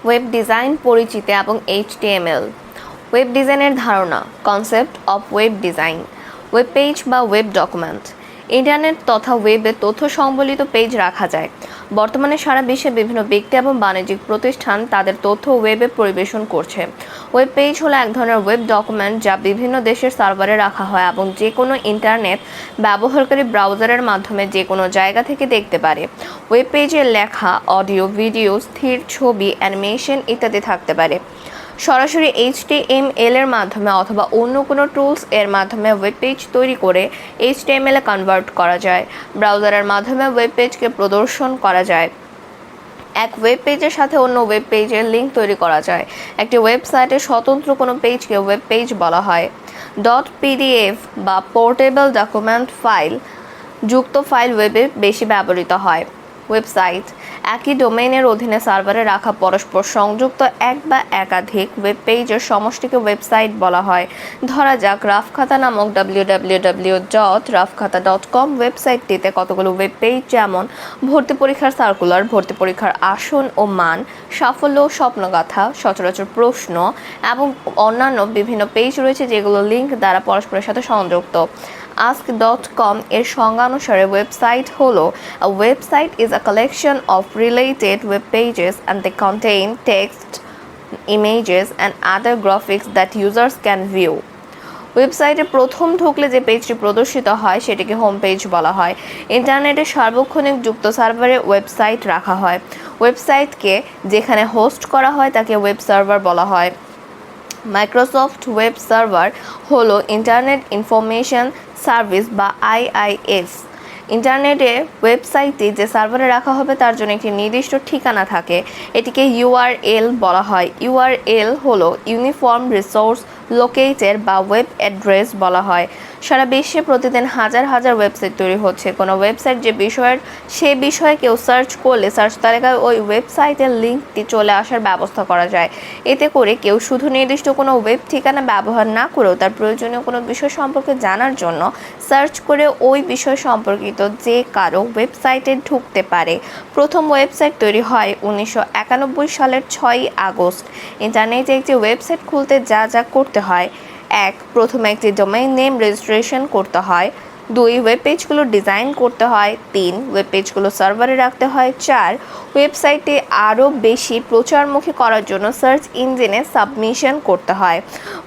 Web design পরিচিতি এবং HTML। Web ডিজাইনের ধারণা, concept of web design. Web page বা ওয়েব ডকুমেন্ট। ইন্টারনেট তথা ওয়েবে তথ্য সংবলিত পেজ রাখা যায়। বর্তমানে সারা বিশ্বে বিভিন্ন ব্যক্তি এবং বাণিজ্যিক প্রতিষ্ঠান তাদের তথ্য ওয়েবে পরিবেশন করছে। ওয়েব পেজ হলো এক ধরনের ওয়েব ডকুমেন্ট যা বিভিন্ন দেশের সার্ভারে রাখা হয় এবং যে কোনো ইন্টারনেট ব্যবহারকারী ব্রাউজারের মাধ্যমে যে কোনো জায়গা থেকে দেখতে পারে। ওয়েব পেজে লেখা, অডিও, ভিডিও, স্থির ছবি, অ্যানিমেশন ইত্যাদি থাকতে পারে। সরাসরি HTML এর মাধ্যমে অথবা অন্য কোনো টুলস এর মাধ্যমে ওয়েব পেজ তৈরি করে HTML এ কনভার্ট করা যায়। ব্রাউজারের মাধ্যমে ওয়েব পেজকে প্রদর্শন করা যায়। এক ওয়েব পেজের সাথে অন্য ওয়েব পেজের লিঙ্ক তৈরি করা যায়। একটি ওয়েবসাইটে স্বতন্ত্র কোনো পেজকে ওয়েব পেজ বলা হয়। .pdf বা পোর্টেবল ডকুমেন্ট ফাইল যুক্ত ফাইল ওয়েবে বেশি ব্যবহৃত হয়। ওয়েবসাইট একই ডোমেইনের অধীনে সার্ভারে রাখা পরস্পর সংযুক্ত এক বা একাধিক ওয়েব পেজের সমষ্টিকে ওয়েবসাইট বলা হয়। ধরা যাক রাফখাতা নামক www.rafkhata.com ওয়েবসাইটটিতে কতগুলো ওয়েব পেজ যেমন ভর্তি পরীক্ষার সার্কুলার, ভর্তি পরীক্ষার আসন ও মান, সাফল্য ও স্বপ্নগাথা, সচরাচর প্রশ্ন এবং অন্যান্য বিভিন্ন পেজ রয়েছে যেগুলো লিঙ্ক দ্বারা পরস্পরের সাথে সংযুক্ত। ask.com এর সংজ্ঞানুসারে ওয়েবসাইট হলো a website is a collection of related web pages and they contain text, images and other graphics that users can view। ওয়েবসাইটে প্রথম ঢুকলে যে পেজটি প্রদর্শিত হয় সেটিকে হোম পেজ বলা হয়। ইন্টারনেটে সার্বক্ষণিক যুক্ত সার্ভারে ওয়েবসাইট রাখা হয়। ওয়েবসাইটকে যেখানে হোস্ট করা হয় তাকে ওয়েব সার্ভার বলা হয়। মাইক্রোসফট ওয়েব সার্ভার হলো ইন্টারনেট ইনফরমেশন সার্ভিস বা IIS। ইন্টারনেটে ওয়েবসাইটটি যে সার্ভারে রাখা হবে তার জন্য একটি নির্দিষ্ট ঠিকানা থাকে, এটিকে URL বলা হয়। URL হলো ইউনিফর্ম রিসোর্স লোকেটর বা ওয়েব অ্যাড্রেস বলা হয়। সারা বিশ্বে প্রতিদিন হাজার হাজার ওয়েবসাইট তৈরি হচ্ছে। কোনো ওয়েবসাইট সে বিষয়ে কেউ সার্চ করলে সার্চ তালিকায় ওই ওয়েবসাইটের লিঙ্কটি চলে আসার ব্যবস্থা করা যায়। এতে করে কেউ শুধু নির্দিষ্ট কোনো ওয়েব ঠিকানা ব্যবহার না করেও তার প্রয়োজনীয় কোনো বিষয় সম্পর্কে জানার জন্য সার্চ করে ওই বিষয় সম্পর্কিত যে কারো ওয়েবসাইটে ঢুকতে পারে। প্রথম ওয়েবসাইট তৈরি হয় 1991 সালের 6ই আগস্ট। ইন্টারনেটে একটি ওয়েবসাইট খুলতে যা যা করতে হয়: 1. প্রথমে একটি ডোমেইন নেম রেজিস্ট্রেশন করতে হয়। 2. ওয়েব পেজগুলো ডিজাইন করতে হয়। 3. ওয়েব পেজগুলো সার্ভারে রাখতে হয়। 4. ওয়েবসাইটে আরও বেশি প্রচারমুখী করার জন্য সার্চ ইঞ্জিনে সাবমিশন করতে হয়।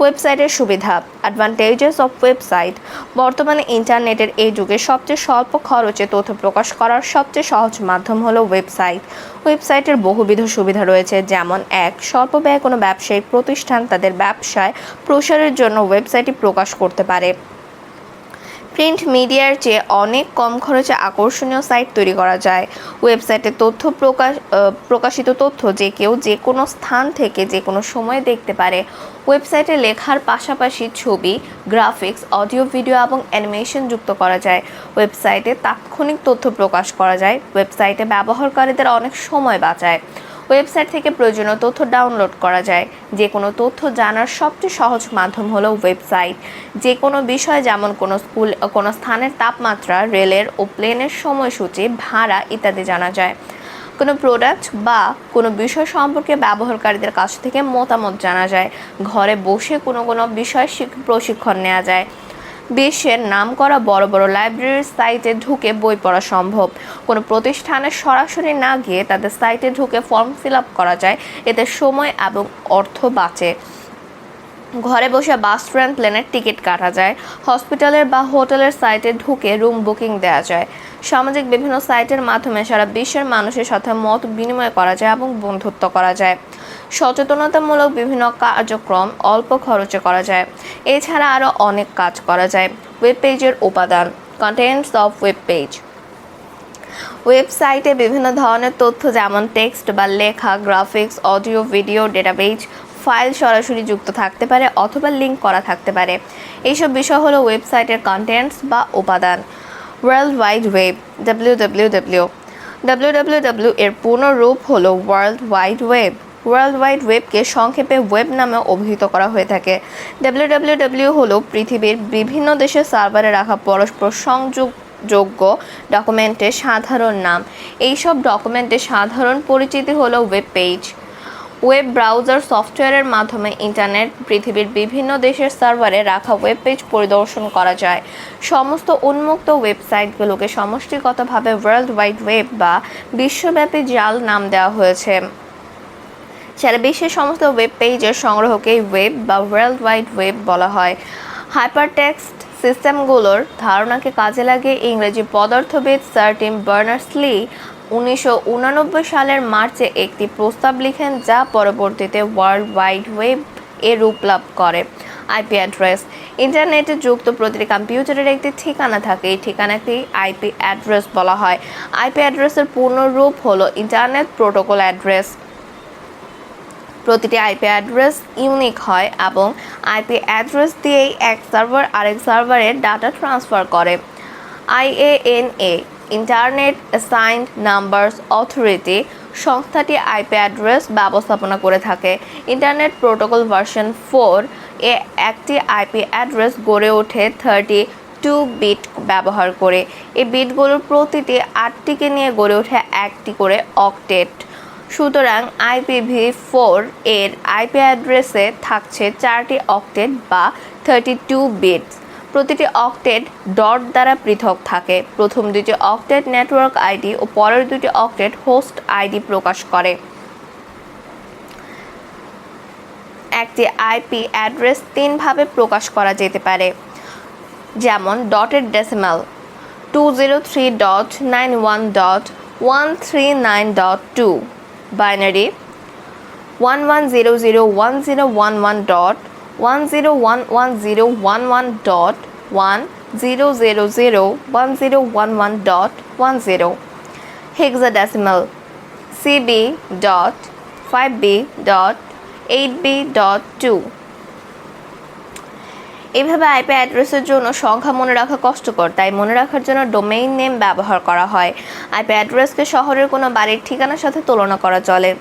ওয়েবসাইটের সুবিধা, অ্যাডভান্টেজেস অফ ওয়েবসাইট। বর্তমানে ইন্টারনেটের এই যুগে সবচেয়ে স্বল্প খরচে তথ্য প্রকাশ করার সবচেয়ে সহজ মাধ্যম হলো ওয়েবসাইট। ওয়েবসাইটের বহুবিধ সুবিধা রয়েছে, যেমন 1. স্বল্প ব্যয়ে কোনো ব্যবসায়িক প্রতিষ্ঠান তাদের ব্যবসায় প্রসারের জন্য ওয়েবসাইটটি প্রকাশ করতে পারে। প্রিন্ট মিডিয়ার চেয়ে অনেক কম খরচে আকর্ষণীয় সাইট তৈরি করা যায়। ওয়েবসাইটে প্রকাশিত তথ্য যে কেউ যে কোনো স্থান থেকে যে কোনো সময় দেখতে পারে। ওয়েবসাইটে লেখার পাশাপাশি ছবি, গ্রাফিক্স, অডিও, ভিডিও এবং অ্যানিমেশন যুক্ত করা যায়। ওয়েবসাইটে তাৎক্ষণিক তথ্য প্রকাশ করা যায়। ওয়েবসাইটে ব্যবহারকারীদের অনেক সময় বাঁচায়। ওয়েবসাইট থেকে প্রয়োজনীয় তথ্য ডাউনলোড করা যায়। যে কোনো তথ্য জানার সবচেয়ে সহজ মাধ্যম হলো ওয়েবসাইট। যে কোনো বিষয় যেমন কোনো স্থানের তাপমাত্রা, রেলের ও প্লেনের সময়সূচি, ভাড়া ইত্যাদি জানা যায়। কোনো প্রোডাক্ট বা কোনো বিষয় সম্পর্কে ব্যবহারকারীদের কাছ থেকে মতামত জানা যায়। ঘরে বসে কোনো বিষয় প্রশিক্ষণ নেওয়া যায়। বিশ্বের নামকরা বড় বড় লাইব্রেরির সাইটে ঢুকে বই পড়া সম্ভব। কোনো প্রতিষ্ঠানে সরাসরি না গিয়ে তাদের সাইটে ঢুকে ফর্ম ফিল আপ করা যায়। এতে সময় এবং অর্থ বাঁচে। ঘরে বসে বাস, ট্রেন, প্লেনের টিকিট কাটা যায়। হসপিটালের বা হোটেলের সাইটে ঢুকে রুম বুকিং দেওয়া যায়। সামাজিক বিভিন্ন সাইটের মাধ্যমে সারা বিশ্বের মানুষের সাথে মত বিনিময় করা যায় এবং বন্ধুত্ব করা যায়। সচেতনতামূলক বিভিন্ন কার্যক্রম অল্প খরচে করা যায়। এছাড়া আরও অনেক কাজ করা যায়। ওয়েব পেজের উপাদান, কন্টেন্টস অফ ওয়েব পেজ। ওয়েবসাইটে বিভিন্ন ধরনের তথ্য যেমন টেক্সট বা লেখা, graphics, audio, video, database file সরাসরি যুক্ত থাকতে পারে অথবা লিঙ্ক করা থাকতে পারে। এইসব বিষয় হলো ওয়েবসাইটের কন্টেন্টস বা উপাদান। ওয়ার্ল্ড ওয়াইড ওয়েব, www এর পূর্ণ রূপ হলো world wide web. World wide ওয়েবকে সংক্ষেপে ওয়েব নামে অভিহিত করা হয়ে থাকে। www হলো পৃথিবীর বিভিন্ন দেশের সার্ভারে রাখা পরস্পর সংযোগযোগ্য ডকুমেন্টের সাধারণ নাম। এইসব ডকুমেন্টের সাধারণ পরিচিতি হলো ওয়েব পেজ। ওয়েব ব্রাউজার সফটওয়্যারের মাধ্যমে ইন্টারনেট পৃথিবীর বিভিন্ন দেশের সার্ভারে রাখা ওয়েব পেজ পরিদর্শন করা যায়। সমস্ত উন্মুক্ত ওয়েবসাইটগুলোকে সমষ্টিগতভাবে ওয়ার্ল্ড ওয়াইড ওয়েব বা বিশ্বব্যাপী জাল নাম দেওয়া হয়েছে। সারা বিশ্বের সমস্ত ওয়েব পেজের সংগ্রহকেই ওয়েব বা ওয়ার্ল্ড ওয়াইড ওয়েব বলা হয়। হাইপারটেক্সট সিস্টেমগুলোর ধারণাকে কাজে লাগিয়ে ইংরেজি পদার্থবিদ স্যার টিম বার্নার্স-লি 1989 সালের মার্চে একটি প্রস্তাব লিখেন, যা পরবর্তীতে ওয়ার্ল্ড ওয়াইড ওয়েব এর রূপ লাভ করে। IP address. ইন্টারনেটে যুক্ত প্রতিটি কম্পিউটারের একটি ঠিকানা থাকে। এই ঠিকানাকে আইপি অ্যাড্রেস বলা হয়। আইপি অ্যাড্রেসের পূর্ণ রূপ হলো ইন্টারনেট প্রোটোকল অ্যাড্রেস। প্রতিটি আইপি অ্যাড্রেস ইউনিক হয় এবং আইপি অ্যাড্রেস দিয়েই এক সার্ভার আরেক সার্ভারে ডাটা ট্রান্সফার করে। IANA internet assigned numbers authority সংস্থাটি আইপি অ্যাড্রেস ব্যবস্থাপনা করে থাকে। ইন্টারনেট প্রোটোকল ভার্সন 4 এ একটি আইপি অ্যাড্রেস গড়ে ওঠে 32 বিট ব্যবহার করে। এই বিটগুলোর প্রতিটি 8টিকে নিয়ে গড়ে ওঠে একটি করে অক্টেট। সুতরাং IPv4 এর আইপি অ্যাড্রেসে থাকছে 4টি অক্টেট বা 32 বিটস। প্রতিটি অক্টেট ডট দ্বারা পৃথক থাকে। প্রথম দুটি অক্টেট নেটওয়ার্ক আইডি ও পরের দুটি অক্টেট হোস্ট আইডি প্রকাশ করে। একটি আইপি অ্যাড্রেস 3 ভাবে প্রকাশ করা যেতে পারে, যেমন dotted decimal 203.91.139.2, binary 11001111.10001011.10, hexadecimal CB.5B.8B.2। এইভাবে আইপি অ্যাড্রেসের জন্য সংখ্যা মনে রাখা কষ্টকর, তাই মনে রাখার জন্য ডোমেইন নেম ব্যবহার করা হয়। আইপি অ্যাড্রেসকে শহরের কোনো বাড়ির ঠিকানার সাথে তুলনা করা চলে।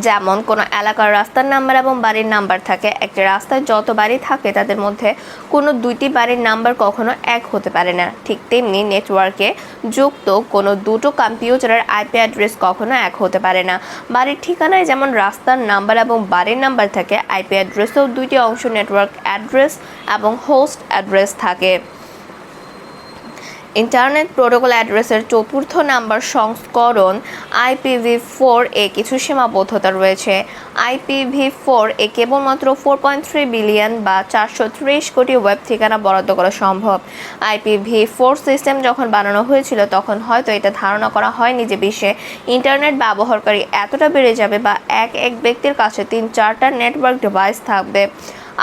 যেমন কোনো এলাকার রাস্তার নাম্বার এবং বাড়ির নাম্বার থাকে। একটি রাস্তায় যত বাড়ি থাকে তাদের মধ্যে কোনো দুইটি বাড়ির নাম্বার কখনো এক হতে পারে না। ঠিক তেমনি নেটওয়ার্কে যুক্ত কোনো দুটো কম্পিউটারের আইপি অ্যাড্রেস কখনো এক হতে পারে না। বাড়ির ঠিকানায় যেমন রাস্তার নাম্বার এবং বাড়ির নাম্বার থাকে, আইপি অ্যাড্রেসেও দুইটি অংশ নেটওয়ার্ক অ্যাড্রেস এবং হোস্ট অ্যাড্রেস থাকে। ইন্টারনেট প্রোটোকল অ্যাড্রেসের 4র্থ নাম্বার সংস্করণ IPv4 এ কিছু সীমাবদ্ধতা রয়েছে। IPv4 এ কেবলমাত্র 4.3 বিলিয়ন বা 430 কোটি ওয়েব ঠিকানা বরাদ্দ করা সম্ভব। IPv4 সিস্টেম যখন বানানো হয়েছিল তখন হয়তো এটা ধারণা করা হয়নি যে বিশ্বে ইন্টারনেট ব্যবহারকারী এতটা বেড়ে যাবে বা এক ব্যক্তির কাছে 3-4টা নেটওয়ার্ক ডিভাইস থাকবে।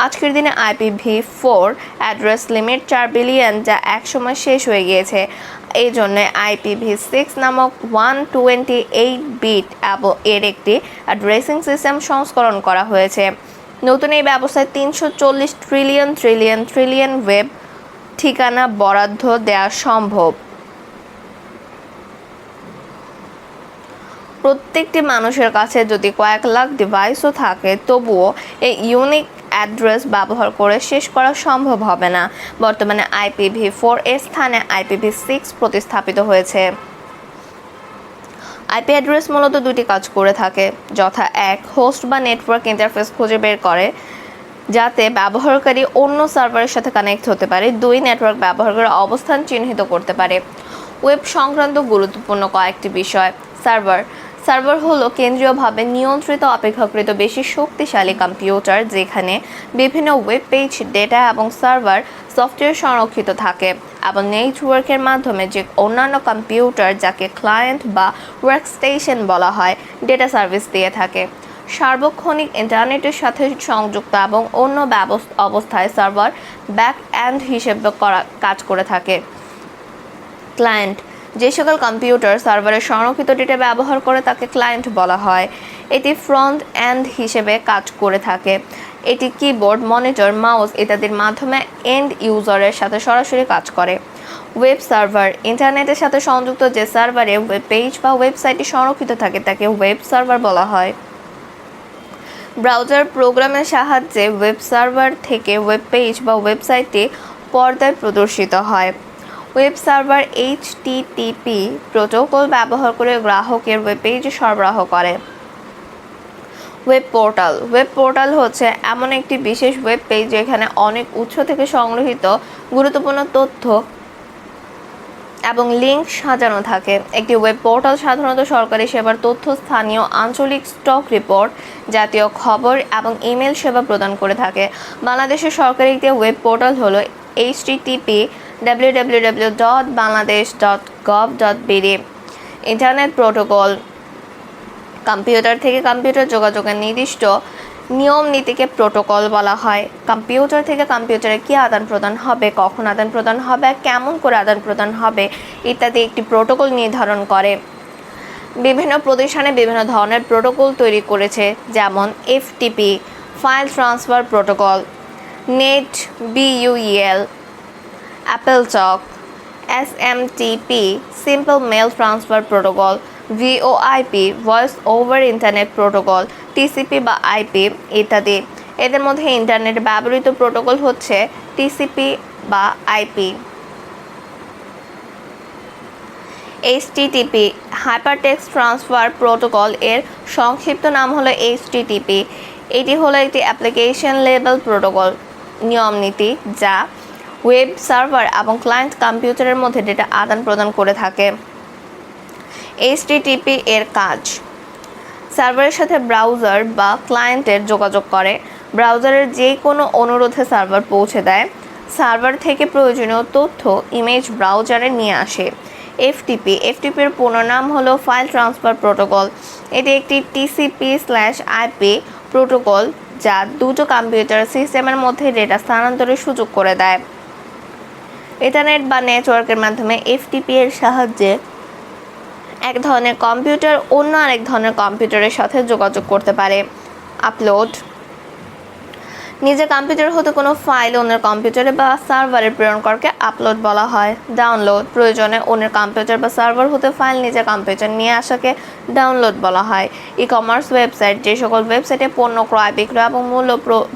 আজকের দিনে IPv4 অ্যাড্রেস লিমিট 4 বিলিয়ন, যা একসময় শেষ হয়ে গিয়েছে। এই জন্য IPv6 নামক 128 বিট এবং এর একটি অ্যাড্রেসিং সিস্টেম সংস্করণ করা হয়েছে। নতুন এই ব্যবস্থায় 340 ট্রিলিয়ন ওয়েব ঠিকানা বরাদ্দ দেওয়া সম্ভব। প্রত্যেকটি মানুষের কাছে যদি কয়েক লাখ ডিভাইসও থাকে, তবুও এই ইউনিক অ্যাড্রেস ব্যবহার করে শেষ করা সম্ভব হবে না। বর্তমানে IPv4 এর স্থানে IPv6 প্রতিস্থাপিত হয়েছে। আইপি অ্যাড্রেস মূলত দুটি কাজ করে থাকে, যথা এক, হোস্ট বা নেটওয়ার্ক ইন্টারফেস খুঁজে বের করে যাতে ব্যবহারকারী অন্য সার্ভারের সাথে কানেক্ট হতে পারে। 2, নেটওয়ার্ক ব্যবহারকারীর অবস্থান চিহ্নিত করতে পারে। ওয়েব সংক্রান্ত গুরুত্বপূর্ণ কয়েকটি বিষয়। সার্ভার হলো কেন্দ্রীয়ভাবে নিয়ন্ত্রিত অপেক্ষাকৃত বেশি শক্তিশালী কম্পিউটার, যেখানে বিভিন্ন ওয়েব পেজ, ডেটা এবং সার্ভার সফটওয়্যার সংরক্ষিত থাকে এবং নেটওয়ার্কের মাধ্যমে যে অন্যান্য কম্পিউটার, যাকে ক্লায়েন্ট বা ওয়ার্কস্টেশন বলা হয়, ডেটা সার্ভিস দিয়ে থাকে। সার্বক্ষণিক ইন্টারনেটের সাথে সংযুক্ত এবং অন্য অবস্থায় সার্ভার ব্যাক এন্ড হিসেবে কাজ করে থাকে। ক্লায়েন্ট, যে সকল কম্পিউটার সার্ভারের সংরক্ষিত ডেটা ব্যবহার করে তাকে ক্লায়েন্ট বলা হয়। এটি ফ্রন্ট এন্ড হিসেবে কাজ করে থাকে। এটি কিবোর্ড, মনিটর, মাউস ইত্যাদির মাধ্যমে এন্ড ইউজারের সাথে সরাসরি কাজ করে। ওয়েব সার্ভার, ইন্টারনেটের সাথে সংযুক্ত যে সার্ভারে ওয়েব পেজ বা ওয়েবসাইটটি সংরক্ষিত থাকে তাকে ওয়েব সার্ভার বলা হয়। ব্রাউজার প্রোগ্রামের সাহায্যে ওয়েব সার্ভার থেকে ওয়েব পেজ বা ওয়েবসাইটটি পর্দায় প্রদর্শিত হয়। ওয়েব সার্ভার HTTP প্রোটোকল ব্যবহার করে গ্রাহকের ওয়েব পেজ সরবরাহ করে। ওয়েব পোর্টাল হচ্ছে এমন একটি বিশেষ ওয়েব পেজ যেখানে অনেক উৎস থেকে সংগৃহীত গুরুত্বপূর্ণ তথ্য এবং লিঙ্ক সাজানো থাকে। একটি ওয়েব পোর্টাল সাধারণত সরকারি সেবার তথ্য, স্থানীয় আঞ্চলিক স্টক রিপোর্ট, জাতীয় খবর এবং ইমেল সেবা প্রদান করে থাকে। বাংলাদেশের সরকারি একটি ওয়েব পোর্টাল হলো http www.bangladesh.gov.bd। Internet protocol computer থেকে কম্পিউটার যোগাযোগের নির্দিষ্ট নিয়ম নীতিকে প্রোটোকল বলা হয়। কম্পিউটার থেকে কম্পিউটারে কী আদান প্রদান হবে, কখন আদান প্রদান হবে, কেমন করে আদান প্রদান হবে ইত্যাদি একটি প্রোটোকল নির্ধারণ করে। বিভিন্ন প্রতিষ্ঠানে বিভিন্ন ধরনের প্রোটোকল তৈরি করেছে, যেমন FTP file transfer protocol, NetBEUI, AppleTalk, SMTP simple mail transfer protocol, VoIP voice over internet protocol, TCP বা আইপি ইত্যাদি। এদের মধ্যে ইন্টারনেটে ব্যবহৃত প্রোটোকল হচ্ছে টিসিপি বা IP. HTTP hypertext transfer protocol এর সংক্ষিপ্ত নাম হলো এইচটিটিপি। এটি হলো একটি অ্যাপ্লিকেশন লেভেল প্রোটোকল নিয়ম নীতি যা ওয়েব সার্ভার এবং ক্লায়েন্ট কম্পিউটারের মধ্যে ডেটা আদান প্রদান করে থাকে। এইচটিটিপি এর কাজ সার্ভারের সাথে ব্রাউজার বা ক্লায়েন্টের যোগাযোগ করে। ব্রাউজারের যে কোনো অনুরোধে সার্ভার পৌঁছে দেয়। সার্ভার থেকে প্রয়োজনীয় তথ্য ইমেজ ব্রাউজারে নিয়ে আসে। এফটিপির পূর্ণ নাম হলো ফাইল ট্রান্সফার প্রোটোকল। এটি একটি টিসিপি/আইপি প্রোটোকল যা দুটো কম্পিউটার সিস্টেমের মধ্যে ডেটা স্থানান্তরের সুযোগ করে দেয়। ইন্টারনেট বা নেটওয়ার্কের মাধ্যমে এফটিপি এর সাহায্যে এক ধরনের কম্পিউটার অন্য আরেক ধরনের কম্পিউটারের সাথে যোগাযোগ করতে পারে। আপলোড নিজের কম্পিউটার হতে কোনো ফাইল অন্যের কম্পিউটারে বা সার্ভারে প্রেরণ করকে আপলোড বলা হয়। ডাউনলোড প্রয়োজনে অন্যের কম্পিউটার বা সার্ভার হতে ফাইল নিজের কম্পিউটার নিয়ে আসাকে ডাউনলোড বলা হয়। ই কমার্স ওয়েবসাইট যে সকল ওয়েবসাইটে পণ্য ক্রয় বিক্রয় এবং মূল্য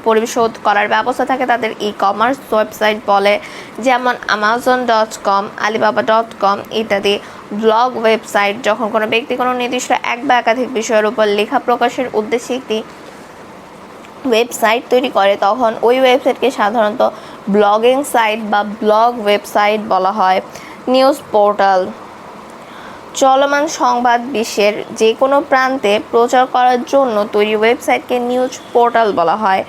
পরিশোধ করার ব্যবস্থা থাকে তাদের ই কমার্স ওয়েবসাইট বলে, যেমন amazon.com, alibaba.com ইত্যাদি। ব্লগ ওয়েবসাইট যখন কোনো ব্যক্তি কোনো নির্দিষ্ট এক বা একাধিক বিষয়ের উপর লেখা প্রকাশের উদ্দেশ্যে একটি ওয়েবসাইট তৈরি করে তখন ওই ওয়েবসাইটকে সাধারণত ব্লগিং সাইট বা ব্লগ ওয়েবসাইট বলা হয়। নিউজ পোর্টাল চলমান সংবাদ বিশ্বের যে কোনো প্রান্তে প্রচার করার জন্য তৈরি ওয়েবসাইটকে নিউজ পোর্টাল বলা হয়,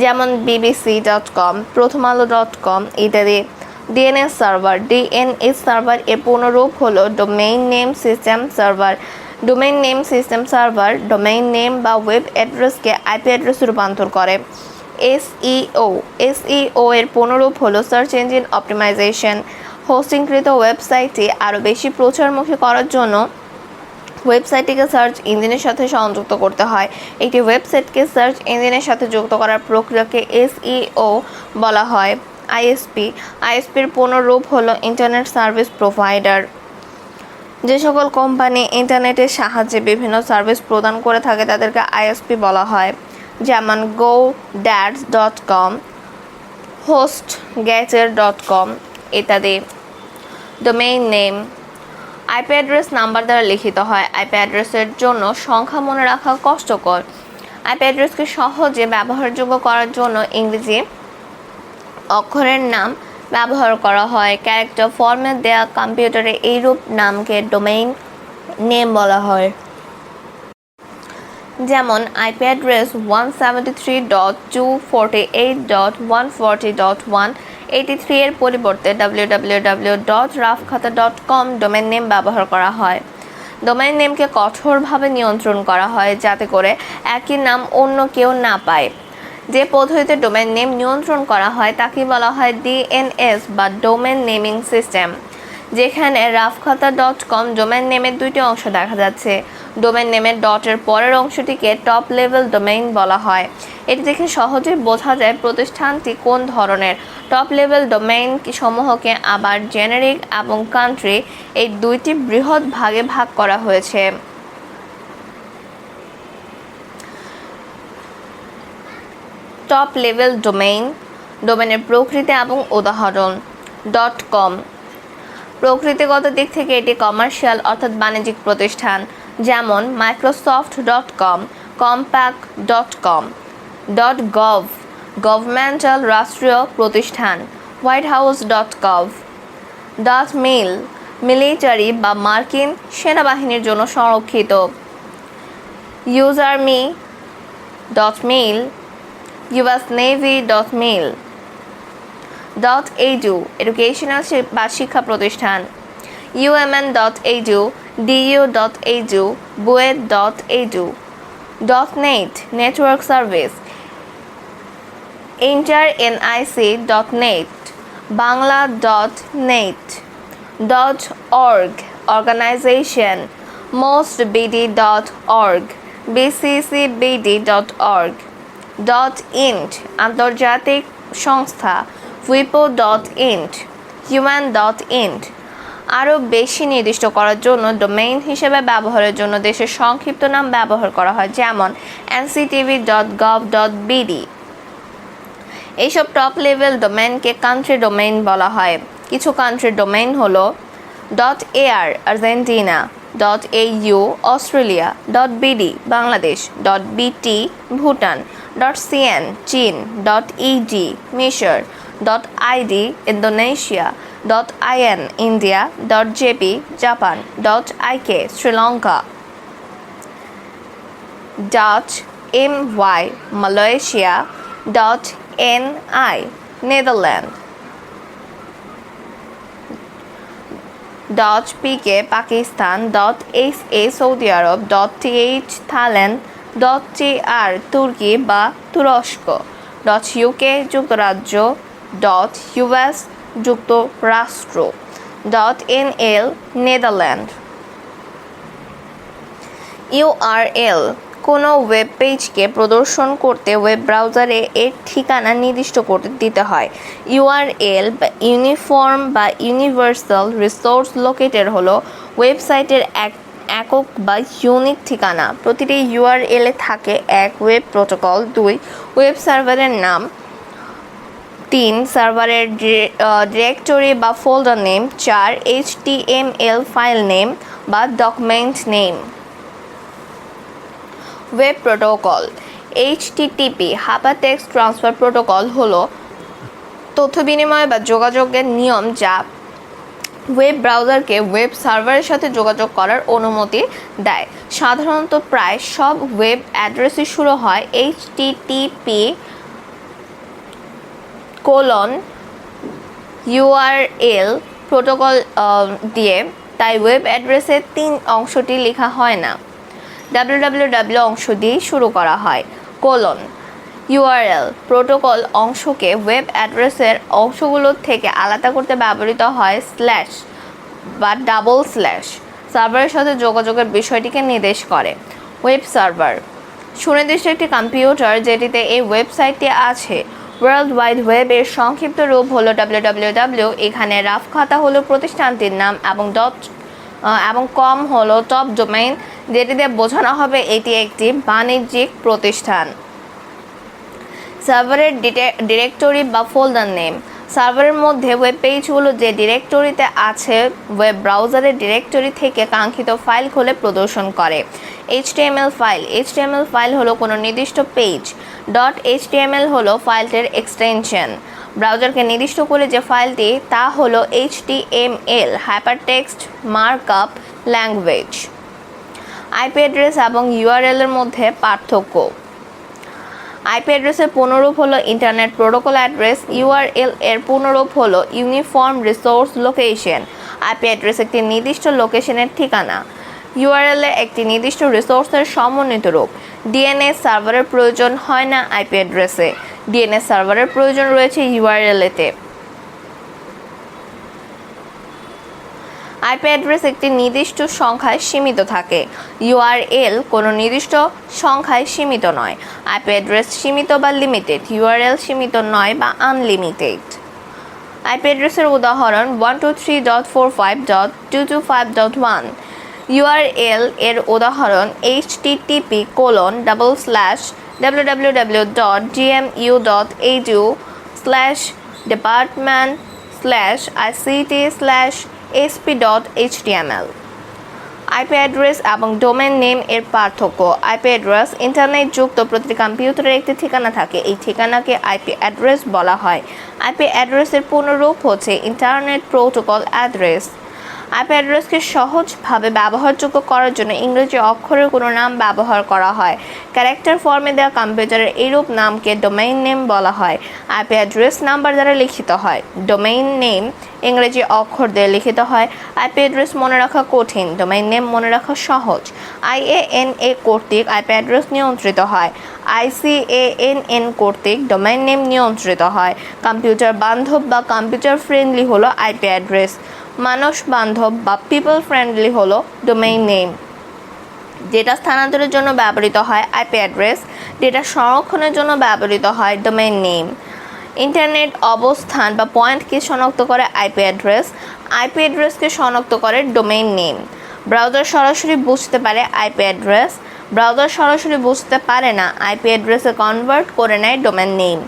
যেমন bbc.com, প্রথমআলো.com ইত্যাদি। ডিএনএস সার্ভার এর পূর্ণরূপ হলো domain name system server. Domain name system server domain name বা ওয়েব অ্যাড্রেসকে আইপি অ্যাড্রেসে রূপান্তর করে। এসইও এর পূর্ণরূপ হলো সার্চ ইঞ্জিন অপটিমাইজেশন। হোস্টিংকৃত ওয়েবসাইটটি আরও বেশি প্রচারমুখী করার জন্য ওয়েবসাইটটিকে সার্চ ইঞ্জিনের সাথে সংযুক্ত করতে হয়। একটি ওয়েবসাইটকে সার্চ ইঞ্জিনের সাথে যুক্ত করার প্রক্রিয়াকে এসইও বলা হয়। আইএসপির পূর্ণরূপ হলো ইন্টারনেট সার্ভিস প্রোভাইডার। যে সকল কোম্পানি ইন্টারনেটের সাহায্যে বিভিন্ন সার্ভিস প্রদান করে থাকে তাদেরকে আইএসপি বলা হয়, যেমন GoDaddy.com, HostGator.com ইত্যাদি। Domain name IP address number দ্বারা লিখিত হয়। আইপি অ্যাড্রেসের জন্য সংখ্যা মনে রাখা কষ্টকর। আইপি অ্যাড্রেসকে সহজে ব্যবহারযোগ্য করার জন্য ইংরেজি অক্ষরের নাম ব্যবহার করা হয়। ক্যারেক্টার ফরম্যাট দেয়া কম্পিউটারে এইরূপ নামকে ডোমেইন নেম বলা হয়, যেমন আইপি অ্যাড্রেস 173.248.140.183 এর পরিবর্তে www.rafkhata.com ডোমেইন নেম ব্যবহার করা হয়। ডোমেইন নেমকে কঠোরভাবে নিয়ন্ত্রণ করা হয় যাতে করে একই নাম অন্য কেউ না পায়। যে পদ্ধতিতে ডোমেইন নেম নিয়ন্ত্রণ করা হয় তাকে বলা হয় ডিএনএস বা ডোমেইন নেমিং সিস্টেম। যেখানে rafkhata.com ডোমেইন নেমের দুইটি অংশ দেখা যাচ্ছে। ডোমেইন নেমের ডটের পরের অংশটিকে টপ লেভেল ডোমেইন বলা হয়। এটি দেখে সহজেই বোঝা যায় প্রতিষ্ঠানটি কোন ধরনের। টপ লেভেল ডোমেইন সমূহকে আবার জেনেরিক এবং কান্ট্রি এই দুইটি বৃহৎ ভাগে ভাগ করা হয়েছে। টপ লেভেল ডোমেইনের প্রকৃতি এবং উদাহরণ। .com প্রকৃতিগত দিক থেকে এটি কমার্শিয়াল অর্থাৎ বাণিজ্যিক প্রতিষ্ঠান, যেমন Microsoft.com compact.com .gov গভর্নমেন্টাল রাষ্ট্রীয় প্রতিষ্ঠান whitehouse.gov .mil মিলিটারি বা মার্কিন সেনাবাহিনীর জন্য সংরক্ষিত usarmy.mil US Navy.mil .edu educational বা শিক্ষা প্রতিষ্ঠান umn.edu du.edu buet.edu .net network service internic.net bangla.net .org organization mostbd.org bccbd.org .int আন্তর্জাতিক সংস্থা wipo.int human.int আরও বেশি নির্দিষ্ট করার জন্য ডোমেইন হিসেবে ব্যবহারের জন্য দেশের সংক্ষিপ্ত নাম ব্যবহার করা হয়, যেমন nctv.gov.bd। এইসব টপ লেভেল ডোমেইনকে কান্ট্রি ডোমেইন বলা হয়। কিছু কান্ট্রি ডোমেইন হলো .ar Argentina, .au Australia, .bd Bangladesh, .bt Bhutan, .cn চীন, .ed মিশর, .id Indonesia, .in India, .jp Japan, .ik Sri Lanka, .my Malaysia, .ni Netherland, .pk Pakistan, .sa Saudi Arab, .th Thailand, .tr তুর্কি বা তুরস্ক, .uk যুক্তরাজ্য, .us যুক্তরাষ্ট্র, .nl নেদারল্যান্ড। URL কোনো web পেজকে প্রদর্শন করতে ওয়েব ব্রাউজারে এর ঠিকানা নির্দিষ্ট করে দিতে হয়। URL বা ইউনিফর্ম বা ইউনিভার্সাল রিসোর্স লোকেটর হলো ওয়েবসাইটের একক বা ইউনিক ঠিকানা। প্রতিটি URL এ থাকে 1 ওয়েব প্রোটোকল, 2 ওয়েব সার্ভারের নাম, 3 সার্ভারের ডিরেক্টরি বা folder name, 4 HTML file name বা document name. Web protocol HTTP hypertext transfer protocol হলো তথ্য বিনিময় বা যোগাযোগের নিয়ম যা ওয়েব ব্রাউজারকে ওয়েব সার্ভারের সাথে যোগাযোগ করার অনুমতি দেয়। সাধারণত প্রায় সব ওয়েব অ্যাড্রেসই শুরু হয় http://URL প্রোটোকল দিয়ে, তাই ওয়েব অ্যাড্রেসের 3 অংশটি লেখা হয় না। www অংশ দিয়ে শুরু করা হয়। URL প্রোটোকল অংশকে ওয়েব অ্যাড্রেসের অংশগুলোর থেকে আলাদা করতে ব্যবহৃত হয় স্ল্যাশ বা ডাবল স্ল্যাশ সার্ভারের সাথে যোগাযোগের বিষয়টিকে নির্দেশ করে। ওয়েব সার্ভার সুনির্দিষ্ট একটি কম্পিউটার যেটিতে এই ওয়েবসাইটটি আছে। ওয়ার্ল্ড ওয়াইড ওয়েব এর সংক্ষিপ্ত রূপ হলো www। এখানে রাফ খাতা হলো প্রতিষ্ঠানটির নাম এবং কম হলো টপ ডোমেইন, যেটিতে বোঝানো হবে এটি একটি বাণিজ্যিক প্রতিষ্ঠান। সার্ভারের ডিরেক্টরি বা ফোল্ডার নেম সার্ভারের মধ্যে ওয়েব পেজগুলো যে ডিরেক্টরিতে আছে ওয়েব ব্রাউজারের ডিরেক্টরি থেকে কাঙ্ক্ষিত ফাইল খুলে প্রদর্শন করে। HTML ফাইল হলো কোনো নির্দিষ্ট পেজ। .html হলো ফাইলটির এক্সটেনশন। ব্রাউজারকে নির্দিষ্ট করে যে ফাইলটি তা হলো HTML hypertext markup language. IP address এবং URL এর মধ্যে পার্থক্য। আইপি অ্যাড্রেসের পূর্ণরূপ হলো ইন্টারনেট প্রোটোকল অ্যাড্রেস। URL এর পূর্ণরূপ হলো uniform resource location. IP address একটি নির্দিষ্ট লোকেশনের ঠিকানা। URL এ একটি নির্দিষ্ট রিসোর্সের সমন্বিত রূপ। DNS সার্ভারের প্রয়োজন হয় না আইপি অ্যাড্রেসে, DNS সার্ভারের প্রয়োজন রয়েছে URL এতে। আইপি অ্যাড্রেস একটি নির্দিষ্ট সংখ্যায় সীমিত থাকে। URL কোনো নির্দিষ্ট সংখ্যায় সীমিত নয়। আইপি অ্যাড্রেস সীমিত বা লিমিটেড, URL সীমিত নয় বা আনলিমিটেড। আইপি অ্যাড্রেসের উদাহরণ 123.45.225.1। URL এর উদাহরণ http://www.gmu.edu/department/ict/sp.html। আইপি অ্যাড্রেস এবং ডোমেন নেম এর পার্থক্য। আইপি অ্যাড্রেস ইন্টারনেট যুক্ত প্রতিটি কম্পিউটারের একটি ঠিকানা থাকে, এই ঠিকানাকে আইপি অ্যাড্রেস বলা হয়। আইপি অ্যাড্রেসের পূর্ণরূপ হচ্ছে ইন্টারনেট প্রোটোকল অ্যাড্রেস। আইপি অ্যাড্রেসকে সহজভাবে ব্যবহারযোগ্য করার জন্য ইংরেজি অক্ষরের কোনো নাম ব্যবহার করা হয়। ক্যারেক্টার ফর্মে দেওয়া কম্পিউটারের এইরূপ নামকে ডোমেইন নেম বলা হয়। আইপি অ্যাড্রেস নাম্বার দ্বারা লিখিত হয়। ডোমেইন নেম ইংরেজি অক্ষর দিয়ে লিখিত হয়। আইপি অ্যাড্রেস মনে রাখা কঠিন, ডোমেইন নেম মনে রাখা সহজ। IANA কর্তৃক আইপি অ্যাড্রেস নিয়ন্ত্রিত হয়। ICANN কর্তৃক ডোমেইন নেম নিয়ন্ত্রিত হয়। কম্পিউটার বান্ধব বা কম্পিউটার ফ্রেন্ডলি হলো আইপি অ্যাড্রেস। মানুষ বান্ধব বা পিপল ফ্রেন্ডলি হলো ডোমেইন নেম। ডেটা স্থানান্তরের জন্য ব্যবহৃত হয় আইপি অ্যাড্রেস। ডেটা সংরক্ষণের জন্য ব্যবহৃত হয় ডোমেইন নেম। ইন্টারনেট অবস্থান বা পয়েন্টকে শনাক্ত করে আইপি অ্যাড্রেস। আইপি অ্যাড্রেসকে শনাক্ত করে ডোমেইন নেম। ব্রাউজার সরাসরি বুঝতে পারে আইপি অ্যাড্রেস। ব্রাউজার সরাসরি বুঝতে পারে না, আইপি অ্যাড্রেসে কনভার্ট করে নেয় ডোমেইন নেম।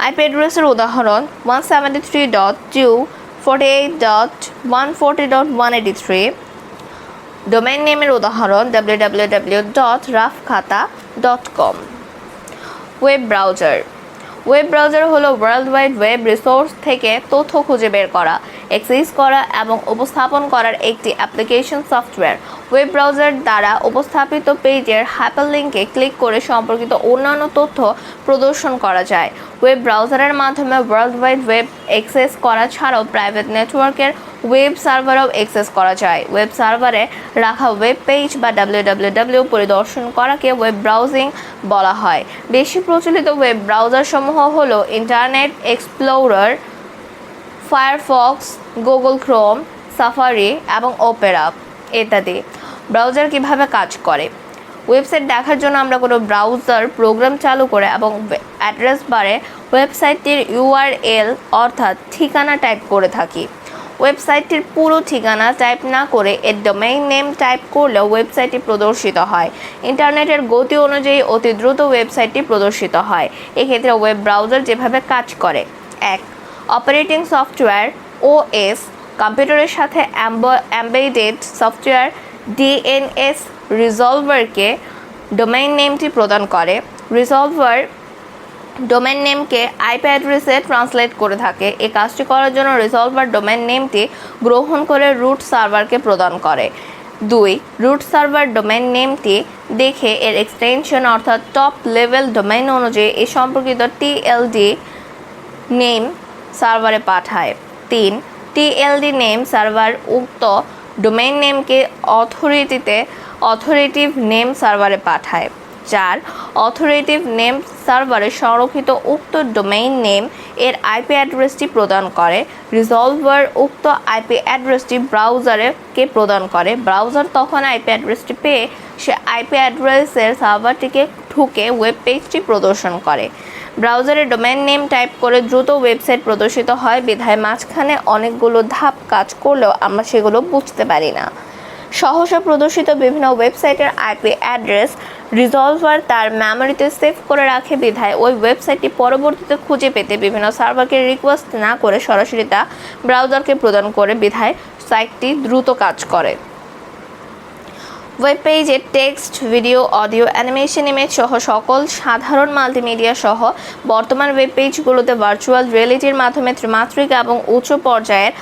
আইপি অ্যাড্রেসের উদাহরণ 173.248.140.183। ডোমেইন নেমের উদাহরণ www.rafkhata.com। Web browser. Web browser হলো ওয়ার্ল্ড ওয়াইড ওয়েব রিসোর্স থেকে তথ্য খুঁজে বের করা, অ্যাক্সেস করা এবং উপস্থাপন করার একটি অ্যাপ্লিকেশন সফটওয়্যার। ওয়েব ব্রাউজার দ্বারা উপস্থাপিত পেজের হাইপারলিংকে ক্লিক করে সম্পর্কিত অন্যান্য তথ্য প্রদর্শন করা যায়। ওয়েব ব্রাউজারের মাধ্যমে ওয়ার্ল্ড ওয়াইড ওয়েব অ্যাক্সেস করা ছাড়াও প্রাইভেট নেটওয়ার্কের ওয়েব সার্ভারও অ্যাক্সেস করা যায়। ওয়েব সার্ভারে রাখা ওয়েব পেজ বা www পরিদর্শন করাকে ওয়েব ব্রাউজিং বলা হয়। বেশি প্রচলিত ওয়েব ব্রাউজারসমূহ হলো internet explorer, Firefox, Google Chrome, safari এবং ওপেরা ইত্যাদি। ব্রাউজার কিভাবে কাজ করে? ওয়েবসাইট দেখার জন্য আমরা কোনো ব্রাউজার প্রোগ্রাম চালু করে এবং অ্যাড্রেস বারে ওয়েবসাইটটির URL অর্থাৎ ঠিকানা টাইপ করে থাকি। ওয়েবসাইটটির পুরো ঠিকানা টাইপ না করে এর ডোমেইন নেম টাইপ করলেও ওয়েবসাইটটি প্রদর্শিত হয়। ইন্টারনেটের গতি অনুযায়ী অতি দ্রুত ওয়েবসাইটটি প্রদর্শিত হয়। এক্ষেত্রে ওয়েব ব্রাউজার যেভাবে কাজ করে: 1. অপারেটিং সফটওয়্যার OS কম্পিউটারের সাথে এমবেডেড সফটওয়্যার DNS রিজলভারকে ডোমেইন নেমটি প্রদান করে। রিজলভার ডোমেইন নেমকে আইপি অ্যাড্রেসে ট্রান্সলেট করে থাকে। এই কাজটি করার জন্য রিজলভার ডোমেইন নেমটি গ্রহণ করে রুট সার্ভারকে প্রদান করে। 2. রুট সার্ভার ডোমেইন নেমটি দেখে এর এক্সটেনশন অর্থাৎ টপ লেভেল ডোমেইন অনুযায়ী এই সম্পর্কিত TLD নেম সার্ভারে পাঠায়। 3. TLD নেম সার্ভার উক্ত ডোমেইন নেমকে অথরিটিভ নেম সার্ভারে পাঠায়। 4. অথরিটিভ নেম সার্ভারে সংরক্ষিত উক্ত ডোমেইন নেম এর আইপি অ্যাড্রেসটি প্রদান করে। রিজলভার উক্ত আইপি অ্যাড্রেসটি ব্রাউজারকে প্রদান করে। ব্রাউজার তখন আইপি অ্যাড্রেসটি পেয়ে সে আইপি অ্যাড্রেসের সার্ভারটিকে ঢুকে ওয়েব পেজটি প্রদর্শন করে। ব্রাউজারে ডোমেইন নেম টাইপ করে দ্রুত ওয়েবসাইট প্রদর্শিত হয় বিধায় মাঝখানে অনেকগুলো ধাপ কাজ করলেও আমরা সেগুলো বুঝতে পারি না। সহসা প্রদর্শিত বিভিন্ন ওয়েবসাইটের আইপি অ্যাড্রেস রিজলভার তার মেমোরিতে সেভ করে রাখে বিধায় ওই ওয়েবসাইটটি পরবর্তীতে খুঁজে পেতে বিভিন্ন সার্ভারকে রিকোয়েস্ট না করে সরাসরি তা ব্রাউজারকে প্রদান করে বিধায় সাইটটি দ্রুত কাজ করে। ওয়েব পেজে text, video, audio, animation, image সহ সকল সাধারণ মাল্টিমিডিয়া সহ বর্তমান ওয়েব পেজগুলোতে ভার্চুয়াল রিয়েলিটির মাধ্যমে ত্রিমাত্রিক এবং উচ্চ পর্যায়ের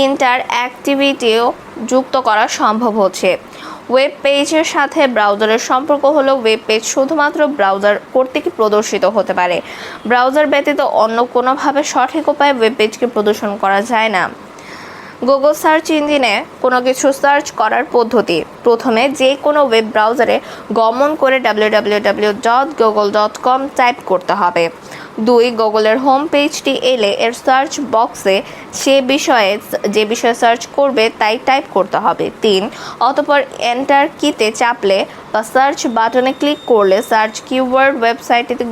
ইন্টারঅ্যাক্টিভিটিও যুক্ত করা সম্ভব হচ্ছে। ওয়েব পেজের সাথে ব্রাউজারের সম্পর্ক হলো ওয়েব পেজ শুধুমাত্র ব্রাউজার কর্তৃক প্রদর্শিত হতে পারে। ব্রাউজার ব্যতীত অন্য কোনোভাবে সঠিক উপায়ে ওয়েব পেজকে প্রদর্শন করা যায় না। গুগল সার্চ ইঞ্জিনে কোনো কিছু সার্চ করার পদ্ধতি: প্রথমে যে কোনো ওয়েব ব্রাউজারে গমন করে www.google.com টাইপ করতে হবে। 2. গুগলের হোম পেজটি এলে এর সার্চ বক্সে যে বিষয়ে সার্চ করবে তাই টাইপ করতে হবে। 3. অতঃপর এন্টার কিতে চাপলে বা সার্চ বাটনে ক্লিক করলে সার্চ কিওয়ার্ড ওয়েবসাইটটিতে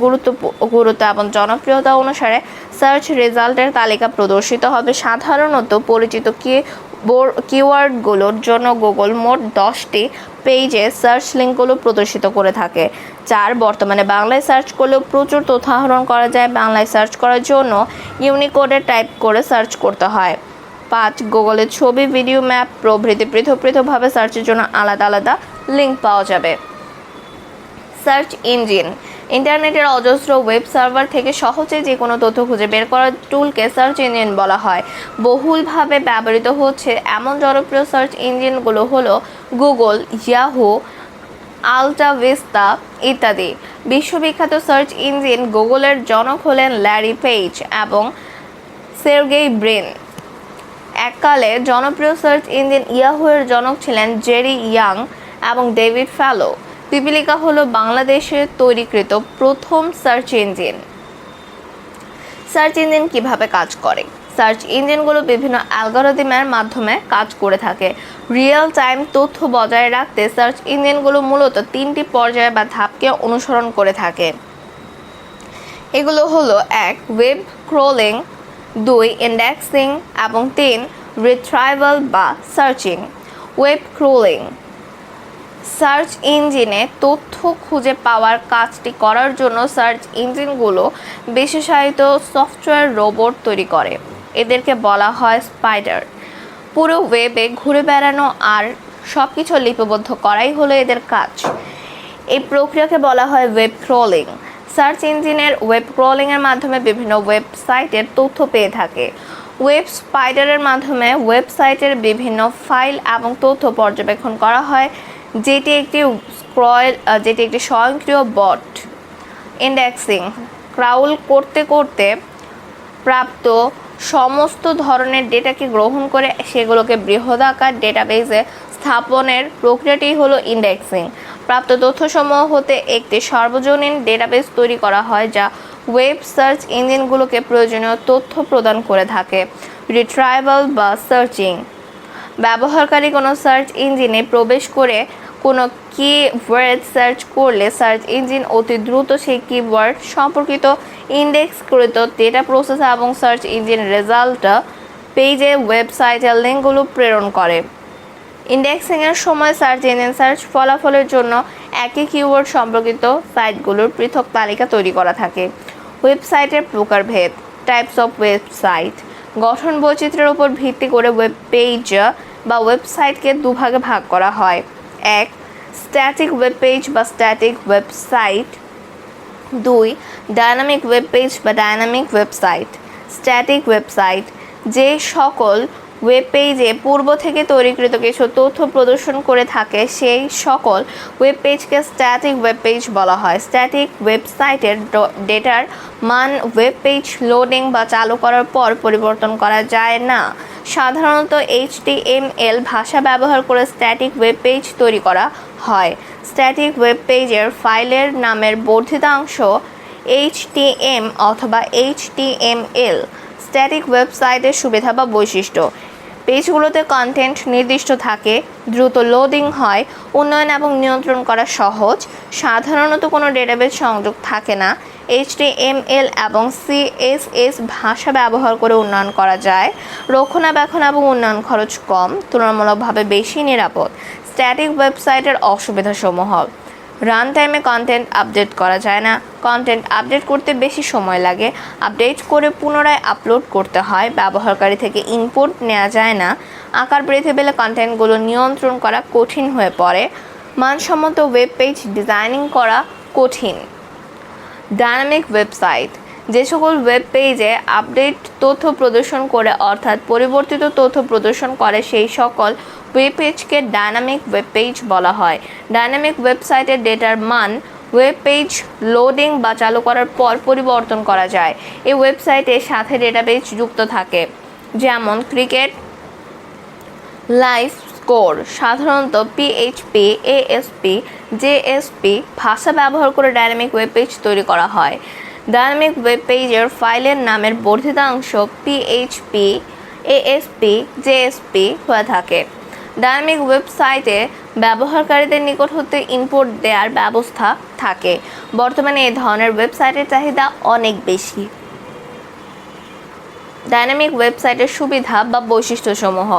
গুরুত্ব এবং জনপ্রিয়তা অনুসারে সার্চ রেজাল্টের তালিকা প্রদর্শিত হবে। সাধারণত পরিচিত কিওয়ার্ডগুলোর জন্য গুগল মোট 10টি পেজে সার্চ লিঙ্কগুলো প্রদর্শিত করে থাকে। 4. বর্তমানে বাংলায় সার্চ করলেও প্রচুর তথ্য আহরণ করা যায়। বাংলায় সার্চ করার জন্য ইউনিকোডে টাইপ করে সার্চ করতে হয়। পাঠ, গুগলের ছবি, ভিডিও, ম্যাপ প্রভৃতি পৃথকভাবে সার্চের জন্য আলাদা আলাদা লিঙ্ক পাওয়া যাবে। সার্চ ইঞ্জিন ইন্টারনেটের অজস্র ওয়েব সার্ভার থেকে সহজে যে কোনো তথ্য খুঁজে বের করার টুলকে সার্চ ইঞ্জিন বলা হয়। বহুলভাবে ব্যবহৃত হচ্ছে এমন জনপ্রিয় সার্চ ইঞ্জিনগুলো হলো গুগল, ইয়াহু, আলটা ভিস্তা ইত্যাদি। বিশ্ববিখ্যাত সার্চ ইঞ্জিন গুগলের জনক হলেন ল্যারি পেজ এবং সের্গেই ব্রিন। এককালে জনপ্রিয় সার্চ ইঞ্জিন ইয়াহু-এর জনক ছিলেন জেরি ইয়াং এবং ডেভিড ফ্যালো। পিপিলিকা হলো বাংলাদেশে তৈরিকৃত প্রথম সার্চ ইঞ্জিন। সার্চ ইঞ্জিন কিভাবে কাজ করে? সার্চ ইঞ্জিনগুলো বিভিন্ন অ্যালগরিদমের মাধ্যমে কাজ করে থাকে। রিয়েল টাইম তথ্য বজায় রাখতে সার্চ ইঞ্জিনগুলো মূলত 3টি পর্যায় বা ধাপকে অনুসরণ করে থাকে। এগুলো হলো 1. Web crawling, 2. ইন্ডেক্সিং এবং 3. রিট্রাইভাল বা সার্চিং। ওয়েব ক্রলিং সার্চ ইঞ্জিনে তথ্য খুঁজে পাওয়ার কাজটি করার জন্য সার্চ ইঞ্জিনগুলো বিশেষায়িত সফটওয়্যার রোবট তৈরি করে। এদেরকে বলা হয় স্পাইডার। পুরো ওয়েবে ঘুরে বেড়ানো আর সব কিছু লিপিবদ্ধ করাই হলো এদের কাজ। এই প্রক্রিয়াকে বলা হয় ওয়েব ক্রলিং। সার্চ ইঞ্জিনের ওয়েব ক্রলিংয়ের মাধ্যমে বিভিন্ন ওয়েবসাইটের তথ্য পেয়ে থাকে। ওয়েব স্পাইডারের মাধ্যমে ওয়েবসাইটের বিভিন্ন ফাইল এবং তথ্য পর্যবেক্ষণ করা হয়, যেটি একটি স্বয়ংক্রিয় বট। ইন্ডেক্সিং ক্রাউল করতে করতে প্রাপ্ত সমস্ত ধরনের ডেটাকে গ্রহণ করে সেগুলোকে বৃহদাকার ডেটাবেসে স্থাপনের প্রক্রিয়াটি হলো ইন্ডেক্সিং। প্রাপ্ত তথ্যসমূহ হতে একটি সর্বজনীন ডেটাবেস তৈরি করা হয় যা ওয়েব সার্চ ইঞ্জিনগুলোকে প্রয়োজনীয় তথ্য প্রদান করে থাকে। রিট্রাইভাল বা সার্চিং ব্যবহারকারী কোনো সার্চ ইঞ্জিনে প্রবেশ করে কোনো কিওয়ার্ড সার্চ করলে সার্চ ইঞ্জিন অতি দ্রুত সেই কিওয়ার্ড সম্পর্কিত ইন্ডেক্সকৃত ডেটা প্রসেস এবং সার্চ ইঞ্জিন রেজাল্ট পেজে ওয়েবসাইটের লিঙ্কগুলো প্রেরণ করে। ইন্ডেক্সিংয়ের সময় সার্চ ইঞ্জিন সার্চ ফলাফলের জন্য একই কিওয়ার্ড সম্পর্কিত সাইটগুলোর পৃথক তালিকা তৈরি করা থাকে। ওয়েবসাইটের প্রকারভেদ, টাইপস অফ ওয়েবসাইট গঠন বৈচিত্র্যের উপর ভিত্তি করে ওয়েব পেজ বা ওয়েবসাইটকে দুভাগে ভাগ করা হয়। 1. স্ট্যাটিক ওয়েব পেজ বা static website. 2. Dynamic web page বা ডায়নামিক ওয়েবসাইট। স্ট্যাটিক ওয়েবসাইট যে সকল ওয়েব পেজে পূর্ব থেকে তৈরিকৃত কিছু তথ্য প্রদর্শন করে থাকে সেই সকল ওয়েব পেজকে স্ট্যাটিক ওয়েব পেজ বলা হয়। স্ট্যাটিক ওয়েবসাইটের ডেটার মান ওয়েব পেজ লোডিং বা চালু করার পর পরিবর্তন করা যায় না। সাধারণত HTML ভাষা ব্যবহার করে স্ট্যাটিক ওয়েব পেজ তৈরি করা হয়। স্ট্যাটিক ওয়েব পেজের ফাইলের নামের বর্ধিতাংশ HTML অথবা HTML। স্ট্যাটিক ওয়েবসাইটের সুবিধা বা বৈশিষ্ট্য: পেজগুলোতে কন্টেন্ট নির্দিষ্ট থাকে, দ্রুত লোডিং হয়, উন্নয়ন এবং নিয়ন্ত্রণ করা সহজ, সাধারণত কোনো ডেটাবেস সংযোগ থাকে না, HTML এবং CSS ভাষা ব্যবহার করে উন্নয়ন করা যায়, রক্ষণাবেক্ষণ এবং উন্নয়ন খরচ কম, তুলনামূলকভাবে বেশি নিরাপদ। স্ট্যাটিক ওয়েবসাইটের অসুবিধাসমূহ: রান টাইমে কন্টেন্ট আপডেট করা যায় না, কন্টেন্ট আপডেট করতে বেশি সময় লাগে, আপডেট করে পুনরায় আপলোড করতে হয়, ব্যবহারকারী থেকে ইনপুট নেওয়া যায় না, আকার বৃদ্ধি পেলে কন্টেন্টগুলো নিয়ন্ত্রণ করা কঠিন হয়ে পড়ে, মানসম্মত ওয়েব পেজ ডিজাইনিং করা কঠিন। ডায়নামিক ওয়েবসাইট যে সকল ওয়েব পেজে আপডেট তথ্য প্রদর্শন করে অর্থাৎ পরিবর্তিত তথ্য প্রদর্শন করে সেই সকল ওয়েব পেজকে ডায়নামিক ওয়েব পেজ বলা হয়। ডায়নামিক ওয়েবসাইটের ডেটার মান ওয়েব পেজ লোডিং বা চালু করার পর পরিবর্তন করা যায়। এই ওয়েবসাইটের সাথে ডেটাবেস যুক্ত থাকে, যেমন ক্রিকেট লাইভ স্কোর। সাধারণত PHP, ASP, JSP ভাষা ব্যবহার করে ডায়নামিক ওয়েব পেজ তৈরি করা হয়। ডায়নামিক ওয়েব পেজের ফাইলের নামের বর্ধিতাংশ PHP, ASP, JSP হয়ে থাকে। ডায়নামিক ওয়েবসাইটে ব্যবহারকারীদের নিকট হতে ইনপুট দেওয়ার ব্যবস্থা থাকে। বর্তমানে এই ধরনের ওয়েবসাইটের চাহিদা অনেক বেশি। ডায়নামিক ওয়েবসাইটের সুবিধা বা বৈশিষ্ট্যসমূহ: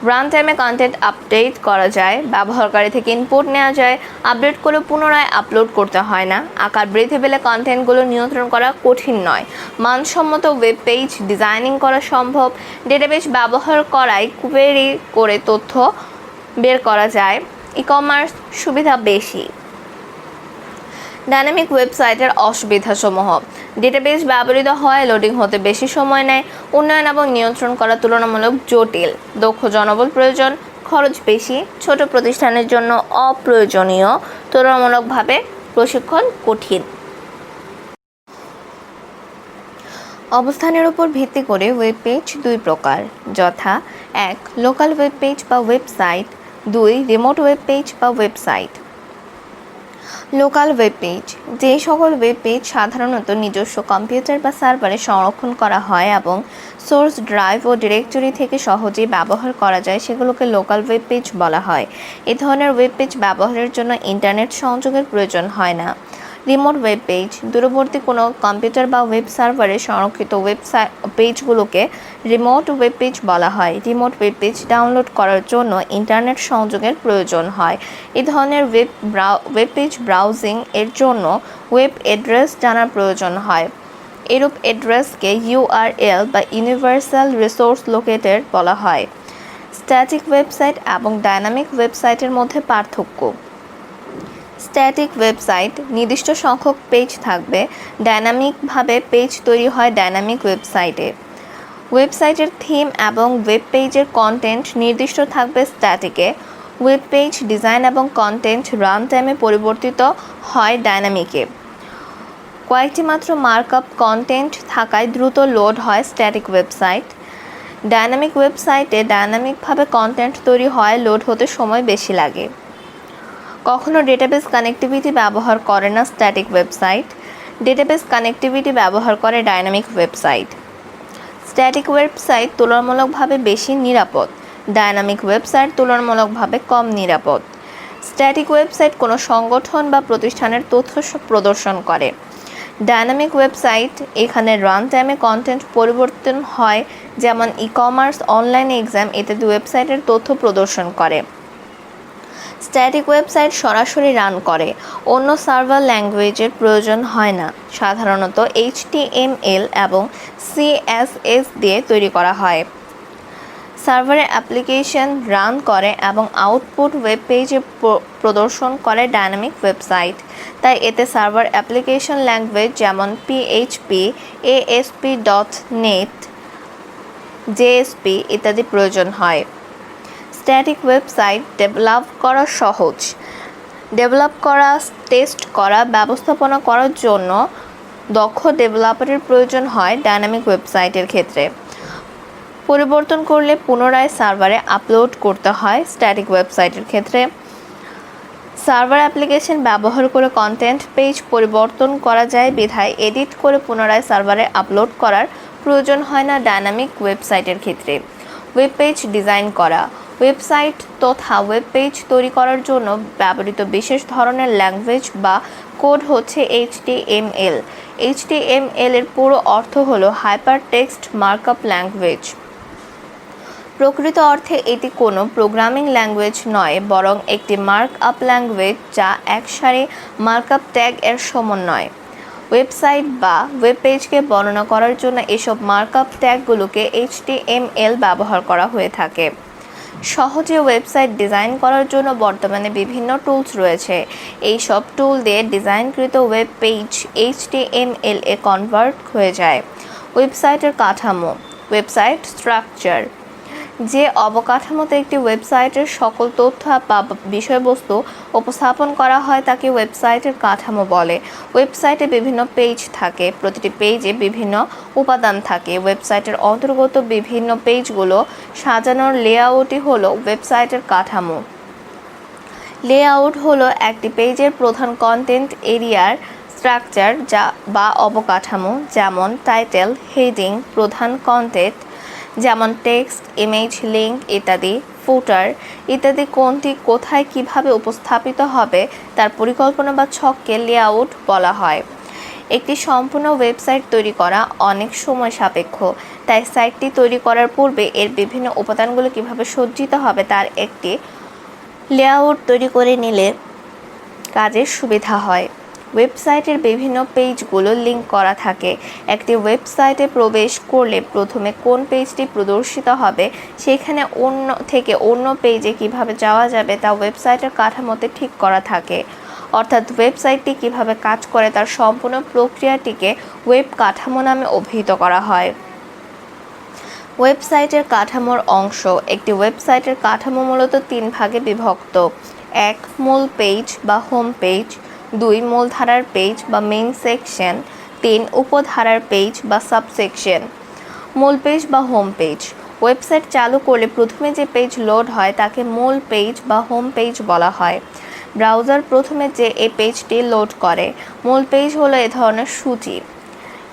রান টাইমে কন্টেন্ট আপডেট করা যায়, ব্যবহারকারী থেকে ইনপুট নেওয়া যায়, আপডেট করে পুনরায় আপলোড করতে হয় না। আকার বৃদ্ধি পেলে কন্টেন্টগুলো নিয়ন্ত্রণ করা কঠিন নয়। মানসম্মত ওয়েব পেজ ডিজাইনিং করা সম্ভব। ডেটাবেস ব্যবহার করায় কোয়েরি করে তথ্য বের করা যায়। ই-কমার্স সুবিধা বেশি। ডাইনামিক ওয়েবসাইটের অসুবিধাসমূহ: ডেটাবেস ব্যবহৃত হয়, লোডিং হতে বেশি সময় নেয়, উন্নয়ন এবং নিয়ন্ত্রণ করা তুলনামূলক জটিল, দক্ষ জনবল প্রয়োজন, খরচ বেশি, ছোট প্রতিষ্ঠানের জন্য অপ্রয়োজনীয়, তুলনামূলকভাবে প্রশিক্ষণ কঠিন। অবস্থানের উপর ভিত্তি করে ওয়েব পেজ দুই প্রকার, যথা 1. লোকাল ওয়েব পেজ বা ওয়েবসাইট, 2. রিমোট ওয়েব পেজ বা ওয়েবসাইট। লোকাল ওয়েব পেজ: যে সকল ওয়েব পেজ সাধারণত নিজস্ব কম্পিউটার বা সার্ভারে সংরক্ষণ করা হয় এবং সোর্স ড্রাইভ ও ডিরেক্টরি থেকে সহজেই ব্যবহার করা যায় সেগুলোকে লোকাল ওয়েব পেজ বলা হয়। এই ধরনের ওয়েব পেজ ব্যবহারের জন্য ইন্টারনেট সংযোগের প্রয়োজন হয় না। রিমোট ওয়েব পেজ: দূরবর্তী কোনো কম্পিউটার বা ওয়েব সার্ভারে সংরক্ষিত ওয়েবসাইট পেজগুলোকে রিমোট ওয়েব পেজ বলা হয়। রিমোট ওয়েব পেজ ডাউনলোড করার জন্য ইন্টারনেট সংযোগের প্রয়োজন হয়। এই ধরনের ওয়েব পেজ ব্রাউজিং এর জন্য ওয়েব অ্যাড্রেস জানার প্রয়োজন হয়। এরূপ অ্যাড্রেসকে ইউআরএল বা ইউনিভার্সাল রিসোর্স লোকেটর বলা হয়। স্ট্যাটিক ওয়েবসাইট এবং ডাইনামিক ওয়েবসাইটের মধ্যে পার্থক্য: স্ট্যাটিক ওয়েবসাইট নির্দিষ্ট সংখ্যক পেজ থাকবে। ডাইনামিকভাবে পেজ তৈরি হয় ডাইনামিক ওয়েবসাইটে। ওয়েবসাইটের থিম এবং ওয়েব পেজের কন্টেন্ট নির্দিষ্ট থাকবে স্ট্যাটিকে। ওয়েব পেজ ডিজাইন এবং কন্টেন্ট রান টাইমে পরিবর্তিত হয় ডাইনামিকে। কয়েকটি মাত্র মার্কআপ কন্টেন্ট থাকায় দ্রুত লোড হয় স্ট্যাটিক ওয়েবসাইট। ডাইনামিক ওয়েবসাইটে ডাইনামিকভাবে কন্টেন্ট তৈরি হয়, লোড হতে সময় বেশি লাগে। কখনো ডেটাবেস কানেক্টিভিটি ব্যবহার করে না স্ট্যাটিক ওয়েবসাইট। ডেটাবেস কানেক্টিভিটি ব্যবহার করে ডাইনামিক ওয়েবসাইট। স্ট্যাটিক ওয়েবসাইট তুলনামূলকভাবে বেশি নিরাপদ। ডাইনামিক ওয়েবসাইট তুলনামূলকভাবে কম নিরাপদ। স্ট্যাটিক ওয়েবসাইট কোনো সংগঠন বা প্রতিষ্ঠানের তথ্য প্রদর্শন করে। ডাইনামিক ওয়েবসাইট এখানে রান টাইমে কন্টেন্ট পরিবর্তন হয়, যেমন ই-কমার্স, অনলাইন এক্সাম ইত্যাদি ওয়েবসাইটের তথ্য প্রদর্শন করে। স্ট্যাটিক ওয়েবসাইট সরাসরি রান করে, অন্য সার্ভার ল্যাঙ্গুয়েজের প্রয়োজন হয় না। সাধারণত HTML এবং CSS দিয়ে তৈরি করা হয়। সার্ভারে অ্যাপ্লিকেশন রান করে এবং আউটপুট ওয়েব পেজে প্রদর্শন করে ডাইনামিক ওয়েবসাইট। তাই এতে সার্ভার অ্যাপ্লিকেশন ল্যাঙ্গুয়েজ যেমন PHP, ASP.NET, JSP ইত্যাদি প্রয়োজন হয়। স্ট্যাটিক ওয়েবসাইট ডেভেলপ করা সহজ। ডেভেলপ করা, টেস্ট করা, ব্যবস্থাপনা করার জন্য দক্ষ ডেভেলপারের প্রয়োজন হয় ডাইনামিক ওয়েবসাইটের ক্ষেত্রে। পরিবর্তন করলে পুনরায় সার্ভারে আপলোড করতে হয় স্ট্যাটিক ওয়েবসাইটের ক্ষেত্রে। সার্ভার অ্যাপ্লিকেশন ব্যবহার করে কন্টেন্ট পেজ পরিবর্তন করা যায় বিধায় এডিট করে পুনরায় সার্ভারে আপলোড করার প্রয়োজন হয় না ডাইনামিক ওয়েবসাইটের ক্ষেত্রে। ওয়েব পেজ ডিজাইন করা: ওয়েবসাইট তথা ওয়েব পেজ তৈরি করার জন্য ব্যবহৃত বিশেষ ধরনের ল্যাঙ্গুয়েজ বা কোড হচ্ছে HTML। HTML এর পুরো অর্থ হলো হাইপার টেক্সট মার্কআপ ল্যাঙ্গুয়েজ। প্রকৃত অর্থে এটি কোনো প্রোগ্রামিং ল্যাঙ্গুয়েজ নয়, বরং একটি মার্কআপ ল্যাঙ্গুয়েজ যা একসারি মার্কআপ ট্যাগ এর সমন্বয়। ওয়েবসাইট বা ওয়েব পেজকে বর্ণনা করার জন্য এসব মার্কআপ ট্যাগগুলোকে HTML ব্যবহার করা হয়ে থাকে। সহজে ওয়েবসাইট ডিজাইন করার জন্য বর্তমানে বিভিন্ন টুলস রয়েছে। এই সব টুল দিয়ে ডিজাইনকৃত ওয়েব পেজ HTML এ কনভার্ট হয়ে যায়। ওয়েবসাইটের কাঠামো: ওয়েবসাইট স্ট্রাকচার: যে অবকাঠামোতে একটি ওয়েবসাইটের সকল তথ্য বা বিষয়বস্তু উপস্থাপন করা হয় তাকে ওয়েবসাইটের কাঠামো বলে। ওয়েবসাইটে বিভিন্ন পেজ থাকে, প্রতিটি পেজে বিভিন্ন উপাদান থাকে। ওয়েবসাইটের অন্তর্গত বিভিন্ন পেজগুলো সাজানোর লেআউটই হলো ওয়েবসাইটের কাঠামো। লেআউট হলো একটি পেজের প্রধান কন্টেন্ট এরিয়ার স্ট্রাকচার বা অবকাঠামো, যেমন টাইটেল, হেডিং, প্রধান কন্টেন্ট যেমন টেক্সট, ইমেজ, লিঙ্ক ইত্যাদি, ফুটার ইত্যাদি কোনটি কোথায় কিভাবে উপস্থাপিত হবে তার পরিকল্পনা বা ছককে লেআউট বলা হয়। একটি সম্পূর্ণ ওয়েবসাইট তৈরি করা অনেক সময় সাপেক্ষ। তাই সাইটটি তৈরি করার পূর্বে এর বিভিন্ন উপাদানগুলো কিভাবে সজ্জিত হবে তার একটি লেআউট তৈরি করে নিলে কাজের সুবিধা হয়। ওয়েবসাইটের বিভিন্ন পেজগুলো লিঙ্ক করা থাকে। একটি ওয়েবসাইটে প্রবেশ করলে প্রথমে কোন পেজটি প্রদর্শিত হবে, সেখানে অন্য পেজে কিভাবে যাওয়া যাবে তা ওয়েবসাইটের কাঠামোতে ঠিক করা থাকে। অর্থাৎ ওয়েবসাইটটি কিভাবে কাজ করে তার সম্পূর্ণ প্রক্রিয়াটিকে ওয়েব কাঠামো নামে অভিহিত করা হয়। ওয়েবসাইটের কাঠামোর অংশ। একটি ওয়েবসাইটের কাঠামো মূলত 3 ভাগে বিভক্ত। 1. মূল পেজ বা হোম পেজ। 2. মূলধারার পেজ বা মেইন সেকশন। 3. উপধারার পেজ বা সাবসেকশন। মূল পেজ বা হোম পেজ। ওয়েবসাইট চালু করলে প্রথমে যে পেজ লোড হয় তাকে মূল পেজ বা হোম পেজ বলা হয়। ব্রাউজার প্রথমে যে এই পেজটি লোড করে। মূল পেজ হলো এ ধরনের সূচি।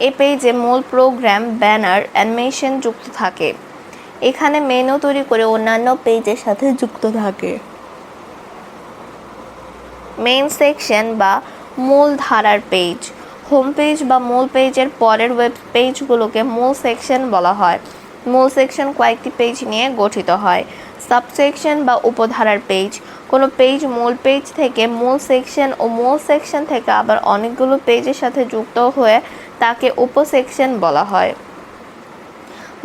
এই পেজে মূল প্রোগ্রাম, ব্যানার, অ্যানিমেশন যুক্ত থাকে। এখানে মেনু তৈরি করে অন্যান্য পেজের সাথে যুক্ত থাকে। মেইন সেকশন বা মূল ধারার পেজ। হোম পেজ বা মূল পেজের পরের ওয়েব পেজগুলোকে মূল সেকশন বলা হয়। মূল সেকশন কয়েকটি পেজ নিয়ে গঠিত হয়। সাবসেকশন বা উপধারার পেজ। কোনো পেজ মূল পেজ থেকে মূল সেকশন ও মূল সেকশন থেকে আবার অনেকগুলো পেজের সাথে যুক্ত হয়ে তাকে উপসেকশন বলা হয়।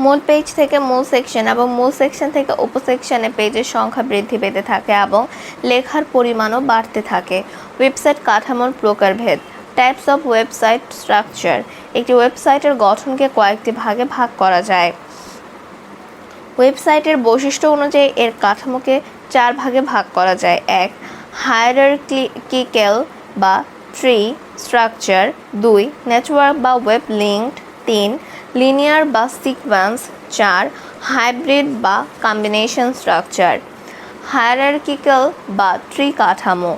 মূল পেজ থেকে মূল সেকশন এবং মূল সেকশন থেকে উপসেকশনে পেজের সংখ্যা বৃদ্ধি পেতে থাকে এবং লেখার পরিমাণও বাড়তে থাকে। ওয়েবসাইট কাঠামোর প্রকারভেদ। Types of website structure. একটি ওয়েবসাইটের গঠনকে কয়েকটি ভাগে ভাগ করা যায়। ওয়েবসাইটের বৈশিষ্ট্য অনুযায়ী এর কাঠামোকে 4 ভাগে ভাগ করা যায়। 1. হায়ারার্কিক্যাল বা ট্রি স্ট্রাকচার। 2. নেটওয়ার্ক বা ওয়েব লিঙ্কড। 3. লিনিয়ার বা সিকোয়েন্স। 4. হাইব্রিড বা কম্বিনেশন স্ট্রাকচার। হায়ারার্কিক্যাল বা ট্রি কাঠামো।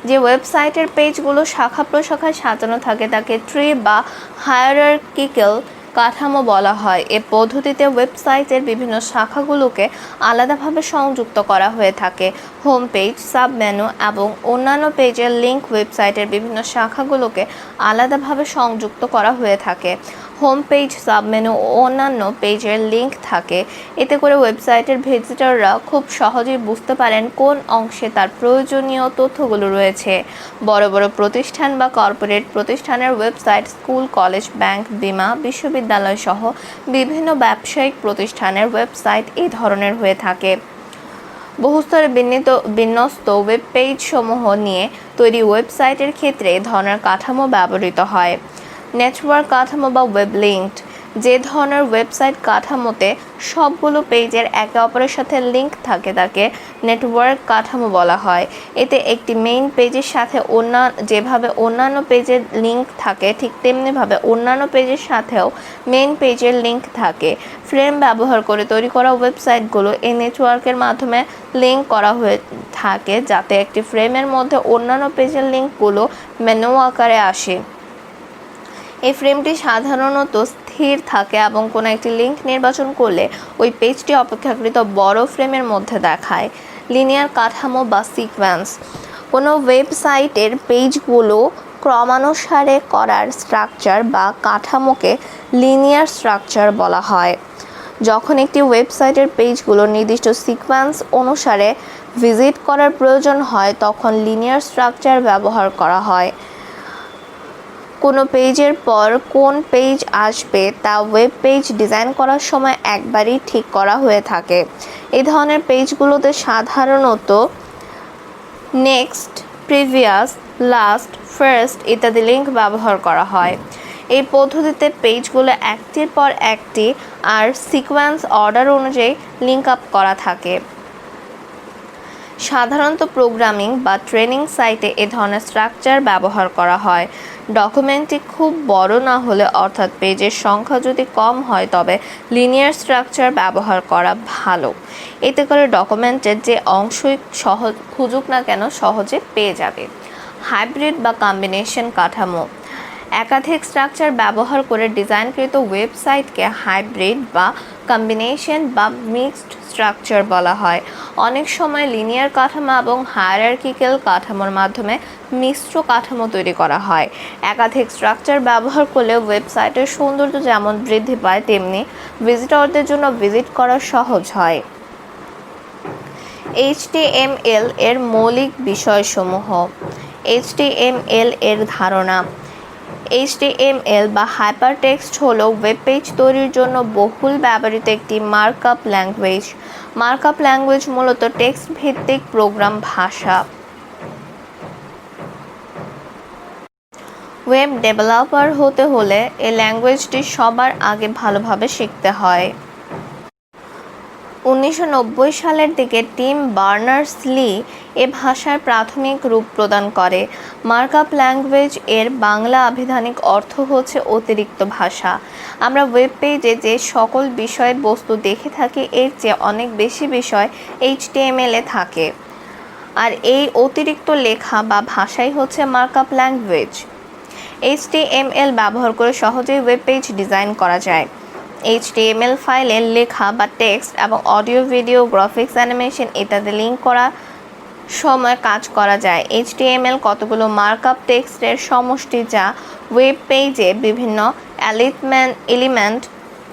যে ওয়েবসাইটের পেজগুলো শাখা প্রশাখায় সাজানো থাকে তাকে ট্রি বা হায়ারার্কিক্যাল কাঠামো বলা হয়। এ পদ্ধতিতে ওয়েবসাইটের বিভিন্ন শাখাগুলোকে আলাদাভাবে সংযুক্ত করা হয়ে থাকে। হোম পেজ, সাবমেনু এবং অন্যান্য পেজের লিঙ্ক ওয়েবসাইটের বিভিন্ন শাখাগুলোকে আলাদাভাবে সংযুক্ত করা হয়ে থাকে। হোম পেজ, সাবমেনু ও অন্যান্য পেজের লিঙ্ক থাকে। এতে করে ওয়েবসাইটের ভিজিটররা খুব সহজেই বুঝতে পারেন কোন অংশে তার প্রয়োজনীয় তথ্যগুলো রয়েছে। বড় বড় প্রতিষ্ঠান বা কর্পোরেট প্রতিষ্ঠানের ওয়েবসাইট, স্কুল, কলেজ, ব্যাংক, বীমা, বিশ্ববিদ্যালয় সহ বিভিন্ন ব্যবসায়িক প্রতিষ্ঠানের ওয়েবসাইট এই ধরনের হয়ে থাকে। বহুস্তরে বিন্যস্ত ওয়েব পেজ সমূহ নিয়ে তৈরি ওয়েবসাইটের ক্ষেত্রে এ ধরনের কাঠামো ব্যবহৃত হয়। নেটওয়ার্ক কাঠামো বা ওয়েব লিঙ্কড। যে ধরনের ওয়েবসাইট কাঠামোতে সবগুলো পেজের একে অপরের সাথে লিঙ্ক থাকে তাকে নেটওয়ার্ক কাঠামো বলা হয়। এতে একটি মেইন পেজের সাথে যেভাবে অন্যান্য পেজের লিঙ্ক থাকে ঠিক তেমনিভাবে অন্যান্য পেজের সাথেও মেইন পেজের লিঙ্ক থাকে। ফ্রেম ব্যবহার করে তৈরি করা ওয়েবসাইটগুলো এই নেটওয়ার্কের মাধ্যমে লিঙ্ক করা হয়ে থাকে যাতে একটি ফ্রেমের মধ্যে অন্যান্য পেজের লিঙ্কগুলো মেনু আকারে আসে। এই ফ্রেমটি সাধারণত স্থির থাকে এবং কোনো একটি লিঙ্ক নির্বাচন করলে ওই পেজটি অপেক্ষাকৃত বড় ফ্রেমের মধ্যে দেখায়। লিনিয়ার কাঠামো বা সিকোয়েন্স। কোনো ওয়েবসাইটের পেজগুলো ক্রমানুসারে করার স্ট্রাকচার বা কাঠামোকে লিনিয়ার স্ট্রাকচার বলা হয়। যখন একটি ওয়েবসাইটের পেজগুলো নির্দিষ্ট সিকোয়েন্স অনুসারে ভিজিট করার প্রয়োজন হয় তখন লিনিয়ার স্ট্রাকচার ব্যবহার করা হয়। কোনো পেজের পর কোন পেজ আসবে তা ওয়েব পেজ ডিজাইন করার সময় একবারই ঠিক করা হয়ে থাকে। এই ধরনের পেজগুলোতে সাধারণত নেক্সট, প্রিভিয়াস, লাস্ট, ফার্স্ট ইত্যাদি লিঙ্ক ব্যবহার করা হয়। এই পদ্ধতিতে পেজগুলো একটির পর একটি আর সিকোয়েন্স অর্ডার অনুযায়ী লিঙ্ক আপ করা থাকে। সাধারণত প্রোগ্রামিং বা ট্রেনিং সাইটে এ ধরনের স্ট্রাকচার ব্যবহার করা হয়। ডকুমেন্টটি খুব বড় না হলে অর্থাৎ পেজের সংখ্যা যদি কম হয় তবে লিনিয়ার স্ট্রাকচার ব্যবহার করা ভালো। এতে করে ডকুমেন্টের যে অংশই খুঁজুক না কেন সহজে পেয়ে যাবে। হাইব্রিড বা কম্বিনেশন কাঠামো। একাধিক স্ট্রাকচার ব্যবহার করে ডিজাইনকৃত ওয়েবসাইটকে হাইব্রিড বা কম্বিনেশন বা মিক্সড স্ট্রাকচার বলা হয়। অনেক সময় লিনিয়ার কাঠামো এবং হায়ারার্কিক্যাল কাঠামোর মাধ্যমে মিশ্র কাঠামো তৈরি করা হয়। একাধিক স্ট্রাকচার ব্যবহার করলে ওয়েবসাইটের সৌন্দর্য যেমন বৃদ্ধি পায়, তেমনি ভিজিটরদের জন্য ভিজিট করা সহজ হয়। HTML এর মৌলিক বিষয়সমূহ। HTML এর ধারণা। HTML বা হাইপারটেক্সট হলো ওয়েব পেজ তৈরির জন্য বহুল ব্যবহৃত একটি মার্কআপ ল্যাঙ্গুয়েজ। মার্কআপ ল্যাঙ্গুয়েজ মূলত টেক্সট ভিত্তিক প্রোগ্রাম ভাষা। ওয়েব ডেভেলপার হতে হলে এই ল্যাঙ্গুয়েজটি সবার আগে ভালোভাবে শিখতে হয়। 1990 সালের দিকে টিম বার্নার্স-লি এ ভাষার প্রাথমিক রূপ প্রদান করে। মার্কআপ ল্যাঙ্গুয়েজ এর বাংলা আভিধানিক অর্থ হচ্ছে অতিরিক্ত ভাষা। আমরা ওয়েব পেজে যে সকল বিষয়ের বস্তু দেখে থাকি এর চেয়ে অনেক বেশি বিষয় HTML এ থাকে, আর এই অতিরিক্ত লেখা বা ভাষাই হচ্ছে মার্কআপ ল্যাঙ্গুয়েজ। HTML ব্যবহার করে সহজেই ওয়েব পেজ ডিজাইন করা যায়। HTML ফাইলে লেখা বা টেক্সট এবং অডিও, ভিডিও, গ্রাফিক্স, অ্যানিমেশন ইত্যাদি লিঙ্ক করার সময় কাজ করা যায়। HTML কতগুলো মার্কআপ টেক্সটের সমষ্টি যা ওয়েব পেজে বিভিন্ন এলিমেন্ট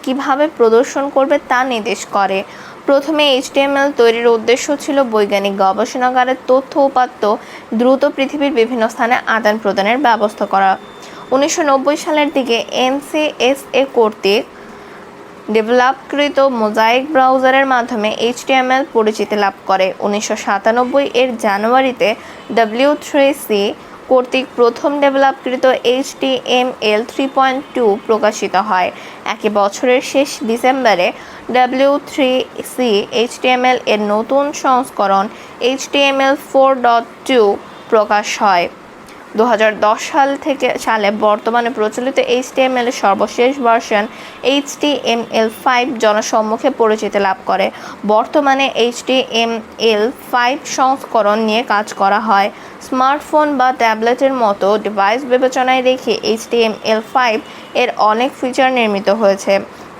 কিভাবে প্রদর্শন করবে তা নির্দেশ করে। প্রথমে HTML তৈরির উদ্দেশ্য ছিল বৈজ্ঞানিক গবেষণাগারের তথ্য উপাত্ত দ্রুত পৃথিবীর বিভিন্ন স্থানে আদান প্রদানের ব্যবস্থা করা। 1990 সালের দিকে NCSA কর্তৃক ডেভেলপকৃত মোজাইক ব্রাউজারের মাধ্যমে HTML পরিচিতি লাভ করে। 1997 এর জানুয়ারিতে W3C কর্তৃক প্রথম ডেভেলপকৃত HTML 3.2 প্রকাশিত হয়। একই বছরের শেষ ডিসেম্বরে W3C HTML এর নতুন সংস্করণ HTML 4.2 প্রকাশ হয়। 2010 সালে বর্তমানে প্রচলিত HTML এর সর্বশেষ ভার্সন HTML5 জনসম্মুখে পরিচিতি লাভ করে। বর্তমানে HTML5 সংস্করণ নিয়ে কাজ করা হয়। স্মার্টফোন বা ট্যাবলেটের মতো ডিভাইস বিবেচনায় রেখে HTML5 এর অনেক ফিচার নির্মিত হয়েছে।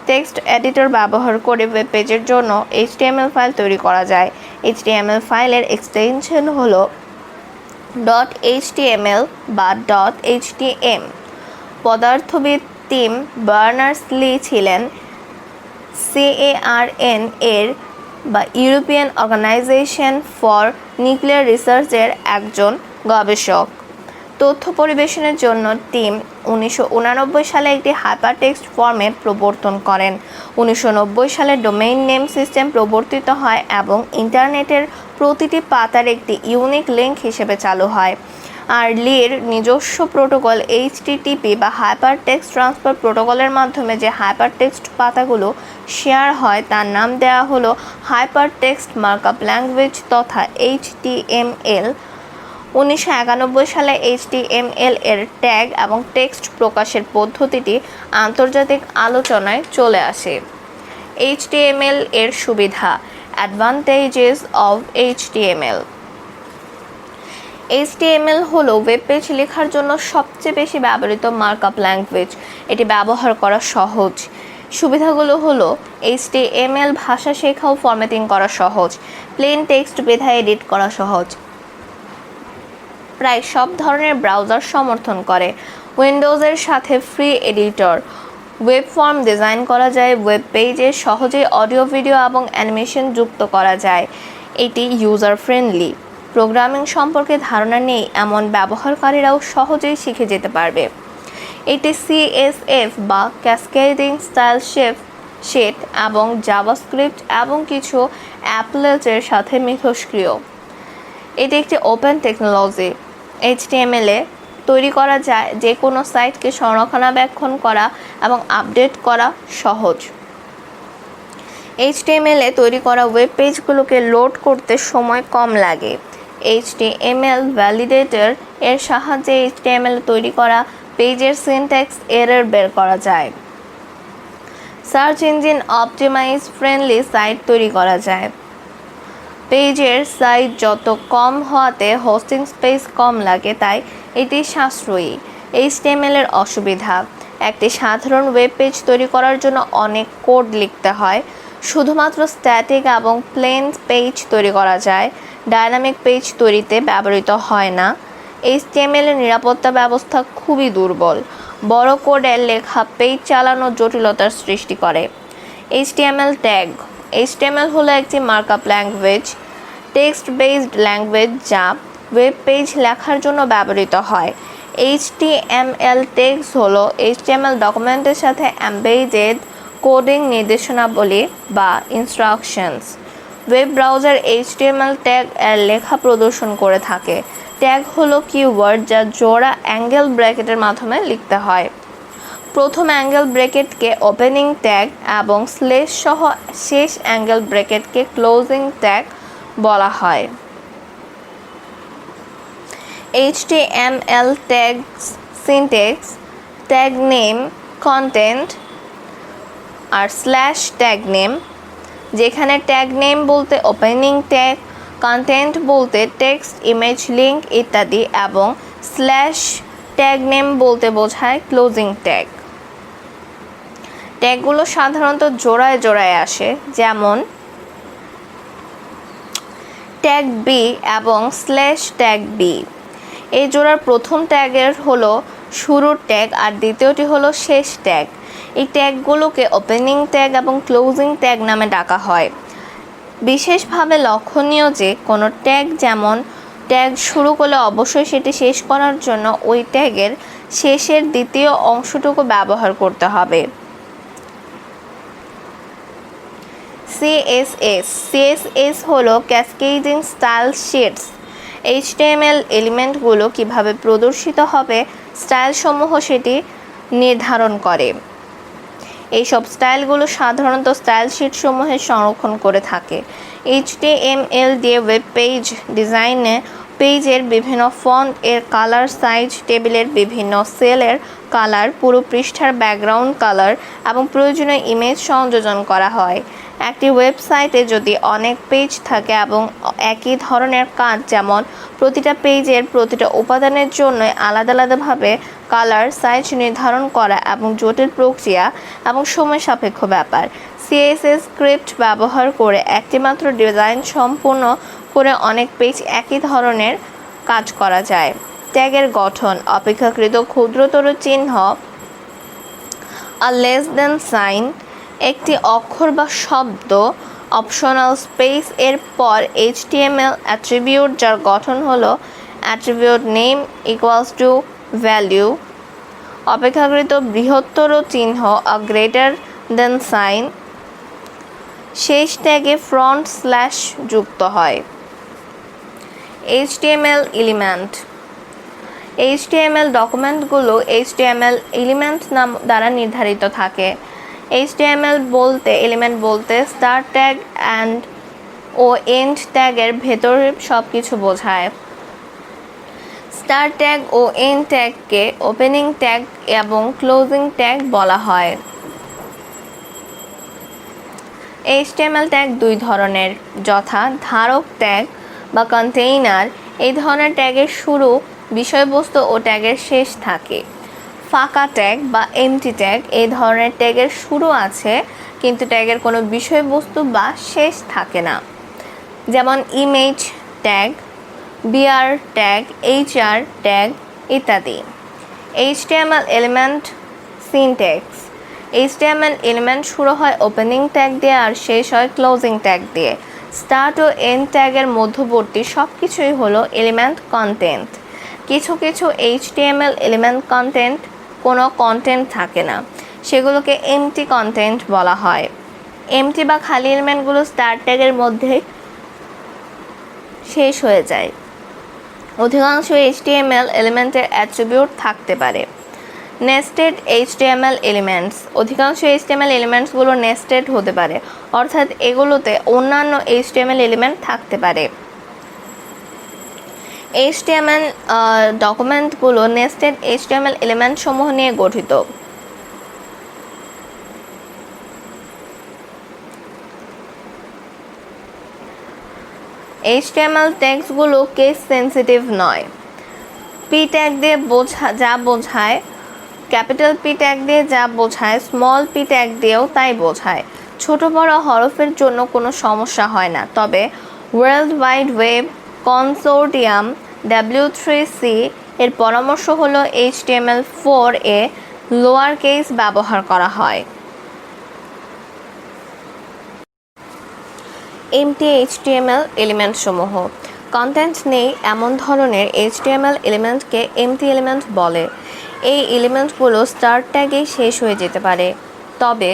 টেক্সট এডিটর ব্যবহার করে ওয়েব পেজের জন্য HTML ফাইল তৈরি করা যায়। HTML ফাইলের এক্সটেনশন হলো .html বা .htm। পদার্থবিদ টিম বার্নার্স-লি ছিলেন CARN এর বা ইউরোপিয়ান অর্গানাইজেশন ফর নিউক্লিয়ার রিসার্চের একজন গবেষক। তথ্য পরিবেশনের জন্য টিম 1989 সালে একটি হাইপারটেক্সট ফরম্যাট প্রবর্তন করেন। 1990 সালে ডোমেইন নেম সিস্টেম প্রবর্তিত হয় এবং ইন্টারনেটের প্রতিটি পাতার একটি ইউনিক লিঙ্ক হিসেবে চালু হয়। আর লির নিজস্ব প্রোটোকল HTTP বা হাইপারটেক্সট ট্রান্সফার প্রোটোকলের মাধ্যমে যে হাইপারটেক্সট পাতাগুলো শেয়ার হয় তার নাম দেওয়া হলো হাইপারটেক্সট মার্কআপ ল্যাঙ্গুয়েজ তথা HTML। 1991 সালে HTML এর ট্যাগ এবং টেক্সট প্রকাশের পদ্ধতিটি আন্তর্জাতিক আলোচনায় চলে আসে। HTML এর সুবিধা, অ্যাডভান্টেজেস অফ HTML। HTML হলো ওয়েব পেজ লেখার জন্য সবচেয়ে বেশি ব্যবহৃত মার্কআপ ল্যাঙ্গুয়েজ। এটি ব্যবহার করা সহজ। সুবিধাগুলো হলো HTML ভাষা শেখা ও ফরম্যাটিং করা সহজ, প্লেন টেক্সট বিধায় এডিট করা সহজ, প্রায় সব ধরনের ব্রাউজার সমর্থন করে। উইন্ডোজের সাথে free editor, web form design করা যায়, ওয়েব পেজে সহজেই অডিও, ভিডিও এবং অ্যানিমেশন যুক্ত করা যায়। এটি ইউজার ফ্রেন্ডলি। প্রোগ্রামিং সম্পর্কে ধারণা নেই এমন ব্যবহারকারীরাও সহজেই শিখে যেতে পারবে। এটি CSS বা ক্যাসকেডিং স্টাইল শেট এবং জাভাস্ক্রিপ্ট এবং কিছু অ্যাপলেটের সাথে মিথস্ক্রিয়। এটি একটি ওপেন টেকনোলজি। HTML এ তৈরি করা যায় যে কোনো সাইটকে সংরক্ষণাবেক্ষণ করা এবং আপডেট করা সহজ। HTML এ তৈরি করা ওয়েব পেজগুলোকে লোড করতে সময় কম লাগে। HTML ভ্যালিডেটর এর সাহায্যে HTML তৈরি করা পেজের সিনট্যাক্স এরর বের করা যায়। Search engine optimize friendly site তৈরি করা যায়। পেজের সাইজ যত কম হওয়াতে হোস্টিং স্পেস কম লাগে, তাই এটি সাশ্রয়ী। HTML এর অসুবিধা: একটি সাধারণ ওয়েব পেজ তৈরি করার জন্য অনেক কোড লিখতে হয়। শুধুমাত্র স্ট্যাটিক এবং প্লেন পেজ তৈরি করা যায়, ডায়নামিক পেজ তৈরিতে ব্যবহৃত হয় না। HTML এর নিরাপত্তা ব্যবস্থা খুবই দুর্বল, বড় কোডের লেখা পেজ চালানো জটিলতার সৃষ্টি করে। HTML ট্যাগ: HTML হলো একটি markup language, text based language যা ওয়েব পেজ লেখার জন্য ব্যবহৃত হয়। HTML ট্যাগস হলো HTML ডকুমেন্টের সাথে এমবেডেড কোডিং নির্দেশনাবলী বা instructions. Web browser HTML tag এর লেখা প্রদর্শন করে থাকে। ট্যাগ হলো কিওয়ার্ড যা জোড়া অ্যাঙ্গেল ব্র্যাকেটের মাধ্যমে লিখতে হয়। প্রথম অ্যাঙ্গেল ব্র্যাকেটকে ওপেনিং ট্যাগ এবং স্লেশ সহ শেষ অ্যাঙ্গেল ব্র্যাকেটকে ক্লোজিং ট্যাগ বলা হয়। HTML tags syntax: tag name, content আর স্ল্যাশ ট্যাগ নেম, যেখানে ট্যাগ নেম বলতে ওপেনিং ট্যাগ, কন্টেন্ট বলতে টেক্সট, ইমেজ, লিঙ্ক ইত্যাদি এবং স্ল্যাশ ট্যাগ নেম বলতে বোঝায় ক্লোজিং ট্যাগ। ট্যাগগুলো সাধারণত জোড়ায় জোড়ায় আসে, যেমন ট্যাগ বি এবং স্ল্যাশ ট্যাগ বি। এই জোড়ার প্রথম ট্যাগের হলো শুরুর ট্যাগ আর দ্বিতীয়টি হলো শেষ ট্যাগ। এই ট্যাগগুলোকে ওপেনিং ট্যাগ এবং ক্লোজিং ট্যাগ নামে ডাকা হয়। বিশেষভাবে লক্ষণীয় যে কোনো ট্যাগ যেমন ট্যাগ শুরু করলে অবশ্যই সেটি শেষ করার জন্য ওই ট্যাগের শেষের দ্বিতীয় অংশটুকু ব্যবহার করতে হবে। CSS হলো ক্যাসকেডিং স্টাইল শিটস। HTML এলিমেন্টগুলো কিভাবে প্রদর্শিত হবে স্টাইলসমূহ সেটি নির্ধারণ করে। এইসব স্টাইলগুলো সাধারণত স্টাইল শিটসমূহে সংরক্ষণ করে থাকে। HTML দিয়ে ওয়েব পেজ ডিজাইনে পেজের বিভিন্ন ফন্ট এর কালার, সাইজ, টেবিলের বিভিন্ন সেলের কালার, পুরো পৃষ্ঠার ব্যাকগ্রাউন্ড কালার এবং প্রয়োজনীয় ইমেজ সংযোজন করা হয়। একটি ওয়েবসাইটে যদি অনেক পেজ থাকে এবং একই ধরনের কাজ, যেমন প্রতিটা পেজের প্রতিটা উপাদানের জন্য আলাদা আলাদাভাবে কালার, সাইজ নির্ধারণ করা এবং জটিল প্রক্রিয়া এবং সময় সাপেক্ষ ব্যাপার। CSS স্ক্রিপ্ট ব্যবহার করে একটিমাত্র ডিজাইন সম্পূর্ণ করে অনেক পেজ একই ধরনের কাজ করা যায়। ট্যাগের গঠন: অপেক্ষাকৃত ক্ষুদ্রতর চিহ্ন, লেস দেন সাইন, একটি অক্ষর বা শব্দ, অপশনাল স্পেস এর পর HTML অ্যাট্রিবিউট যার গঠন হলো attribute name equals to value, অপেক্ষাকৃত বৃহত্তর চিহ্ন, গ্রেটার দেন সাইন, শেষ ট্যাগে ফ্রন্ট স্ল্যাশ যুক্ত হয়। HTML এলিমেন্ট: HTML ডকুমেন্টগুলো HTML এলিমেন্ট নাম দ্বারা নির্ধারিত থাকে। HTML এলিমেন্ট বলতে স্টার্ট ট্যাগ ও এন্ড ট্যাগের ভেতরে সব কিছু বোঝায়। স্টার্ট ট্যাগ ও এন্ড ট্যাগকে ওপেনিং ট্যাগ এবং ক্লোজিং ট্যাগ বলা হয়। HTML ট্যাগ দুই ধরনের, যথা ধারক ট্যাগ বা কন্টেইনার। এই ধরনের ট্যাগের শুরু বিষয়বস্তু ও ট্যাগের শেষ থাকে। ফাঁকা ট্যাগ বা এমটি ট্যাগ: এই ধরনের ট্যাগের শুরু আছে কিন্তু ট্যাগের কোনো বিষয়বস্তু বা শেষ থাকে না, যেমন image tag, BR tag, HR tag ইত্যাদি। HTML element syntax: HTML element শুরু হয় ওপেনিং ট্যাগ দিয়ে আর শেষ হয় ক্লোজিং ট্যাগ দিয়ে। স্টার্ট ও এন্ড ট্যাগের মধ্যবর্তী সব কিছুই হলো এলিমেন্ট কন্টেন্ট। কিছু কিছু HTML এলিমেন্ট কন্টেন্ট কোনো কন্টেন্ট থাকে না, সেগুলোকে এমটি কন্টেন্ট বলা হয়। এমটি বা খালি এলিমেন্টগুলো স্টার্ট ট্যাগের মধ্যে শেষ হয়ে যায়। অধিকাংশ HTML এলিমেন্টের অ্যাট্রিবিউট থাকতে পারে। নেস্টেড HTML এলিমেন্টস: অধিকাংশ HTML এলিমেন্টসগুলো নেস্টেড হতে পারে, অর্থাৎ এগুলোতে অন্যান্য HTML এলিমেন্ট থাকতে পারে। HTML ডকুমেন্টগুলো নেস্টেড HTML এলিমেন্ট সমূহ নিয়ে গঠিত। HTML টেক্সটগুলো কেস সেন্সিটিভ নয়। পি ট্যাগ দিয়ে বোঝায়, ক্যাপিটাল পি ট্যাগ দিয়ে যা বোঝায় স্মল পি ট্যাগ দিয়েও তাই বোঝায়। ছোট বড় হরফের জন্য কোনো সমস্যা হয় না, তবে world wide web consortium W3C এর পরামর্শ হলো HTML4 এ লোয়ার কেস ব্যবহার করা হয়। এমটি HTML এলিমেন্ট সমূহ। কন্টেন্ট নেই এমন ধরনের HTML এলিমেন্টকে এমটি এলিমেন্ট বলে। এই এলিমেন্টগুলো স্টার্ট ট্যাগেই শেষ হয়ে যেতে পারে, তবে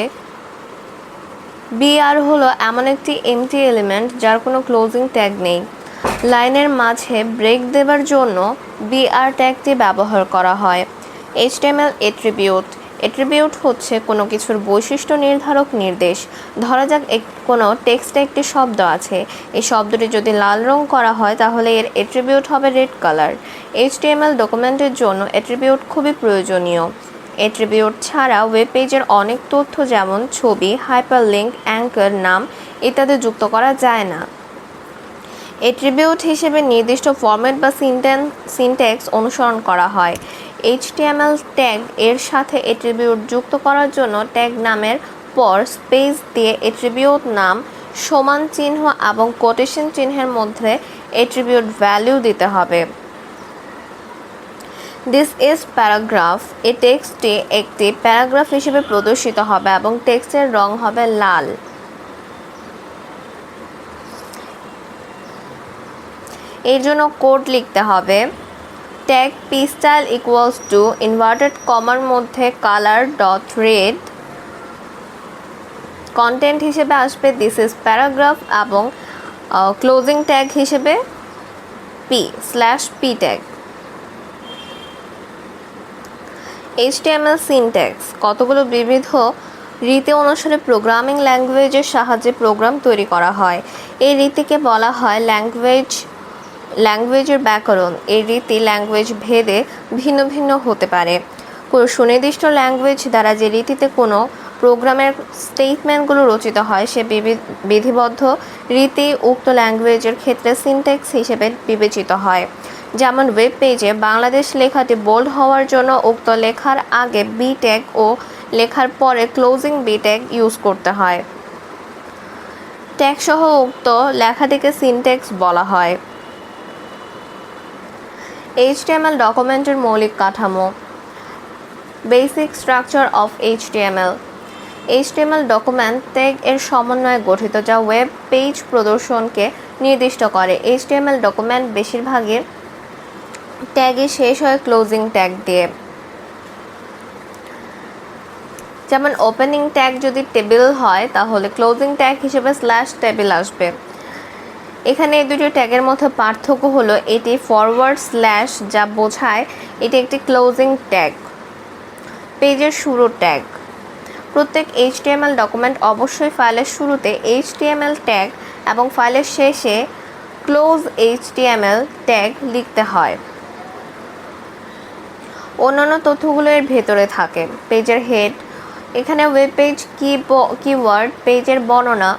বিআর হলো এমন একটি এমটি এলিমেন্ট যার কোনো ক্লোজিং ট্যাগ নেই। লাইনের মাঝে ব্রেক দেবার জন্য বিআর ট্যাগটি ব্যবহার করা হয়। HTML এট্রিবিউট হচ্ছে কোনো কিছুর বৈশিষ্ট্য নির্ধারক নির্দেশ। ধরা যাক কোনো টেক্সটে একটি শব্দ আছে, এই শব্দটি যদি লাল রং করা হয় তাহলে এর এট্রিবিউট হবে রেড কালার। HTML ডকুমেন্টের জন্য এট্রিবিউট খুবই প্রয়োজনীয়। এট্রিবিউট ছাড়া ওয়েব পেজের অনেক তথ্য যেমন ছবি, হাইপারলিঙ্ক, অ্যাঙ্কার, নাম ইত্যাদি যুক্ত করা যায় না। এট্রিবিউট হিসেবে নির্দিষ্ট ফরম্যাট বা সিনট্যাক্স অনুসরণ করা হয়। HTML ট্যাগ এর সাথে এট্রিবিউট যুক্ত করার জন্য ট্যাগ নামের পর স্পেস দিয়ে এট্রিবিউট নাম, সমান চিহ্ন এবং কোটেশন চিহ্নের মধ্যে এট্রিবিউট ভ্যালু দিতে হবে। This is paragraph. এই টেক্সটটি একটি প্যারাগ্রাফ হিসেবে প্রদর্শিত হবে এবং টেক্সটের রং হবে লাল। এর জন্য কোড লিখতে হবে tag P style equals to inverted কমার মধ্যে কালার ডট রেড। কন্টেন্ট হিসেবে আসবে দিস ইজ প্যারাগ্রাফ এবং ক্লোজিং ট্যাগ হিসেবে p ট্যাগ। HTML সিনট্যাক্স কতগুলো বিবিধ রীতি অনুসারে প্রোগ্রামিং ল্যাঙ্গুয়েজের সাহায্যে প্রোগ্রাম তৈরি করা হয়। এই রীতিকে বলা হয় ল্যাঙ্গুয়েজের ব্যাকরণ। এই রীতি ল্যাঙ্গুয়েজ ভেদে ভিন্ন ভিন্ন হতে পারে। কোনো সুনির্দিষ্ট ল্যাঙ্গুয়েজ দ্বারা যে রীতিতে কোনো প্রোগ্রামের স্টেটমেন্টগুলো রচিত হয় সে বিধিবদ্ধ রীতি উক্ত ল্যাঙ্গুয়েজের ক্ষেত্রে সিনট্যাক্স হিসেবে বিবেচিত হয়। যেমন ওয়েব পেজে বাংলাদেশ লেখাটি বোল্ড হওয়ার জন্য উক্ত লেখার আগে বি ট্যাগ ও লেখার পরে ক্লোজিং বি ট্যাগ ইউজ করতে হয়। ট্যাগ সহ উক্ত লেখাটিকে সিনট্যাক্স বলা হয়। HTML ডকুমেন্টের মৌলিক কাঠামো। Basic structure of HTML document tag এর সমন্বয়ে গঠিত যা ওয়েব পেজ প্রদর্শনকে নির্দিষ্ট করে। HTML ডকুমেন্ট বেশিরভাগই ট্যাগে শেষ হয় ক্লোজিং ট্যাগ দিয়ে। যেমন ওপেনিং ট্যাগ যদি টেবিল হয় তাহলে ক্লোজিং ট্যাগ হিসেবে /টেবিল আসবে। এখানে এই দুটি ট্যাগের মধ্যে পার্থক্য হলো এটি ফরওয়ার্ড স্ল্যাশ যা বোঝায় এটি একটি ক্লোজিং ট্যাগ। পেজের শুরু ট্যাগ। প্রত্যেক HTML ডকুমেন্ট অবশ্যই ফাইলের শুরুতে HTML ট্যাগ এবং ফাইলের শেষে ক্লোজ HTML ট্যাগ লিখতে হয়। অন্যান্য তথ্যগুলো এর ভেতরে থাকে। পেজের হেড, এখানে ওয়েব পেজ কিওয়ার্ড, পেজের বর্ণনা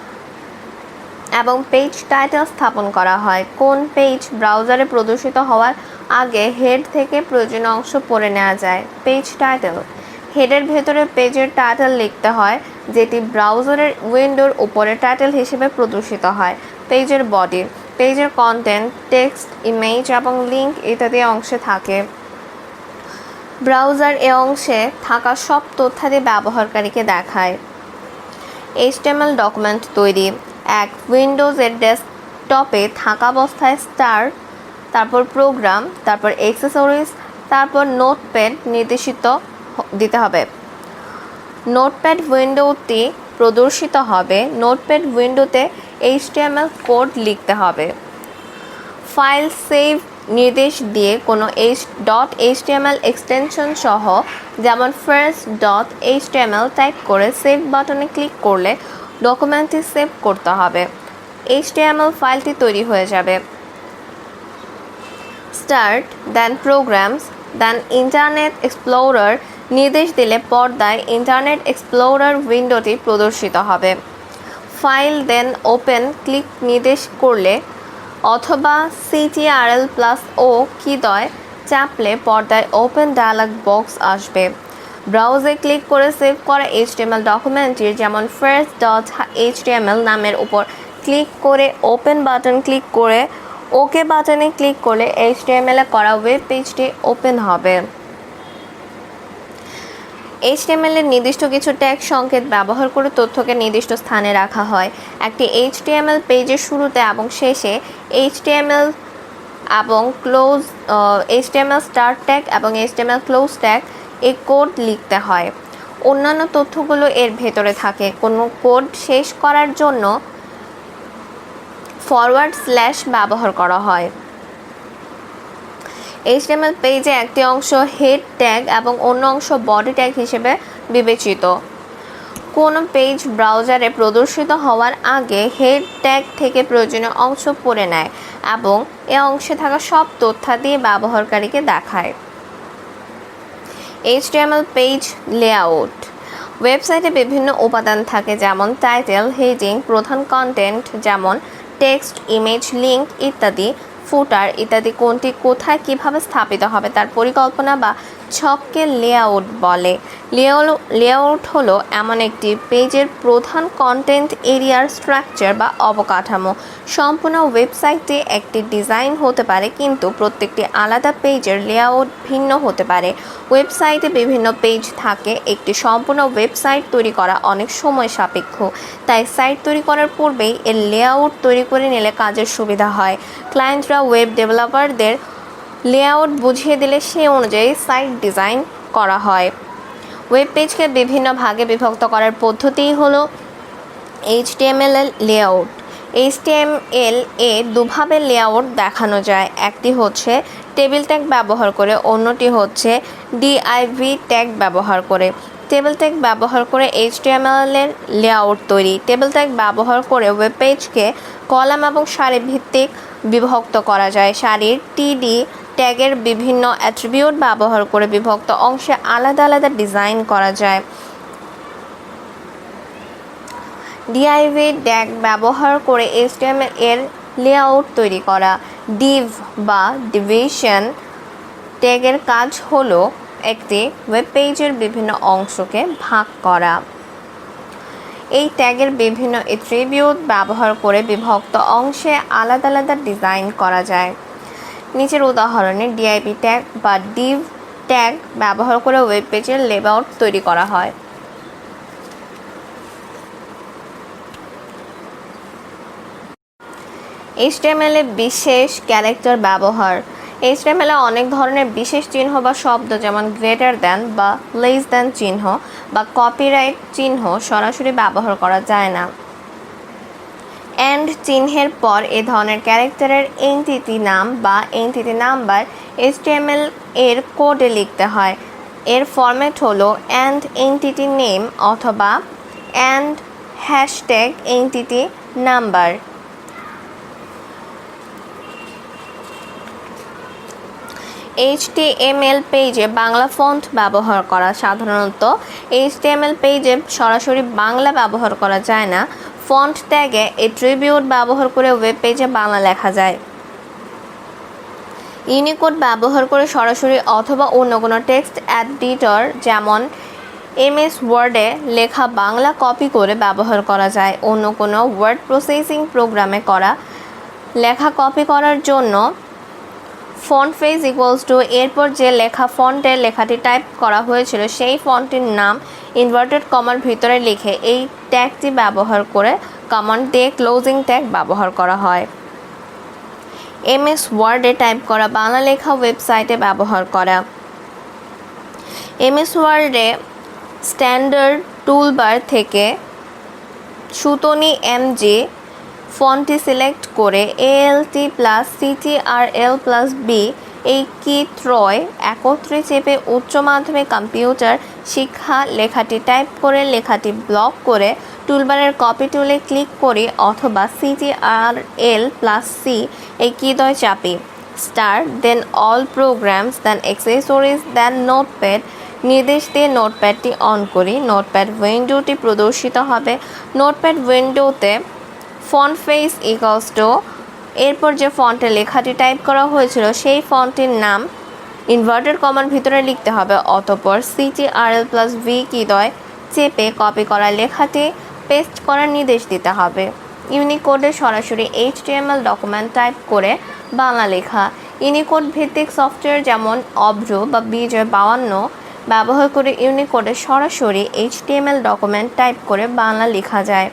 এবং পেজ টাইটেল স্থাপন করা হয়। কোন পেজ ব্রাউজারে প্রদর্শিত হওয়ার আগে হেড থেকে প্রয়োজনীয় অংশ পড়ে নেওয়া যায়। পেজ টাইটেল, হেডের ভেতরে পেজের টাইটেল লিখতে হয় যেটি ব্রাউজারের উইন্ডোর উপরে টাইটেল হিসেবে প্রদর্শিত হয়। পেজের বডি, পেজের কন্টেন্ট, টেক্সট, ইমেজ এবং লিঙ্ক ইত্যাদি অংশে থাকে। ব্রাউজার এ অংশে থাকা সব তথ্যাদি ব্যবহারকারীকে দেখায়। HTML ডকুমেন্ট তৈরি। 1. উইন্ডোজের ডেস্কটপে থাকা অবস্থায় স্টার্ট, তারপর প্রোগ্রাম, তারপর অ্যাক্সেসরিজ, তারপর নোটপ্যাড নির্দেশিত দিতে হবে। নোটপ্যাড উইন্ডোটি প্রদর্শিত হবে। নোটপ্যাড উইন্ডোতে HTML কোড লিখতে হবে। ফাইল সেভ নির্দেশ দিয়ে কোনো .html এক্সটেনশন সহ যেমন first.html টাইপ করে সেভ বাটনে ক্লিক করলে ডকুমেন্টটি সেভ করতে হবে। HTML ফাইলটি তৈরি হয়ে যাবে। স্টার্ট, দেন প্রোগ্রামস, দেন ইন্টারনেট এক্সপ্লোরার নির্দেশ দিলে পর্দায় ইন্টারনেট এক্সপ্লোরার উইন্ডোটি প্রদর্শিত হবে। ফাইল, দেন ওপেন ক্লিক নির্দেশ করলে অথবা CTRL+O কী দ্বয় চাপলে পর্দায় ওপেন ডায়ালগ বক্স আসবে। ব্রাউজে ক্লিক করে সেভ করা HTML ডকুমেন্টটির যেমন first.html নামের উপর ক্লিক করে ওপেন বাটন ক্লিক করে ওকে বাটনে ক্লিক করলে HTML এ করা ওয়েব পেজটি ওপেন হবে। HTML এর নির্দিষ্ট কিছু ট্যাগ সংকেত ব্যবহার করে তথ্যকে নির্দিষ্ট স্থানে রাখা হয়। একটি HTML পেজের শুরুতে এবং শেষে HTML এবং HTML স্টার্ট ট্যাগ এবং HTML ক্লোজ ট্যাগ এই কোড লিখতে হয়। অন্যান্য তথ্যগুলো এর ভেতরে থাকে। কোনো কোড শেষ করার জন্য ফরওয়ার্ড স্ল্যাশ ব্যবহার করা হয়। HTML পেজে একটি অংশ হেড ট্যাগ এবং অন্য অংশ বডি ট্যাগ হিসেবে বিবেচিত। কোনো পেজ ব্রাউজারে প্রদর্শিত হওয়ার আগে হেড ট্যাগ থেকে প্রয়োজনীয় অংশ পড়ে নেয় এবং এ অংশে থাকা সব তথ্যাদি ব্যবহারকারীকে দেখায়। HTML page layout. ওয়েবসাইটে বিভিন্ন উপাদান থাকে যেমন টাইটেল, হেডিং, প্রধান কন্টেন্ট যেমন টেক্সট, ইমেজ, লিঙ্ক ইত্যাদি, ফুটার ইত্যাদি কোনটি কোথায় কিভাবে স্থাপিত হবে তার পরিকল্পনা বা ছককে লেআউট বলে। লেআউট হলো এমন একটি পেজের প্রধান কন্টেন্ট এরিয়ার স্ট্রাকচার বা অবকাঠামো। সম্পূর্ণ ওয়েবসাইটে একটি ডিজাইন হতে পারে কিন্তু প্রত্যেকটি আলাদা পেজের লেআউট ভিন্ন হতে পারে। ওয়েবসাইটে বিভিন্ন পেজ থাকে। একটি সম্পূর্ণ ওয়েবসাইট তৈরি করা অনেক সময় সাপেক্ষ, তাই সাইট তৈরি করার পূর্বেই এর লেআউট তৈরি করে নিলে কাজের সুবিধা হয়। ক্লায়েন্টরা ওয়েব ডেভেলপারদের লেআউট বুঝিয়ে দিলে সেই অনুযায়ী সাইট ডিজাইন করা হয়। ওয়েব পেজকে বিভিন্ন ভাগে বিভক্ত করার পদ্ধতিই হলো HTML লেআউট। HTML এ দুভাবে লেআউট দেখানো যায়। একটি হচ্ছে টেবিল ট্যাগ ব্যবহার করে, অন্যটি হচ্ছে div ট্যাগ ব্যবহার করে। টেবিল ট্যাগ ব্যবহার করে HTML এর লেআউট তৈরি। টেবিল ট্যাগ ব্যবহার করে ওয়েব পেজকে কলাম এবং সারি ভিত্তিক বিভক্ত করা যায়। সারির TD ট্যাগের বিভিন্ন অ্যাট্রিবিউট ব্যবহার করে বিভক্ত অংশে আলাদা আলাদা ডিজাইন করা যায়। div ট্যাগ ব্যবহার করে HTML এর লেআউট তৈরি করা। div বা ডিভিশন ট্যাগের কাজ হলো একটি ওয়েব পেজের বিভিন্ন অংশকে ভাগ করা। এই ট্যাগের বিভিন্ন অ্যাট্রিবিউট ব্যবহার করে বিভক্ত অংশে আলাদা আলাদা ডিজাইন করা যায়। নিচের উদাহরণে div ট্যাগ বা div ট্যাগ ব্যবহার করে ওয়েব পেজের লেআউট তৈরি করা হয়। HTML এ বিশেষ ক্যারেক্টার ব্যবহার। HTML এ অনেক ধরনের বিশেষ চিহ্ন বা শব্দ যেমন গ্রেটার দ্যান বা লেস দ্যান চিহ্ন বা কপিরাইট চিহ্ন সরাসরি ব্যবহার করা যায় না। এন্ড চিহ্নের পর এ ধরনের ক্যারেক্টারের এন্টিটি নাম বা এন্টিটি নাম্বার HTML এর কোডে লিখতে হয়। এর ফরম্যাট হলো এন্ড এন্টিটি নেম অথবা and hashtag entity number. HTML পেজে বাংলা ফন্ট ব্যবহার করা। সাধারণত HTML পেজে সরাসরি বাংলা ব্যবহার করা যায় না। ফন্ট ট্যাগে অ্যাট্রিবিউট ব্যবহার করে ওয়েব পেজে বাংলা লেখা যায়। ইউনিকোড ব্যবহার করে সরাসরি অথবা অন্য কোনো টেক্সট এডিটর যেমন MS ওয়ার্ডে লেখা বাংলা কপি করে ব্যবহার করা যায়। অন্য কোনো ওয়ার্ড প্রসেসিং প্রোগ্রামে করা লেখা কপি করার জন্য ফন্ট ফেজ ইকুয়ালস টু এরপর যে লেখা ফন্টের লেখাটি টাইপ করা হয়েছিল সেই ফন্টের নাম ইনভার্টেড কমার ভিতরে লিখে এই ট্যাগটি ব্যবহার করে কমান্ড দিয়ে ক্লোজিং ট্যাগ ব্যবহার করা হয়। MS ওয়ার্ডে টাইপ করা বাংলা লেখা ওয়েবসাইটে ব্যবহার করা। MS ওয়ার্ডে স্ট্যান্ডার্ড টুলবার থেকে সুতনি MG ফন্টটি সিলেক্ট করে ALT+CTRL+B এই কি ত্রয় একত্রে চেপে উচ্চ মাধ্যমিক কম্পিউটার শিক্ষা লেখাটি টাইপ করে লেখাটি ব্লক করে টুলবারের কপি টুলে ক্লিক করি অথবা CTRL+C এই কিদ্বয় চাপি। স্টার্ট দেন অল প্রোগ্রামস দেন অ্যাক্সেসরিজ দেন নোটপ্যাড নির্দেশ দিয়ে নোটপ্যাডটি অন করি। নোটপ্যাড উইন্ডোটি প্রদর্শিত হবে। নোটপ্যাড উইন্ডোতে ফন্ট ফেস ইকুয়ালস টু এরপর যে ফন্টে লেখাটি টাইপ করা হয়েছিল সেই ফন্টের নাম ইনভার্টেড কমার ভিতরে লিখতে হবে, অতঃপর CTRL+V কীদ্বয় চেপে কপি করা লেখাটি পেস্ট করার নির্দেশ দিতে হবে। ইউনিকোডে সরাসরি HTML ডকুমেন্ট টাইপ করে বাংলা লেখা। ইউনিকোড ভিত্তিক সফটওয়্যার যেমন অভ্র বা বিজয়52 ব্যবহার করে ইউনিকোডে সরাসরি HTML ডকুমেন্ট টাইপ করে বাংলা লেখা যায়।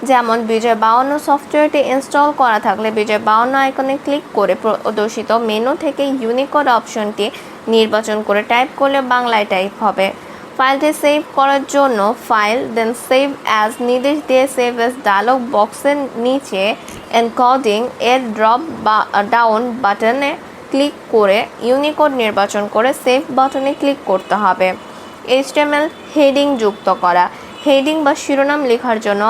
যেমন বিজয়52 সফটওয়্যারটি ইনস্টল করা থাকলে বিজয়52 আইকনে ক্লিক করে প্রদর্শিত মেনু থেকে ইউনিকোড অপশনটি নির্বাচন করে টাইপ করলে বাংলায় টাইপ হবে। ফাইলটি সেভ করার জন্য ফাইল দেন সেভ অ্যাজ নির্দেশ দিয়ে সেভ অ্যাজ ডায়লগ বক্সের নিচে এনকোডিং এর ড্রপ ডাউন বাটনে ক্লিক করে ইউনিকোড নির্বাচন করে সেভ বাটনে ক্লিক করতে হবে। HTML হেডিং যুক্ত করা। হেডিং বা শিরোনাম লেখার জন্য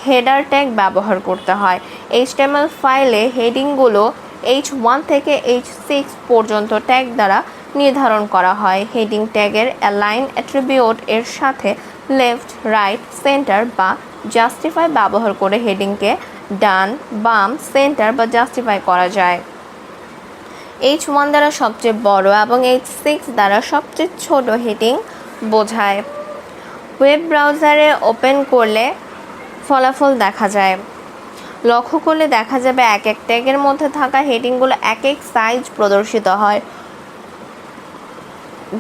হেডার ট্যাগ ব্যবহার করতে হয়। HTML ফাইলে হেডিংগুলো H1 থেকে H6 পর্যন্ত ট্যাগ দ্বারা নির্ধারণ করা হয়। হেডিং ট্যাগের অ্যালাইন অ্যাট্রিবিউট এর সাথে লেফট, রাইট, সেন্টার বা জাস্টিফাই ব্যবহার করে হেডিংকে ডান, বাম, সেন্টার বা জাস্টিফাই করা যায়। H1 দ্বারা সবচেয়ে বড় এবং H6 দ্বারা সবচেয়ে ছোট হেডিং বোঝায়। ওয়েব ব্রাউজারে ওপেন করলে ফলাফল দেখা যায়। লক্ষ্য করলে দেখা যাবে এক এক ট্যাগের মধ্যে থাকা হেডিংগুলো এক এক সাইজ প্রদর্শিত হয়।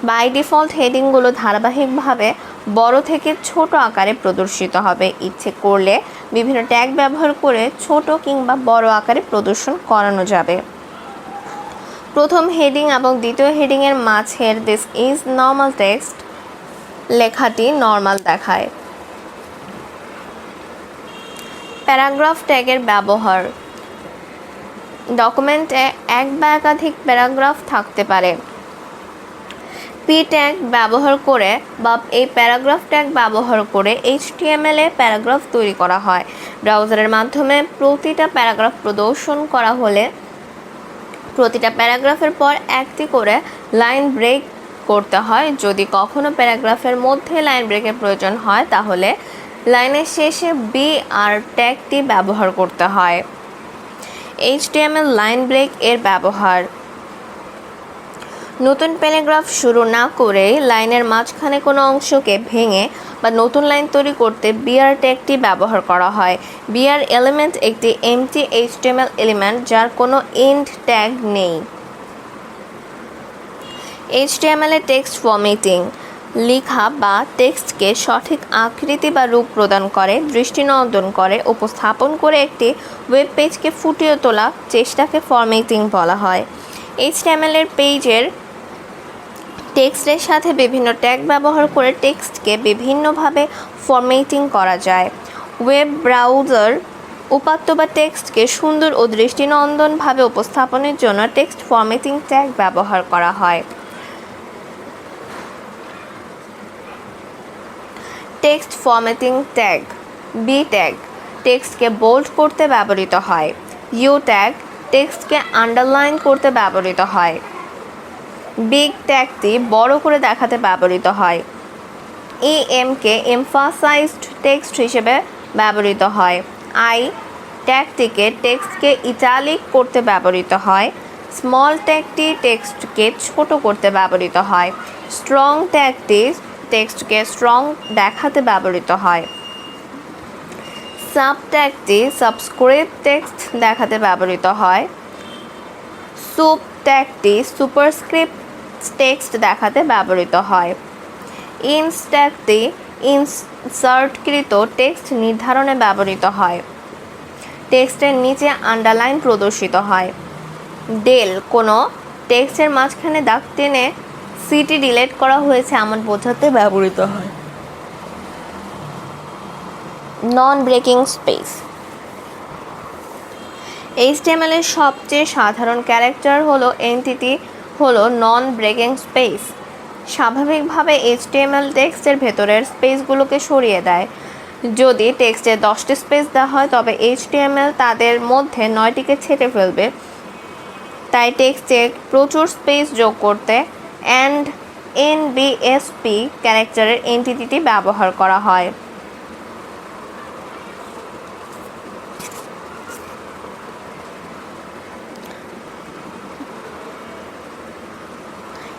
বাই ডিফল্ট হেডিংগুলো ধারাবাহিকভাবে বড় থেকে ছোট আকারে প্রদর্শিত হবে। ইচ্ছে করলে বিভিন্ন ট্যাগ ব্যবহার করে ছোট কিংবা বড় আকারে প্রদর্শন করানো যাবে। প্রথম হেডিং এবং দ্বিতীয় হেডিংয়ের মাঝের দিস ইজ নর্মাল টেক্সট লেখাটি নর্মাল দেখায়। প্যারাগ্রাফ ট্যাগের ব্যবহার। ডকুমেন্টে এক বা একাধিক প্যারাগ্রাফ থাকতে পারে। পি ট্যাগ ব্যবহার করে বা এই প্যারাগ্রাফ ট্যাগ ব্যবহার করে HTML এ প্যারাগ্রাফ তৈরি করা হয়। ব্রাউজারের মাধ্যমে প্রতিটা প্যারাগ্রাফ প্রদর্শন করা হলে প্রতিটা প্যারাগ্রাফের পর একটি করে লাইন ব্রেক করতে হয়। যদি কখনো প্যারাগ্রাফের মধ্যে লাইন ব্রেকের প্রয়োজন হয় তাহলে লাইনের শেষে BR ট্যাগটি ব্যবহার করতে হয়। HTML লাইন ব্রেক এর ব্যবহার। নতুন প্যারাগ্রাফ শুরু না করে লাইনের মাঝখানে কোনো অংশকে ভেঙে বা নতুন লাইন তৈরি করতে BR ট্যাগটি ব্যবহার করা হয়। BR এলিমেন্ট একটি এমটি HTML এলিমেন্ট যার কোনো এন্ড ট্যাগ নেই। HTML এ টেক্সট ফরম্যাটিং। লেখা বা টেক্সটকে সঠিক আকৃতি বা রূপ প্রদান করে, দৃষ্টিনন্দন করে, উপস্থাপন করে একটি ওয়েব পেজকে ফুটিয়ে তোলা চেষ্টাকে ফরম্যাটিং বলা হয়। HTML এর পেজের টেক্সটের সাথে বিভিন্ন ট্যাগ ব্যবহার করে টেক্সটকে বিভিন্নভাবে ফরম্যাটিং করা যায়। ওয়েব ব্রাউজার উপাত্ত বা টেক্সটকে সুন্দর ও দৃষ্টিনন্দনভাবে উপস্থাপনের জন্য টেক্সট ফরম্যাটিং ট্যাগ ব্যবহার করা হয়। Text formatting tag. B tag টেক্সটকে বোল্ড করতে ব্যবহৃত হয়। ইউ ট্যাগ টেক্সটকে আন্ডারলাইন করতে ব্যবহৃত হয়। বিগ ট্যাগটি বড় করে দেখাতে ব্যবহৃত হয়। কে এমফাসাইজড টেক্সট হিসেবে ব্যবহৃত হয়। আই ট্যাগটিকে টেক্সটকে ইটালিক করতে ব্যবহৃত হয়। স্মল ট্যাগটি টেক্সটকে ছোট করতে ব্যবহৃত হয়। স্ট্রং ট্যাগটি টেক্সটকে স্ট্রং দেখাতে ব্যবহৃত হয়। সাব ট্যাগটি সাবস্ক্রিপ্ট টেক্সট দেখাতে ব্যবহৃত হয়। সুপ ট্যাগটি সুপারস্ক্রিপ্ট টেক্সট দেখাতে ব্যবহৃত হয়। ইনস ট্যাগটি ইনসার্টকৃত টেক্সট নির্ধারণে ব্যবহৃত হয়। টেক্সটের নিচে আন্ডারলাইন প্রদর্শিত হয়। ডেল কোনো টেক্সটের মাঝখানে দাগ টেনে সিটি ডিলিট করা হয়েছে এমন বোঝাতে ব্যবহৃত হয়। নন ব্রেকিং স্পেস। HTML এর সবচেয়ে সাধারণ ক্যারেক্টার হলো এন্টিটি হলো নন ব্রেকিং স্পেস। স্বাভাবিকভাবে HTML টেক্সটের ভেতরের স্পেসগুলোকে সরিয়ে দেয়। যদি টেক্সটে 10টি স্পেস দেওয়া হয় তবে HTML তাদের মধ্যে 9টিকে ছেঁটে ফেলবে। তাই টেক্সটে প্রচুর স্পেস যোগ করতে NBSP ক্যারেক্টারের এন্টিটিটি ব্যবহার করা হয়।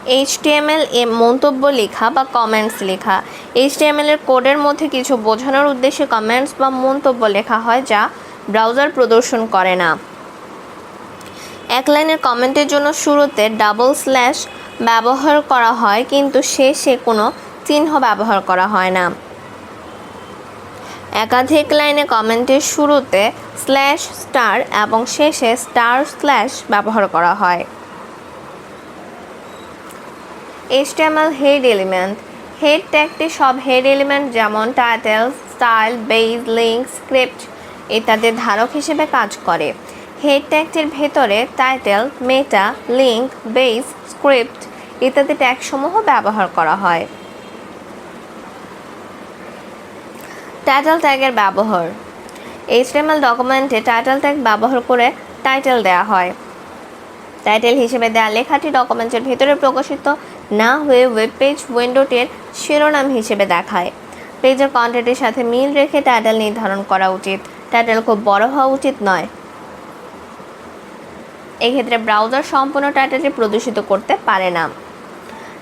HTML এ মন্তব্য লেখা বা কমেন্টস লেখা। HTML এর কোডের মধ্যে কিছু বোঝানোর উদ্দেশ্যে কমেন্টস বা মন্তব্য লেখা হয় যা ব্রাউজার প্রদর্শন করে না। এক লাইনের কমেন্টের জন্য শুরুতে ডাবল স্ল্যাশ ব্যবহার করা হয়, কিন্তু শেষে কোনো চিহ্ন ব্যবহার করা হয় না। একাধিক লাইনে কমেন্টের শুরুতে স্ল্যাশ স্টার এবং শেষে স্টার স্ল্যাশ ব্যবহার করা হয়। HTML head element. হেড ট্যাগটি সব হেড এলিমেন্ট যেমন title, style, base, link, script ইত্যাদির ধারক হিসেবে কাজ করে। হেড ট্যাগটির ভেতরে title, meta, link, base, script ইত্যাদি ট্যাগসমূহ ব্যবহার করা হয়। টাইটেল ট্যাগের ব্যবহার। HTML ডকুমেন্টে টাইটেল ট্যাগ ব্যবহার করে টাইটেল দেওয়া হয়। টাইটেল হিসেবে দেওয়া লেখাটি ডকুমেন্টের ভেতরে প্রকাশিত না হয়ে ওয়েব পেজ উইন্ডোটির শিরোনাম হিসেবে দেখায়। পেজের কন্টেন্টের সাথে মিল রেখে টাইটেল নির্ধারণ করা উচিত। টাইটেল খুব বড় হওয়া উচিত নয়। এক্ষেত্রে ব্রাউজার সম্পূর্ণ টাইটেলটি প্রদর্শিত করতে পারে না।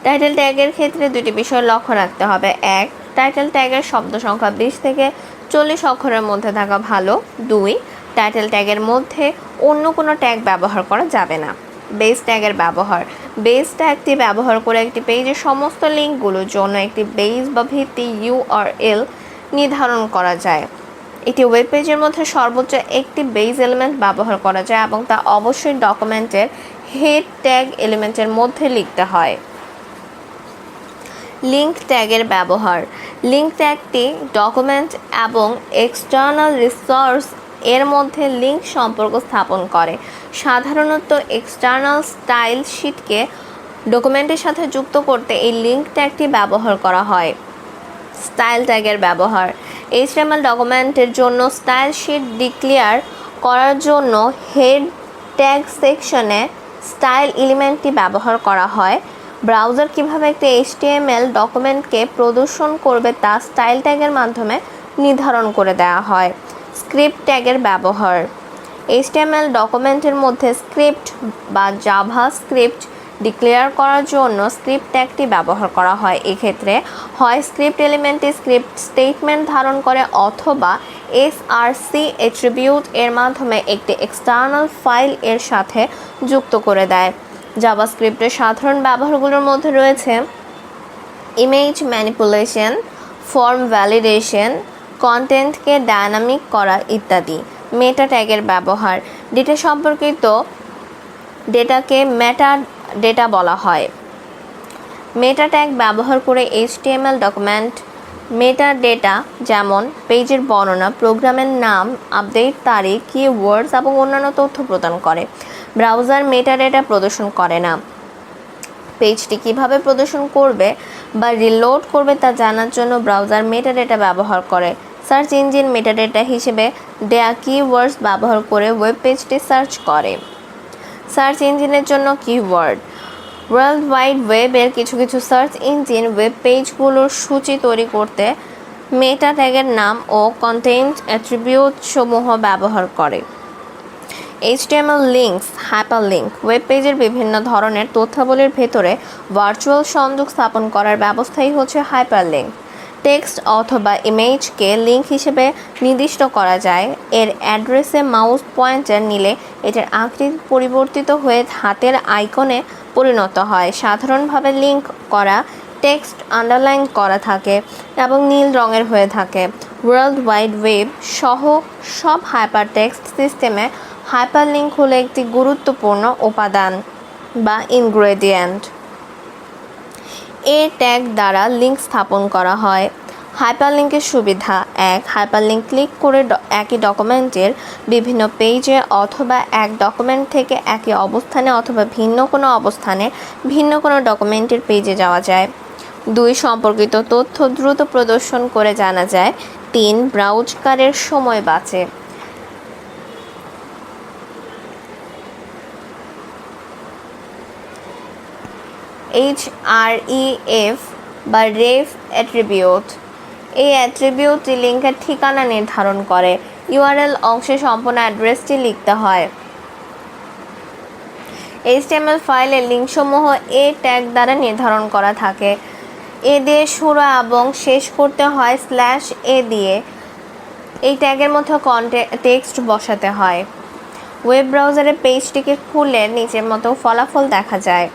টাইটেল ট্যাগের ক্ষেত্রে দুটি বিষয় লক্ষ্য রাখতে হবে। 1. টাইটেল ট্যাগের শব্দ সংখ্যা 20 থেকে 40 অক্ষরের মধ্যে থাকা ভালো। 2. টাইটেল ট্যাগের মধ্যে অন্য কোনো ট্যাগ ব্যবহার করা যাবে না। বেস ট্যাগের ব্যবহার। বেস ট্যাগটি ব্যবহার করে একটি পেজের সমস্ত লিঙ্কগুলোর জন্য একটি বেস বা ভিত্তি URL নির্ধারণ করা যায়। এটি ওয়েব পেজের মধ্যে সর্বোচ্চ একটি বেস এলিমেন্ট ব্যবহার করা যায় এবং তা অবশ্যই ডকুমেন্টের হেড ট্যাগ এলিমেন্টের মধ্যে লিখতে হয়। লিঙ্ক ট্যাগের ব্যবহার। লিঙ্ক ট্যাগটি ডকুমেন্ট এবং এক্সটার্নাল রিসোর্স এর মধ্যে লিঙ্ক সম্পর্ক স্থাপন করে। সাধারণত এক্সটার্নাল স্টাইল শিটকে ডকুমেন্টের সাথে যুক্ত করতে এই লিঙ্ক ট্যাগটি ব্যবহার করা হয়। স্টাইল ট্যাগের ব্যবহার। HTML ডকুমেন্টের জন্য স্টাইল শিট ডিক্লেয়ার করার জন্য হেড ট্যাগ সেকশনে স্টাইল এলিমেন্টটি ব্যবহার করা হয়। ব্রাউজার কিভাবে একটি HTML ডকুমেন্টকে প্রদর্শন করবে তা স্টাইল ট্যাগের মাধ্যমে নির্ধারণ করে দেওয়া হয়। স্ক্রিপ্ট ট্যাগের ব্যবহার। HTML ডকুমেন্টের মধ্যে স্ক্রিপ্ট বা জাভা স্ক্রিপ্ট ডিক্লেয়ার করার জন্য স্ক্রিপ্ট ট্যাগটি ব্যবহার করা হয়। এক্ষেত্রে হয় স্ক্রিপ্ট এলিমেন্টটি স্ক্রিপ্ট স্টেটমেন্ট ধারণ করে অথবা src অ্যাট্রিবিউট এর মাধ্যমে একটি এক্সটার্নাল ফাইল এর সাথে যুক্ত করে দেয়। জাভাস্ক্রিপ্টের সাধারণ ব্যবহারগুলোর মধ্যে রয়েছে ইমেজ ম্যানিপুলেশন, ফর্ম ভ্যালিডেশন, কন্টেন্টকে ডায়নামিক করা ইত্যাদি। মেটা ট্যাগের ব্যবহার। ডেটা সম্পর্কিত ডেটাকে মেটা ডেটা বলা হয়। মেটা ট্যাগ ব্যবহার করে HTML ডকুমেন্ট মেটা ডেটা যেমন পেজের বর্ণনা, প্রোগ্রামের নাম, আপডেট তারিখ, কিওয়ার্ডস এবং অন্যান্য তথ্য প্রদান করে। ব্রাউজার মেটা ডেটা প্রদর্শন করে না। পেজটি কিভাবে প্রদর্শন করবে বা রিলোড করবে তা জানার জন্য ব্রাউজার মেটা ডেটা ব্যবহার করে। সার্চ ইঞ্জিন মেটা ডেটা হিসেবে দেয়া কিওয়ার্ডস ব্যবহার করে ওয়েব পেজটি সার্চ করে। সার্চ ইঞ্জিনের জন্য কিওয়ার্ড। ওয়ার্ল্ড ওয়াইড ওয়েবের কিছু কিছু সার্চ ইঞ্জিন ওয়েব পেজগুলোর সূচি তৈরি করতে মেটা ট্যাগের নাম ও কন্টেন্ট অ্যাট্রিবিউট সমূহ ব্যবহার করে। HTML links, hyperlink. ওয়েব পেজের বিভিন্ন ধরনের তথ্যাবলীর ভেতরে ভার্চুয়াল সংযোগ স্থাপন করার ব্যবস্থাই হচ্ছে হাইপারলিঙ্ক। টেক্সট অথবা ইমেজকে লিঙ্ক হিসেবে নির্দিষ্ট করা যায়। এর অ্যাড্রেসে মাউস পয়েন্টার নিলে এটার আকৃতি পরিবর্তিত হয়ে হাতের আইকনে পরিণত হয়। সাধারণভাবে লিঙ্ক করা টেক্সট আন্ডারলাইন করা থাকে এবং নীল রঙের হয়ে থাকে। ওয়ার্ল্ড ওয়াইড ওয়েব সহ সব হাইপারটেক্সট সিস্টেমে হাইপারলিঙ্ক হলো একটি গুরুত্বপূর্ণ উপাদান বা ইনগ্রেডিয়েন্ট। এই ট্যাগ দ্বারা লিঙ্ক স্থাপন করা হয়। হাইপারলিঙ্কের সুবিধা। 1. হাইপারলিঙ্ক ক্লিক করে একই ডকুমেন্টের বিভিন্ন পেজে অথবা এক ডকুমেন্ট থেকে একই অবস্থানে অথবা ভিন্ন কোনো অবস্থানে ভিন্ন কোনো ডকুমেন্টের পেজে যাওয়া যায়। 2. সম্পর্কিত তথ্য দ্রুত প্রদর্শন করে জানা যায়। 3. ব্রাউজকারের সময় বাঁচে। href বা রেফ অ্যাট্রিবিউট। এই অ্যাট্রিবিউটটি লিঙ্কের ঠিকানা নির্ধারণ করে। URL অংশে সম্পূর্ণ অ্যাড্রেসটি লিখতে হয়। HTML ফাইলের লিঙ্কসমূহ এ ট্যাগ দ্বারা নির্ধারণ করা থাকে। এ দিয়ে শুরু এবং শেষ করতে হয় /a দিয়ে। এই ট্যাগের মধ্যে টেক্সট বসাতে হয়। ওয়েব ব্রাউজারে পেজটিকে খুলে নিচের মতো ফলাফল দেখা যায়।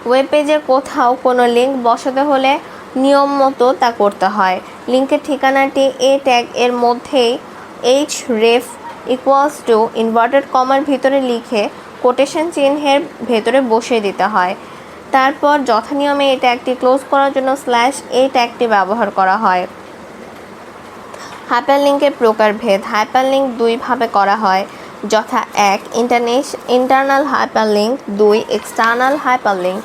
ওয়েব পেজের কোথাও কোনো লিঙ্ক বসাতে হলে নিয়ম মতো তা করতে হয়। লিঙ্কের ঠিকানাটি এ ট্যাগ এর মধ্যেই href ইনভার্টেড কমার ভিতরে লিখে কোটেশন চিহ্নের ভেতরে বসিয়ে দিতে হয়। তারপর যথানিয়মে এই ট্যাগটি ক্লোজ করার জন্য /a ট্যাগটি ব্যবহার করা হয়। হাইপারলিঙ্কের প্রকারভেদ। হাইপারলিঙ্ক দুইভাবে করা হয়, যথা 1 internal hyperlink, 2 external hyperlink.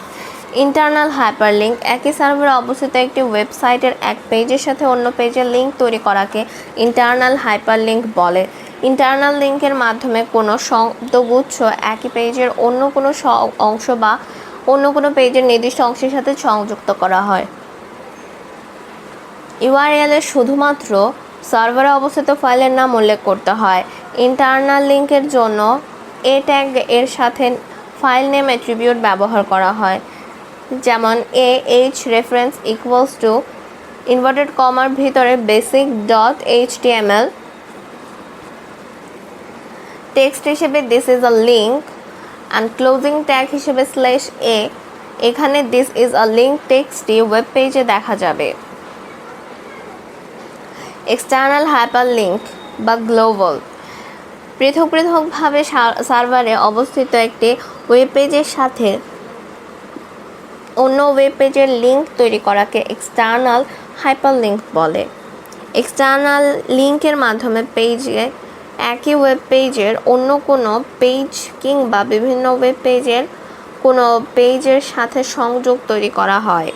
Internal hyperlink একই সার্ভারে অবস্থিত একটি ওয়েবসাইটের এক পেজের সাথে অন্য পেজের লিঙ্ক তৈরি করাকে ইন্টারনাল হাইপারলিঙ্ক বলে। ইন্টারনাল লিঙ্কের মাধ্যমে কোনো শব্দগুচ্ছ একই পেজের অন্য কোনো অংশ বা অন্য কোনো পেজের নির্দিষ্ট অংশের সাথে সংযুক্ত করা হয়। ইউআরএল এ শুধুমাত্র সার্ভারে অবস্থিত ফাইলের নাম উল্লেখ করতে হয়। ইন্টারনাল লিঙ্কের জন্য এ ট্যাগ এর সাথে ফাইল নেম অ্যাট্রিবিউট ব্যবহার করা হয়, যেমন href ইনভার্টেড কমার ভিতরে basic.html টেক্সট হিসেবে this is a link and closing tag হিসেবে /a। এখানে দিস ইজ আ লিঙ্ক টেক্সটটি ওয়েব পেজে দেখা যাবে। এক্সটার্নাল হাইপারলিঙ্ক বা গ্লোবাল পৃথক পৃথকভাবে সার্ভারে অবস্থিত একটি ওয়েব পেজের সাথে অন্য ওয়েব পেজের লিঙ্ক তৈরি করাকে এক্সটার্নাল হাইপারলিঙ্ক বলে। এক্সটার্নাল লিঙ্কের মাধ্যমে পেজে একই ওয়েব পেজের অন্য কোনো পেজ কিংবা বিভিন্ন ওয়েব পেজের কোনো পেজের সাথে সংযোগ তৈরি করা হয়।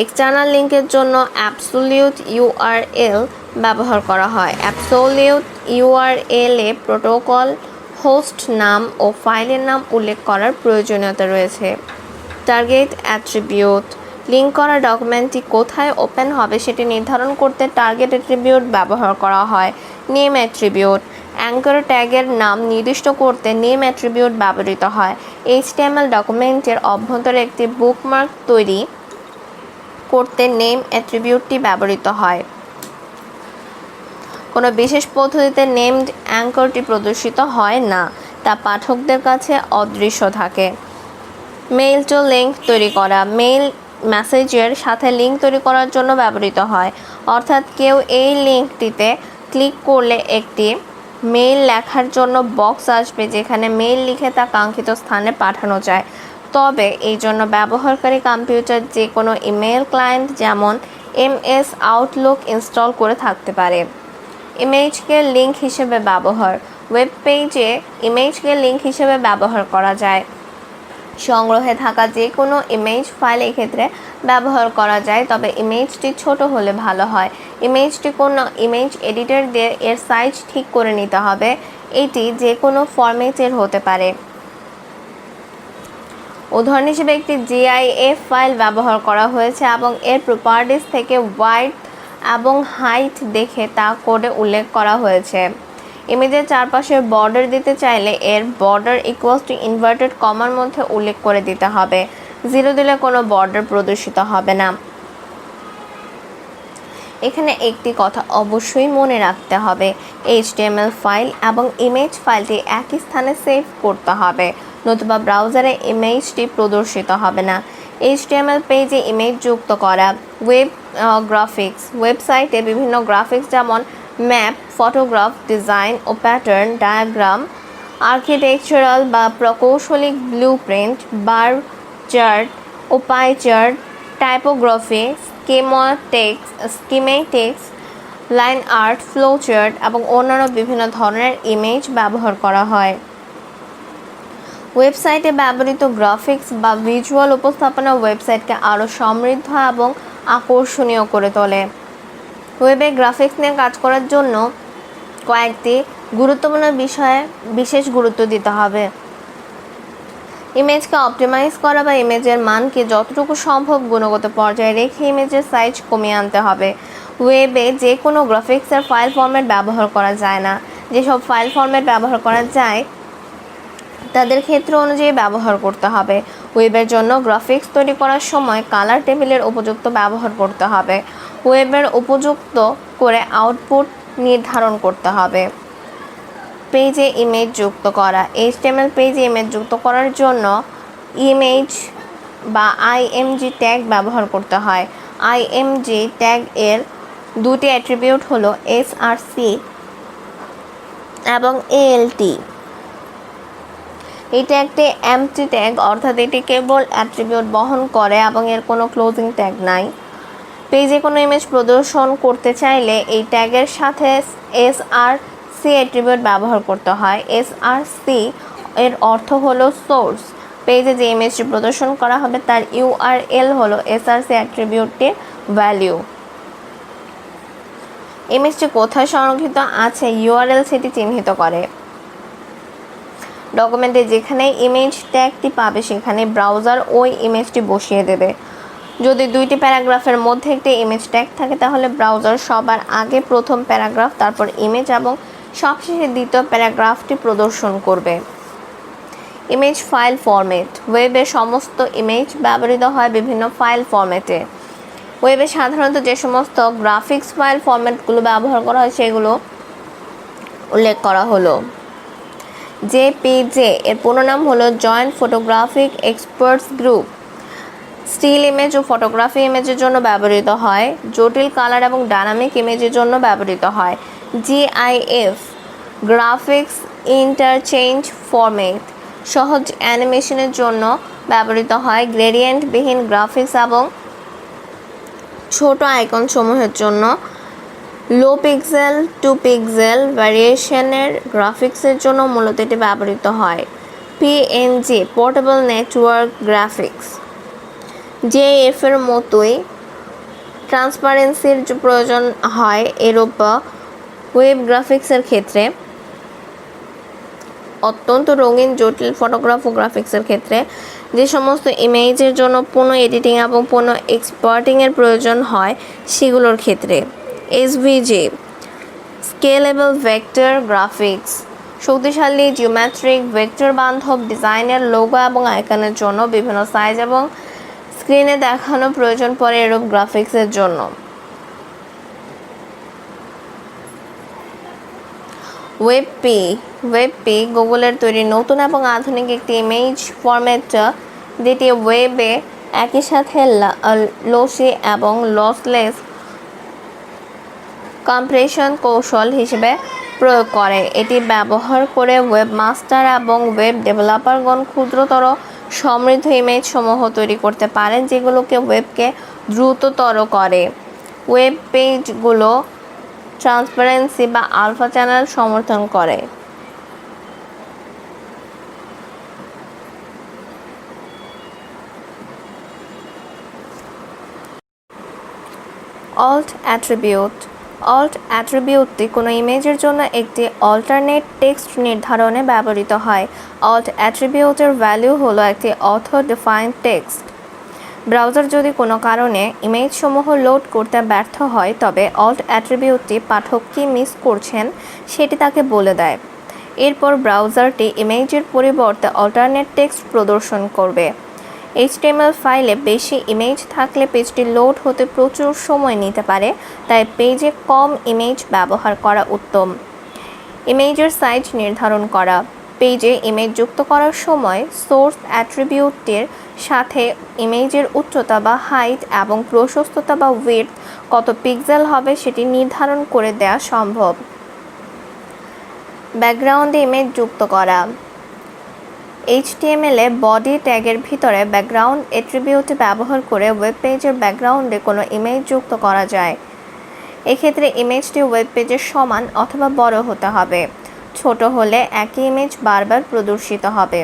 এক্সটার্নাল লিঙ্কের জন্য অ্যাবসোলিউট ইউআরএল ব্যবহার করা হয়। অ্যাবসোলিউট ইউআরএল এ প্রোটোকল, হোস্ট নাম ও ফাইলের নাম উল্লেখ করার প্রয়োজনীয়তা রয়েছে। টার্গেট অ্যাট্রিবিউট লিঙ্ক করা ডকুমেন্টটি কোথায় ওপেন হবে সেটি নির্ধারণ করতে টার্গেট অ্যাট্রিবিউট ব্যবহার করা হয়। নেম অ্যাট্রিবিউট অ্যাঙ্কর ট্যাগের নাম নির্দিষ্ট করতে নেম অ্যাট্রিবিউট ব্যবহৃত হয়। HTML ডকুমেন্টের অভ্যন্তরে একটি বুকমার্ক তৈরি করতে নেম অ্যাট্রিবিউটটি ব্যবহৃত হয়। কোনো বিশেষ পদ্ধতিতে নেমড অ্যাঙ্করটি প্রদর্শিত হয় না, তা পাঠকদের কাছে অদৃশ্য থাকে। মেইল টু লিঙ্ক তৈরি করা মেইল মেসেজের সাথে লিঙ্ক তৈরি করার জন্য ব্যবহৃত হয়, অর্থাৎ কেউ এই লিঙ্কটিতে ক্লিক করলে একটি মেইল লেখার জন্য বক্স আসবে যেখানে মেইল লিখে তা কাঙ্ক্ষিত স্থানে পাঠানো যায়। তবে এই জন্য ব্যবহারকারী কম্পিউটার যে কোনো ইমেল ক্লায়েন্ট যেমন MS আউটলুক ইনস্টল করে থাকতে পারে। ইমেজকে লিঙ্ক হিসেবে ব্যবহার ওয়েব পেজে ইমেজকে লিঙ্ক হিসেবে ব্যবহার করা যায়। সংগ্রহে থাকা যে কোনো ইমেজ ফাইল এক্ষেত্রে ব্যবহার করা যায়, তবে ইমেজটি ছোট হলে ভালো হয়। ইমেজটি কোনো ইমেজ এডিটর দিয়ে এর সাইজ ঠিক করে নিতে হবে। এটি যে কোনো ফরম্যাটের হতে পারে। উদাহরণ হিসেবে একটি GIF ফাইল ব্যবহার করা হয়েছে এবং এর প্রপার্টিজ থেকে ওয়াইড এবং হাইট দেখে তা কোডে উল্লেখ করা হয়েছে। ইমেজের চারপাশে বর্ডার দিতে চাইলে এর বর্ডার ইনভার্টেড কমার মধ্যে উল্লেখ করে দিতে হবে। 0 দিলে কোনো বর্ডার প্রদর্শিত হবে না। এখানে একটি কথা অবশ্যই মনে রাখতে হবে, HTML ফাইল এবং ইমেজ ফাইলটি একই স্থানে সেভ করতে হবে, নতুবা ব্রাউজারে ইমেজটি প্রদর্শিত হবে না। HTML পেজে ইমেজ যুক্ত করা ওয়েব গ্রাফিক্স ওয়েবসাইটে বিভিন্ন গ্রাফিক্স যেমন ম্যাপ, ফটোগ্রাফ, ডিজাইন ও প্যাটার্ন, ডায়াগ্রাম, আর্কিটেকচারাল বা প্রকৌশলিক ব্লুপ্রিন্ট, বার চার্ট ও pie chart, typography, schematics, line art, flow chart এবং অন্যান্য বিভিন্ন ধরনের ইমেজ ব্যবহার করা হয়। ওয়েবসাইটে ব্যবহৃত গ্রাফিক্স বা ভিজুয়াল উপস্থাপনা ওয়েবসাইটকে আরও সমৃদ্ধ এবং আকর্ষণীয় করে তোলে। ওয়েবে গ্রাফিক্স নিয়ে কাজ করার জন্য কয়েকটি গুরুত্বপূর্ণ বিষয়ে বিশেষ গুরুত্ব দিতে হবে। ইমেজকে অপটিমাইজ করা বা ইমেজের মানকে যতটুকু সম্ভব গুণগত পর্যায়ে রেখে ইমেজের সাইজ কমিয়ে আনতে হবে। ওয়েবে যে কোনো গ্রাফিক্সের ফাইল ফরম্যাট ব্যবহার করা যায় না। যেসব ফাইল ফরম্যাট ব্যবহার করা যায় তাদের ক্ষেত্র অনুযায়ী ব্যবহার করতে হবে। ওয়েবের জন্য গ্রাফিক্স তৈরি করার সময় কালার টেবিলের উপযুক্ত ব্যবহার করতে হবে। ওয়েবের উপযুক্ত করে আউটপুট নির্ধারণ করতে হবে। পেজে ইমেজ যুক্ত করা। HTML পেজে ইমেজ যুক্ত করার জন্য ইমেজ বা IMG ট্যাগ ব্যবহার করতে হয়। IMG ট্যাগ এর দুটি অ্যাট্রিবিউট হলো src এবং alt। এটা একটি এমটি ট্যাগ, অর্থাৎ এটি কেবল অ্যাট্রিবিউট বহন করে এবং এর কোনো ক্লোজিং ট্যাগ নাই। পেজে কোনো ইমেজ প্রদর্শন করতে চাইলে এই ট্যাগের সাথে src অ্যাট্রিবিউট ব্যবহার করতে হয়। src এর অর্থ হলো সোর্স। পেজে যে ইমেজটি প্রদর্শন করা হবে তার URL হলো src অ্যাট্রিবিউটটির ভ্যালু। ইমেজটি কোথায় সংরক্ষিত আছে URL সেটি চিহ্নিত করে। ডকুমেন্টে যেখানে ইমেজ ট্যাগটি পাবে সেখানে ব্রাউজার ওই ইমেজটি বসিয়ে দেবে। যদি দুইটি প্যারাগ্রাফের মধ্যে একটি ইমেজ ট্যাগ থাকে তাহলে ব্রাউজার সবার আগে প্রথম প্যারাগ্রাফ, তারপর ইমেজ এবং সবশেষে দ্বিতীয় প্যারাগ্রাফটি প্রদর্শন করবে। Image file format. ওয়েবে সমস্ত ইমেজ ব্যবহৃত হয় বিভিন্ন ফাইল ফরম্যাটে। ওয়েবে সাধারণত যে সমস্ত গ্রাফিক্স ফাইল ফরম্যাটগুলো ব্যবহার করা হয় সেগুলো উল্লেখ করা হলো। JPG এর পুরো নাম হলো joint photographic experts group. Still image ও ফটোগ্রাফি ইমেজের জন্য ব্যবহৃত হয়। জটিল কালার এবং ডাইনামিক ইমেজের জন্য ব্যবহৃত হয়। GIF graphics interchange format. সহজ অ্যানিমেশনের জন্য ব্যবহৃত হয়। গ্রেডিয়েন্ট বিহীন গ্রাফিক্স এবং ছোট আইকন সমূহের জন্য লো পিক্সেল টু পিক্সেল ভ্যারিয়েশনের গ্রাফিক্সের জন্য মূলত এটি ব্যবহৃত হয়। PNG portable network graphics. JF এর মতোই ট্রান্সপারেন্সির প্রয়োজন হয় এরূপ ওয়েব গ্রাফিক্সের ক্ষেত্রে। অত্যন্ত রঙিন জটিল ফটোগ্রাফ ও গ্রাফিক্সের ক্ষেত্রে যে সমস্ত ইমেজের জন্য পুনঃ এডিটিং এবং পুনঃ এক্সপার্টিংয়ের প্রয়োজন হয় সেগুলোর ক্ষেত্রে। SVG scalable vector graphics. শক্তিশালী জিওমেট্রিক ভেক্টর বান্ধব ডিজাইনের লোগো এবং আইকনের জন্য বিভিন্ন সাইজ এবং স্ক্রিনে দেখানো প্রয়োজন পড়ে এরূপ গ্রাফিক্সের জন্য। ওয়েবপি গুগলের তৈরি নতুন এবং আধুনিক একটি ইমেজ ফরম্যাট যেটি ওয়েবে একই সাথে লসি এবং লসলেস কম্প্রেশন কৌশল হিসেবে প্রয়োগ করে। এটি ব্যবহার করে ওয়েবমাস্টার এবং ওয়েব ডেভেলপারগণ ক্ষুদ্রতর সমৃদ্ধ ইমেজ সমূহ তৈরি করতে পারেন যেগুলোকে ওয়েবকে দ্রুততর করে। ওয়েব পেজগুলো ট্রান্সপারেন্সি বা আলফা চ্যানেল সমর্থন করে। Alt attribute. অল্ট অ্যাট্রিবিউটটি কোনো ইমেজের জন্য একটি অল্টারনেট টেক্সট নির্ধারণে ব্যবহৃত হয়। অল্ট অ্যাট্রিবিউটের ভ্যালু হলো একটি অথর ডিফাইন্ড টেক্সট। ব্রাউজার যদি কোনো কারণে ইমেজসমূহ লোড করতে ব্যর্থ হয় তবে অল্ট অ্যাট্রিবিউটটি পাঠক কী মিস করছেন সেটি তাকে বলে দেয়। এরপর ব্রাউজারটি ইমেজের পরিবর্তে অল্টারনেট টেক্সট প্রদর্শন করবে। HTML ফাইলে বেশি ইমেজ থাকলে পেজটি লোড হতে প্রচুর সময় নিতে পারে, তাই পেজে কম ইমেজ ব্যবহার করা উত্তম। ইমেজের সাইজ নির্ধারণ করা। পেজে ইমেজ যুক্ত করার সময় সোর্স অ্যাট্রিবিউটটির সাথে ইমেজের উচ্চতা বা হাইট এবং প্রশস্ততা বা উইডথ কত পিক্সেল হবে সেটি নির্ধারণ করে দেওয়া সম্ভব। ব্যাকগ্রাউন্ডে ইমেজ যুক্ত করা। HTML এ বডি ট্যাগের ভিতরে ব্যাকগ্রাউন্ড অ্যাট্রিবিউট ব্যবহার করে ওয়েব পেজের ব্যাকগ্রাউন্ডে কোনো ইমেজ যুক্ত করা যায়। এক্ষেত্রে ইমেজটি ওয়েব পেজের সমান অথবা বড় হতে হবে। ছোট হলে একই ইমেজ বারবার প্রদর্শিত হবে।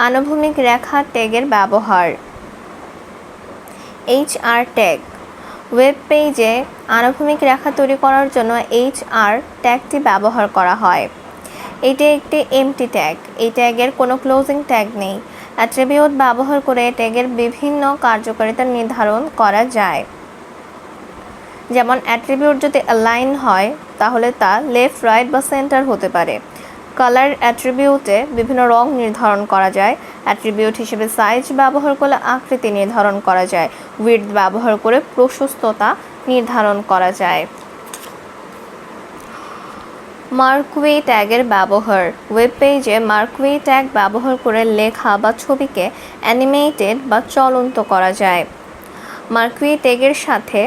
আনুভূমিক রেখা ট্যাগের ব্যবহার। HR tag. ওয়েব পেজে আনুভূমিক রেখা তৈরি করার জন্য HR ট্যাগটি ব্যবহার করা হয়। এটি একটি এমটি ট্যাগ। এই ট্যাগের কোনো ক্লোজিং ট্যাগ নেই। অ্যাট্রিবিউট ব্যবহার করে ট্যাগের বিভিন্ন কার্যকারিতা নির্ধারণ করা যায়। যেমন অ্যাট্রিবিউট যদি অ্যালাইন হয় তাহলে তা লেফট, রাইট বা সেন্টার হতে পারে। কালার অ্যাট্রিবিউটে বিভিন্ন রং নির্ধারণ করা যায়। অ্যাট্রিবিউট হিসেবে সাইজ ব্যবহার করলে আকৃতি নির্ধারণ করা যায়। উইডথ ব্যবহার করে প্রশস্ততা নির্ধারণ করা যায়। মার্কুই ট্যাগের ব্যবহার। ওয়েব পেজে মার্কুই ট্যাগ ব্যবহার করে লেখা বা ছবিকে অ্যানিমেটেড বা চলন্ত করা যায়। মার্কুই ট্যাগের সাথে